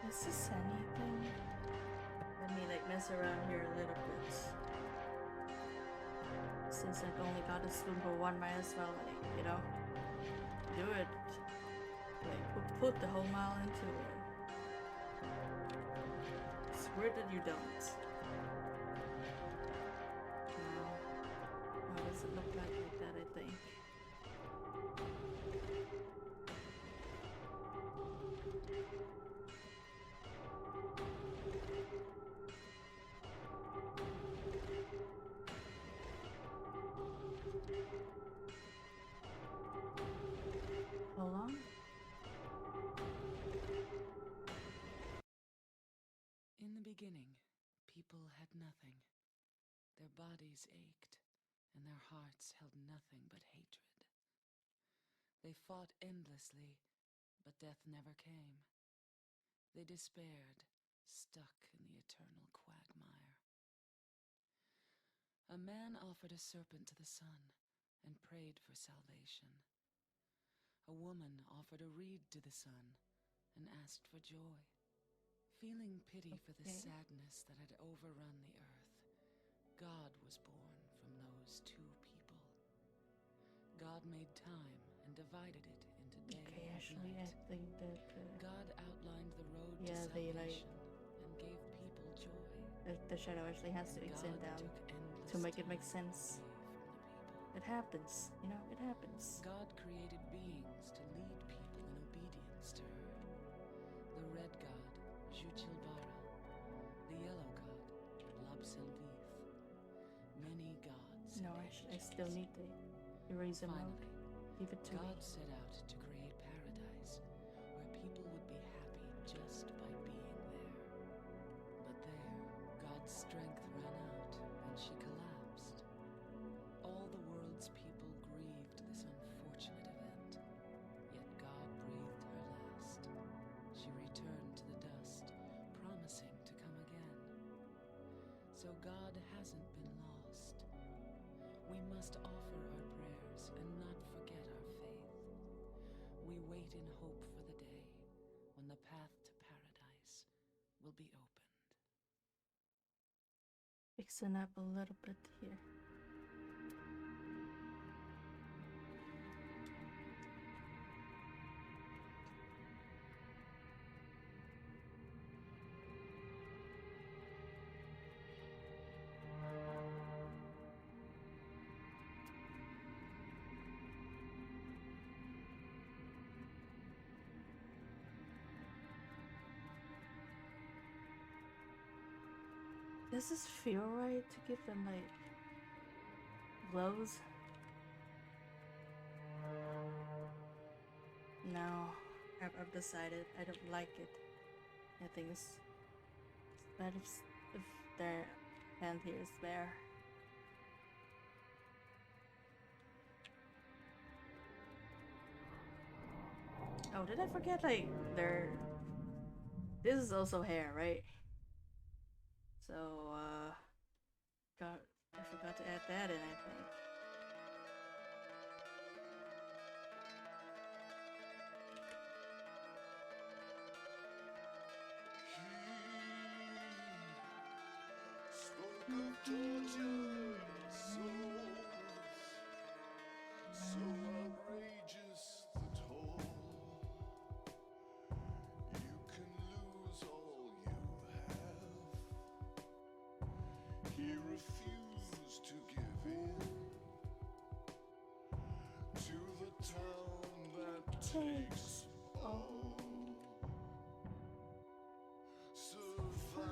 Is this anything? Let me like mess around here a little bit. Since I've only got a spoon for one, might as well like, you know, do it. Like put the whole mile into it. It's weird that you don't. No. How does it look like that, I think? Hold on. In the beginning, people had nothing. Their bodies ached, and their hearts held nothing but hatred. They fought endlessly, but death never came. They despaired, stuck in the eternal quagmire. A man offered a serpent to the sun and prayed for salvation. A woman offered a reed to the sun and asked for joy. Feeling pity for the sadness that had overrun the earth, God was born from those two people. God made time and divided it into day Okay, and actually, I night. think that God outlined the road to they salvation and gave people joy. the shadow actually has to And extend God down took endless to make it make time sense. away from the people. It happens, you know, it happens. God created beings to lead people in obedience to her. The red god, juliet, the yellow god, Labselvith. Many gods. No, I still need the eraser mode. Finally, Give it to God me. set out to create paradise, where people would be happy just by being there. But there, God's strength ran out, and she collapsed. All the world's people grieved this unfortunate event, yet God breathed her last. She returned to the dust, promising to come again. So God hasn't been lost. We must offer our prayers and not forget our faith. We wait in hope for the day when the path to paradise will be opened. Fixing up a little bit here. Does this feel right to give them like glows? No, I've decided I don't like it. I think it's better if their hand here is bare. Oh, did I forget like their? This is also hair, right? So I forgot to add that in. I think. Spoke of tortured souls, so outrageous the toll. You can lose all takes. Oh. survive.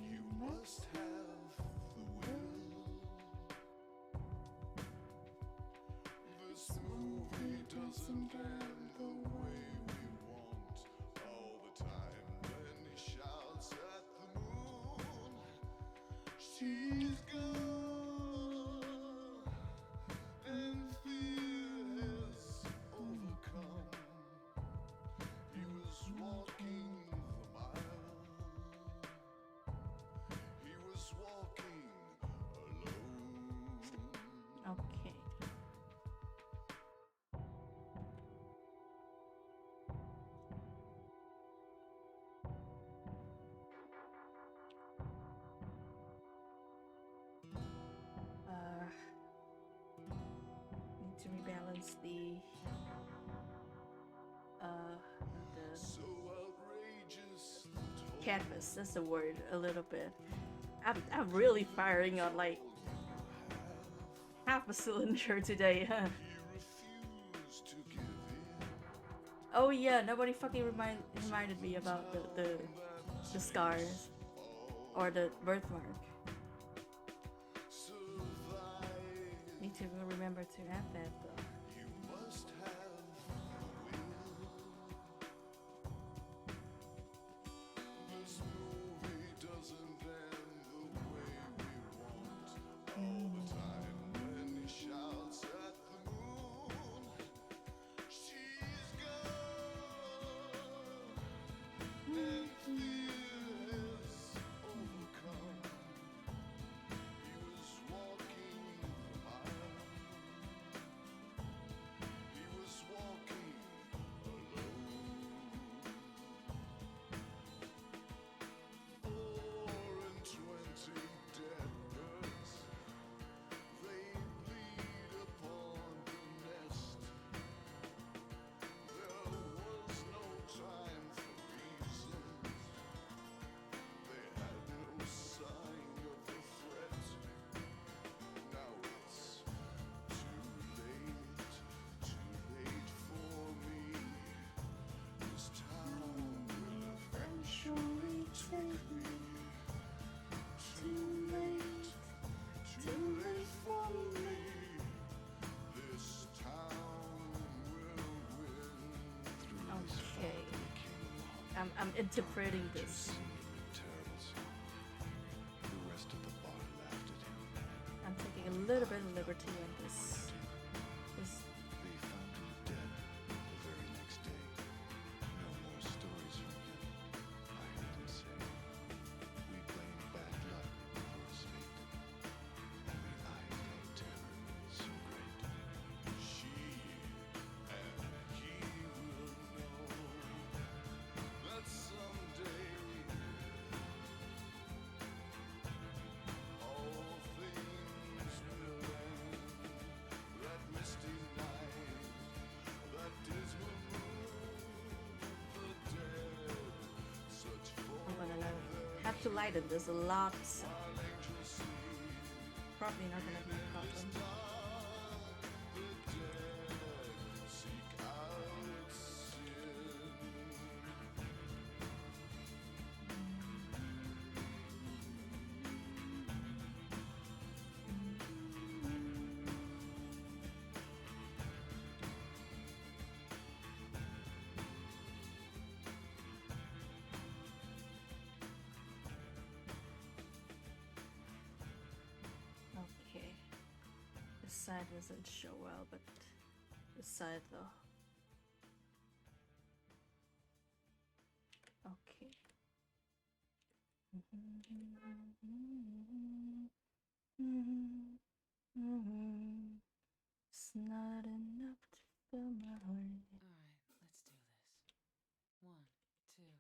You must have the will. This movie doesn't end the way we want. All the time when he shouts at the moon, she's gone, and fear has overcome. He was walking the mile. He was walking alone. Okay. Need to rebalance the So outrageous, the toll canvas. That's the word. A little bit. I'm really firing on like half a cylinder today, huh? he refused to give in. Oh yeah, nobody fucking reminded me about the scars or the birthmark. Survive. Need to remember to add that though. You must have the will. This movie doesn't end the way we want. All the time when he shouts at the moon, she's gone, and fear has overcome. He was walking the mile. He was walking alone. 420 dead birds, they bleed upon the nest. There was no time for reasons. They had no sign of the threat. Now it's too late for me. This town will eventually take me. Too late for me. This town will win. Okay. I'm interpreting this. Terrible song. The rest of the bar laughed at him. I'm taking a little bit of liberty on this. They found him dead the very next day. No more stories from him. I heard him say, we blame bad luck for his fate. Only I know terror so great. She and he will know that someday all things will end. That misty night, that dismal moon, the dead search for I'm gonna have to lighten this a lot. So while angels sleep. probably not gonna be a problem. The dead seek out sin. Okay. This side doesn't show well, but this side though. Okay. It's not enough to fill my heart. All right, let's do this. 1, 2, 3.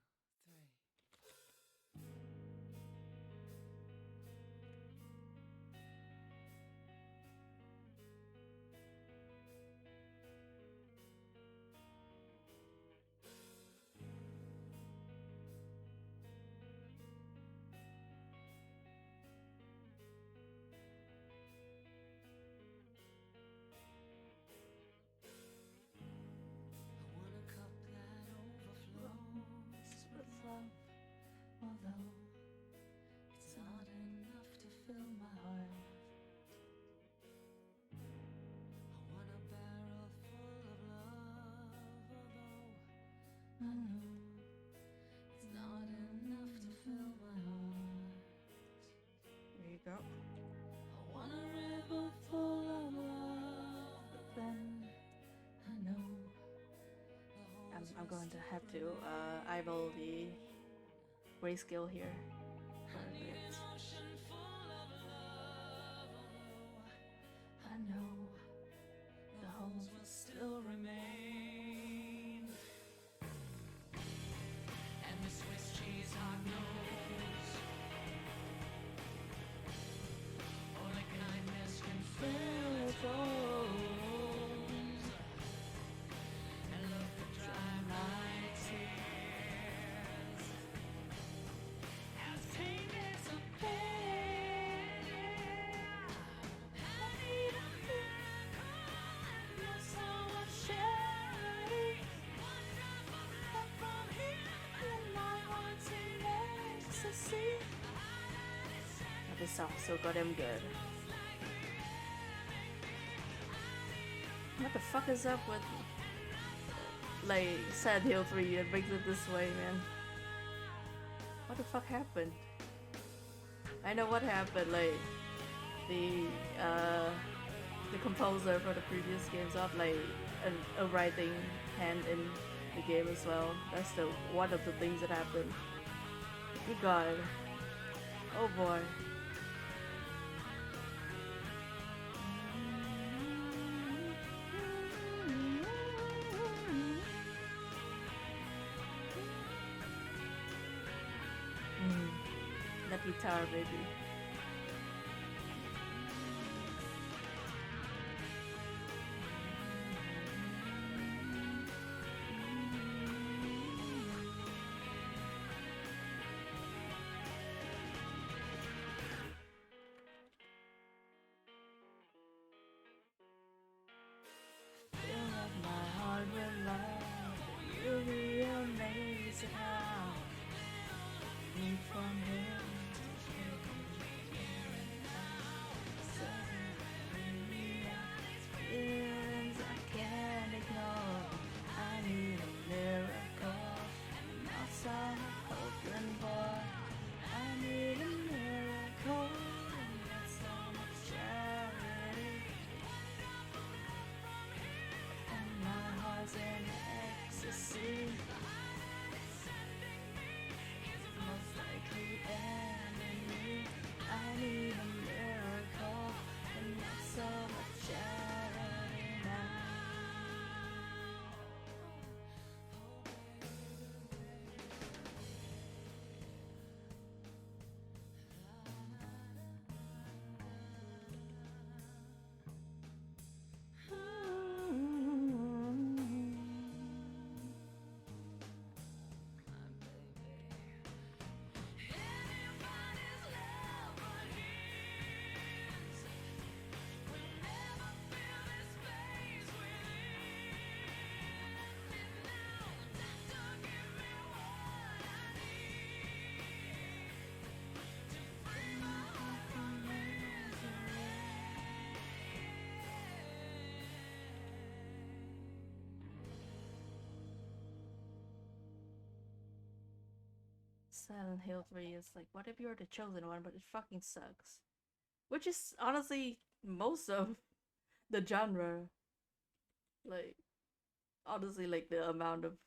it's not enough to fill my heart. There you go. I want a river full of love, but then I know I'm going to have to eyeball the grayscale here for a bit. ocean full of love. Although I know the holes will still remain. And the Swiss cheese hot nose, only kindness can fill its holes. And love could dry my tears. As pain disappears, I need a miracle, and you're so much charity. One drop of love from him, and my heart's in ecstasy. Oh, this sounds so goddamn good. What the fuck is up with like Sad Hill 3 that brings it this way, man? What the fuck happened? I know what happened, like the composer for the previous games got like a writing hand in the game as well. That's the one of the things that happened. Good god. Oh boy. That guitar, baby. Fill up my heart with love. You'll be amazed at how we from him. Feelings I can't ignore. I need a miracle, not some hoping boy. I need a miracle, not so much charity. And my heart's in ecstasy. Most likely enemy. I need a miracle, and not so much charity now. Silent Hill 3 is like, what if you're the chosen one, but it fucking sucks. Which is honestly most of the genre. Like, honestly, like the amount of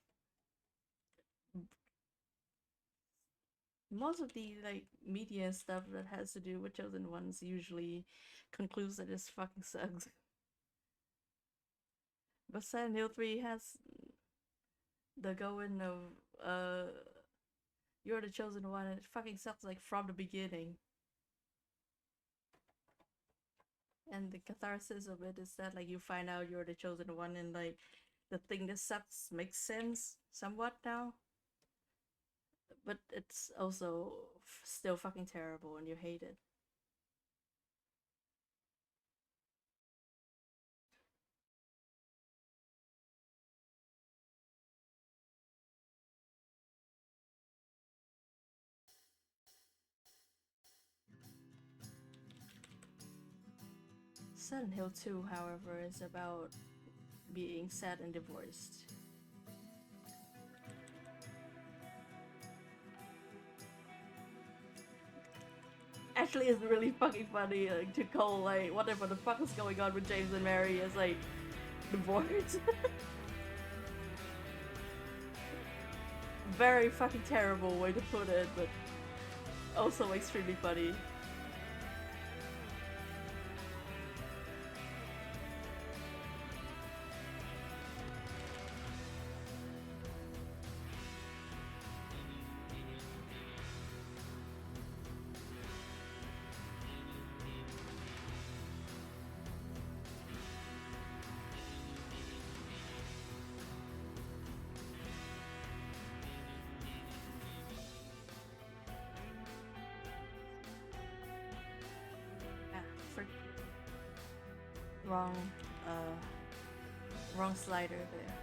most of the like media and stuff that has to do with chosen ones usually concludes that this fucking sucks. But Silent Hill 3 has the going of you're the chosen one, and it fucking sucks like from the beginning. And the catharsis of it is that like you find out you're the chosen one, and like the thing that sucks makes sense somewhat now. But it's also still fucking terrible, and you hate it. Silent Hill 2, however, is about being sad and divorced. actually is really fucking funny to call like whatever the fuck is going on with James and Mary as like divorced. Very fucking terrible way to put it, but also extremely funny. Wrong, wrong slider there.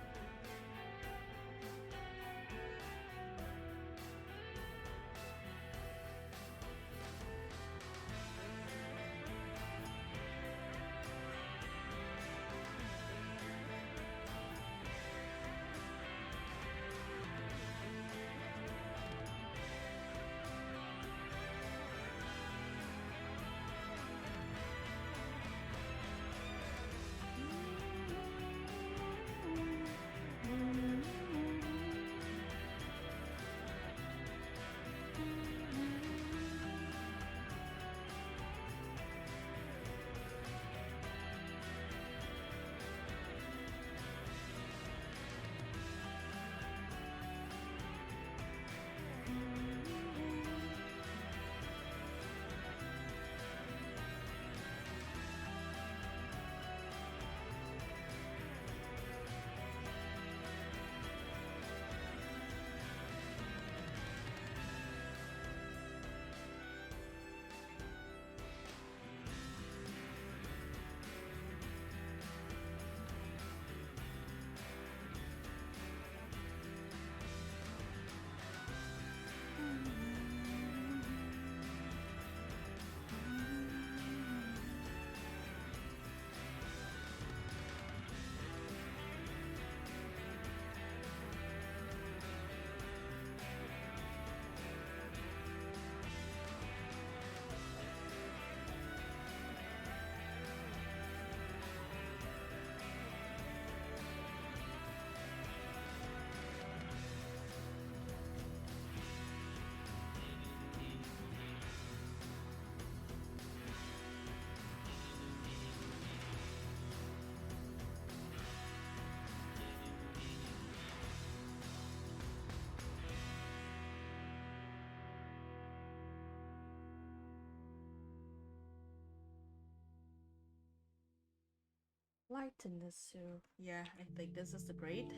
Lighten this too. Yeah, I think this is the grade.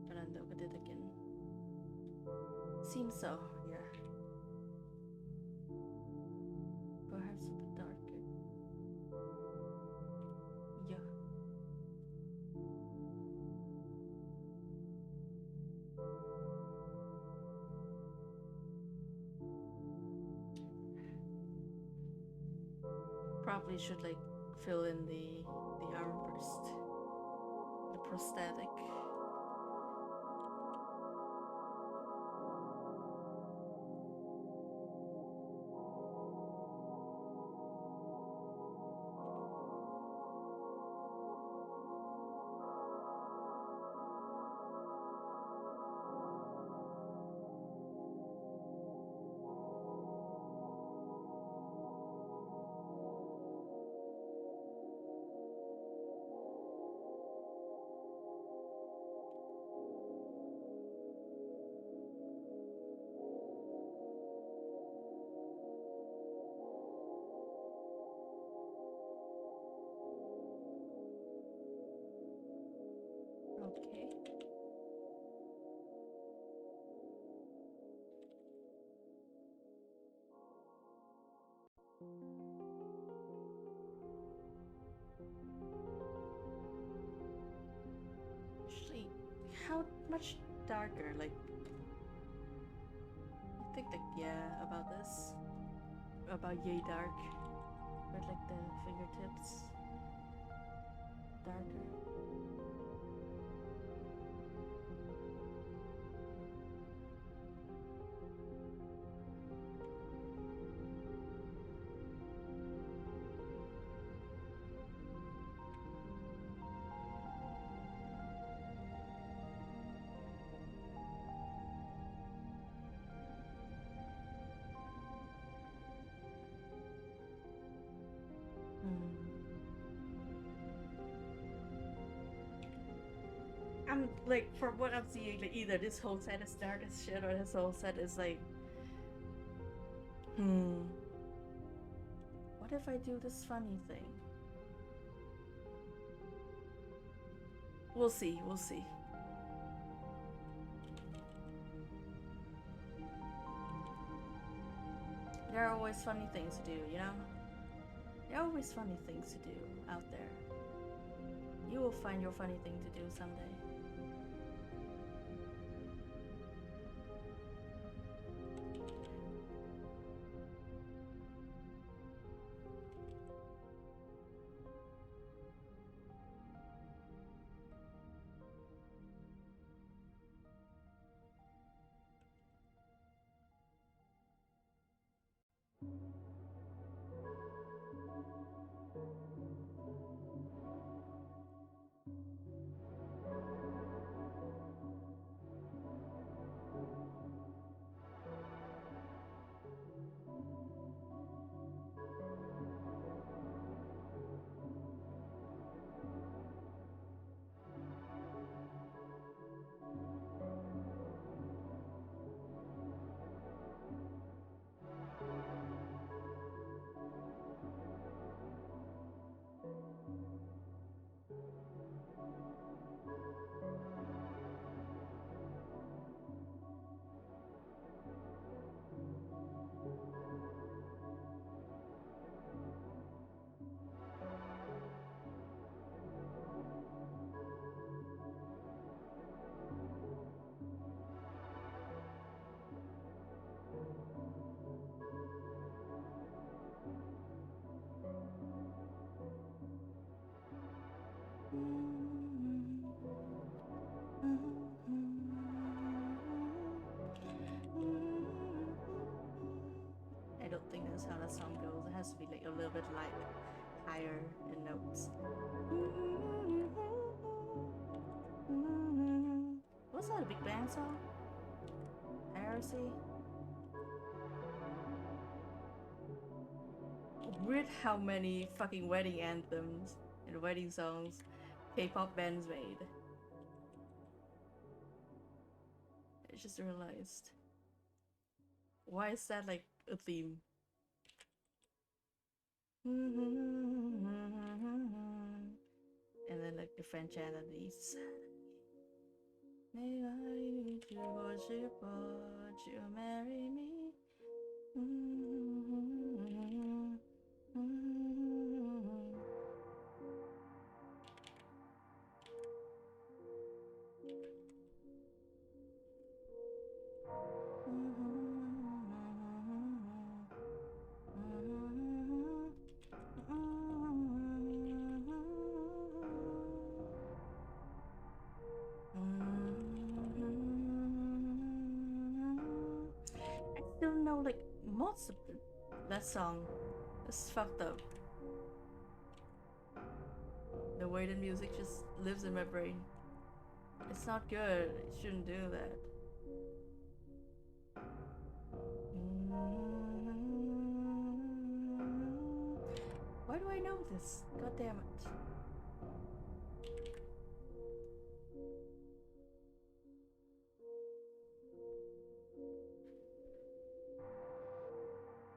But then look at it again. Seems so, yeah. Perhaps a bit darker. Yeah. Probably should like fill in the armrest, the prosthetic. Okay. Actually, how much darker? Like, I think like yeah, about this, about yay dark, but like the fingertips darker. I'm like, from what I'm seeing, like either this whole set is dark as shit or this whole set is like, what if I do this funny thing? We'll see, we'll see. There are always funny things to do, you know? There are always funny things to do out there. You will find your funny thing to do someday. I don't think that's how that song goes. It has to be like a little bit like higher in notes. Was that a big band song? Heresy? Weird how many fucking wedding anthems and wedding songs K-pop bands made. I just realized. Why is that like a theme? And then like the French melodies. Would you marry me? I still know like most of that song. It's fucked up. The way the music just lives in my brain. It's not good. It shouldn't do that. Why do I know this? God damn it.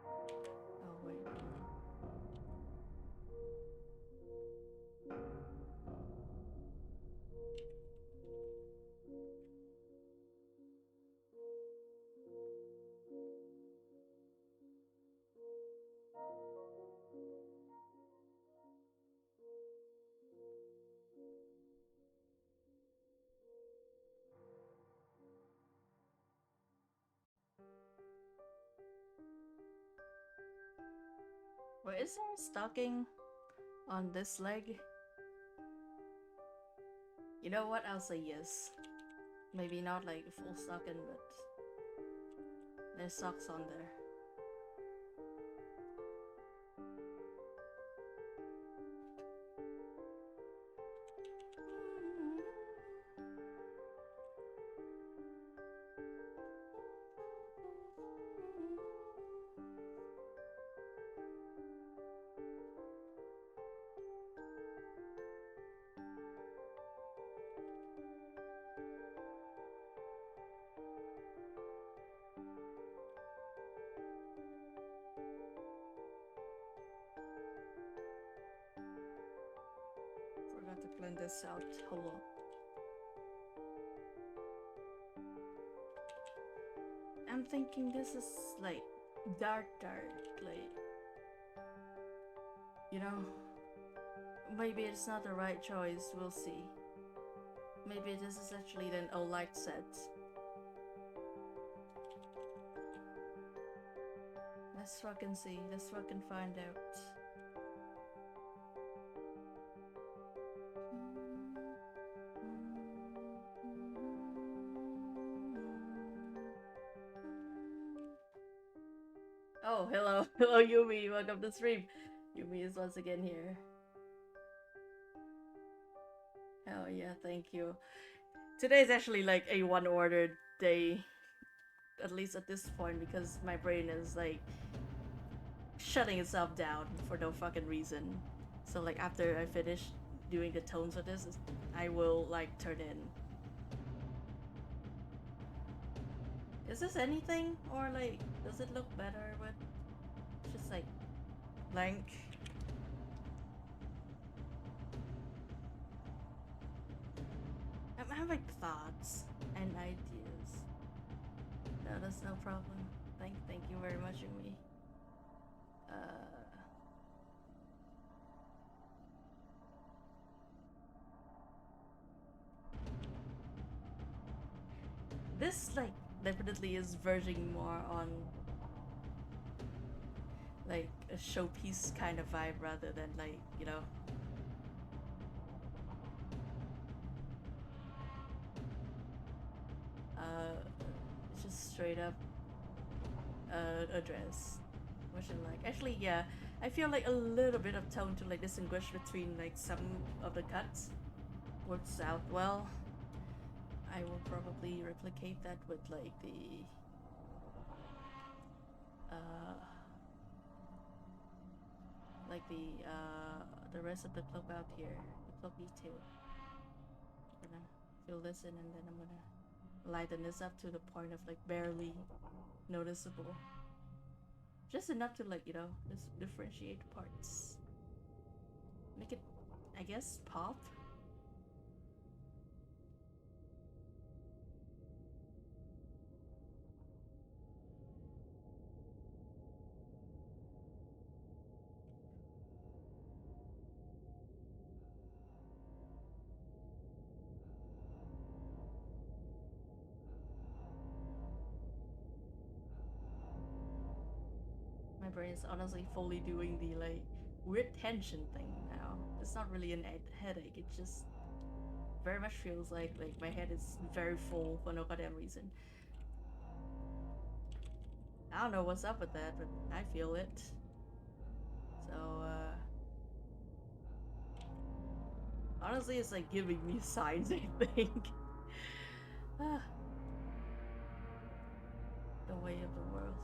Oh, wait. Wait, is there a stocking on this leg? You know what? I'll say yes. Maybe not like a full stocking, but there's socks on there. blend this out. Hold on. I'm thinking this is like dark, like, you know, maybe it's not the right choice. We'll see. Maybe this is actually then a light set. Let's fucking see. Let's fucking find out. Oh, hello. Hello, Yumi. Welcome to stream. Yumi is once again here. Oh, yeah, thank you. Today is actually like a one order day. At least at this point, because my brain is like shutting itself down for no fucking reason. So like after I finish doing the tones of this, I will like turn in. Is this anything, or like does it look better with just like blank? I'm having thoughts and ideas. No, that's no problem. Thank you very much, Yumi. This like definitely is verging more on like a showpiece kind of vibe rather than like, you know, just straight up a dress, which I like. Actually, yeah, I feel like a little bit of tone to like distinguish between like some of the cuts works out well. I will probably replicate that with like the rest of the cloak out here, the cloak detail. I'm gonna fill this in and then I'm gonna lighten this up to the point of like barely noticeable. Just enough to like, you know, just differentiate parts. Make it, I guess, pop. My brain is honestly fully doing the like weird tension thing now. It's not really an headache. It just very much feels like my head is very full for no goddamn reason. I don't know what's up with that, but I feel it. So honestly, it's like giving me signs. I think. Ah, the way of the world.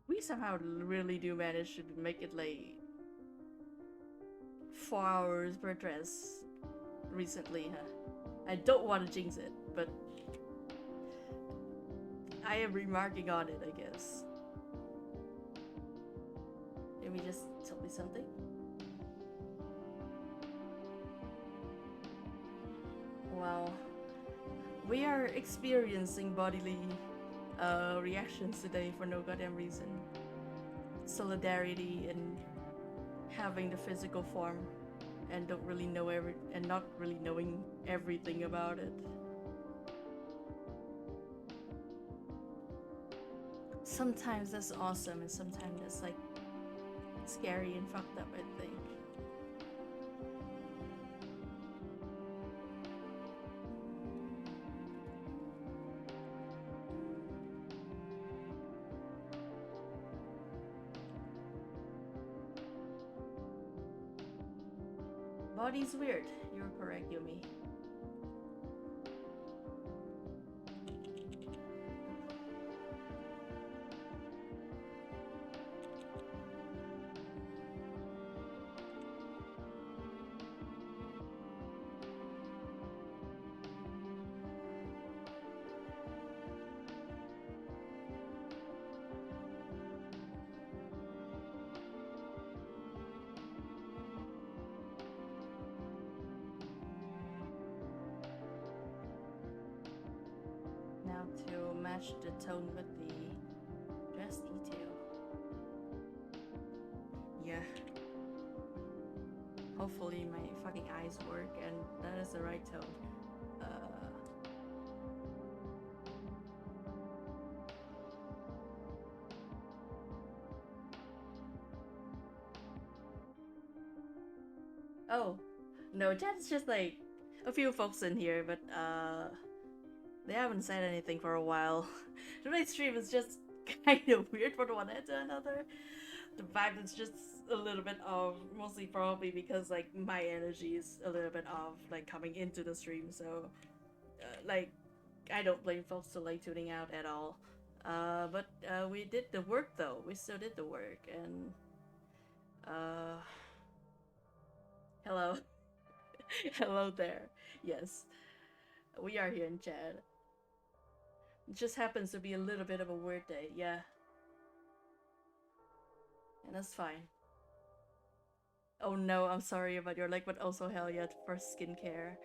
We somehow really do manage to make it like 4 hours per dress recently, huh? I don't want to jinx it, but I am remarking on it, I guess. Let me just tell me something. Wow. We are experiencing bodily reactions today for no goddamn reason. Solidarity and having the physical form and don't really know and not really knowing everything about it. Sometimes that's awesome and sometimes that's like scary and fucked up, I think. body's weird. You're correct, Yumi. Now to match the tone with the dress detail. Yeah. Hopefully my fucking eyes work and that is the right tone. Oh, no, chat's just like a few folks in here, but they haven't said anything for a while. Today's stream is just kind of weird from one end to another. The vibe is just a little bit off, mostly probably because like my energy is a little bit off, like coming into the stream. So, like, I don't blame folks for like tuning out at all. But we did the work though. We still did the work, and hello, hello there. Yes, we are here in chat. It just happens to be a little bit of a weird day, yeah. And that's fine. Oh no, I'm sorry about your leg, but also hell yeah for skincare.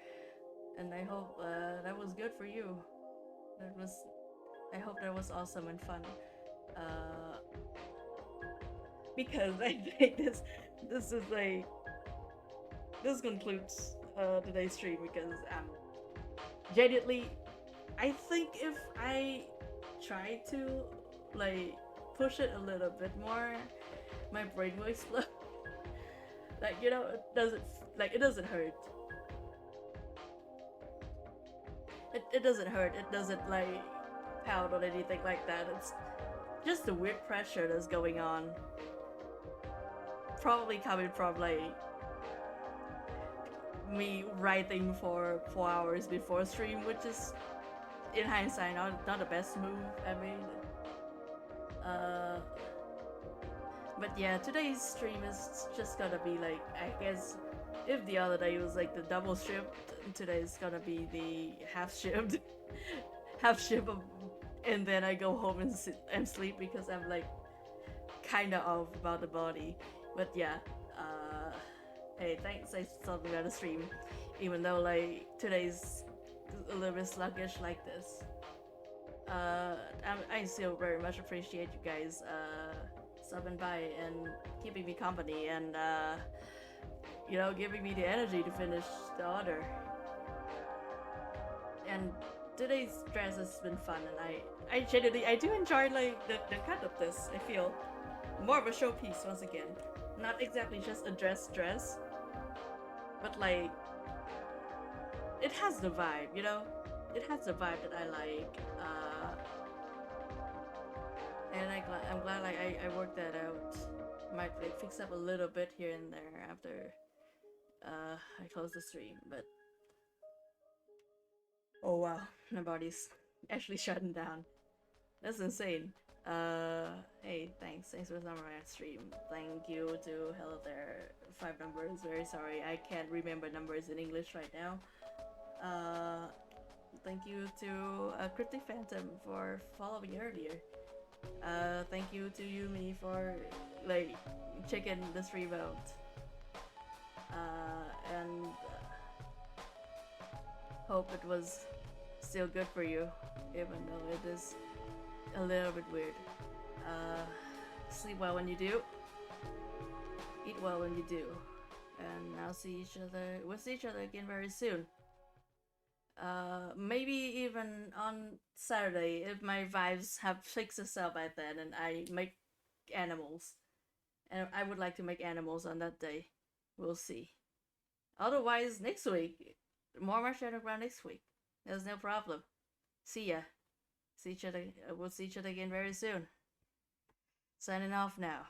And I hope that was good for you. I hope that was awesome and fun. Because I think this is like, this concludes today's stream because genuinely, I think if I try to like push it a little bit more, my brain will explode. Like, you know, it doesn't hurt. It doesn't hurt. It doesn't like pound or anything like that. It's just the weird pressure that's going on. Probably coming from like me writing for 4 hours before stream, which is in hindsight not the best move I made. But yeah, today's stream is just gonna be like, I guess if the other day was like the double shift, today's gonna be the half shift. Half shift of, and then I go home and sleep because I'm like kinda off about the body. But yeah, hey, thanks I something about the stream. Even though like today's a little bit sluggish like this. I still very much appreciate you guys stopping by and keeping me company and you know, giving me the energy to finish the order. And today's dress has been fun, and I genuinely I do enjoy like the cut of this. I feel more of a showpiece once again, not exactly just a dress, but like it has the vibe, you know. It has the vibe that I like. And I'm glad like I worked that out. Might like fix up a little bit here and there after I close the stream, but oh wow, my body's actually shutting down. That's insane. Hey, thanks for coming my stream. Thank you to hello there 5 numbers. Very sorry, I can't remember numbers in English right now. Thank you to Cryptic Phantom for following earlier. Thank you to Yumi for like checking the stream out. And hope it was still good for you, even though it is a little bit weird. Sleep well when you do. Eat well when you do. And we'll see each other again very soon. Maybe even on Saturday if my vibes have fixed itself by then and I make animals. And I would like to make animals on that day. We'll see. Otherwise, next week, more Hare Underground next week. There's no problem. See ya. See each other. We'll see each other again very soon. Signing off now.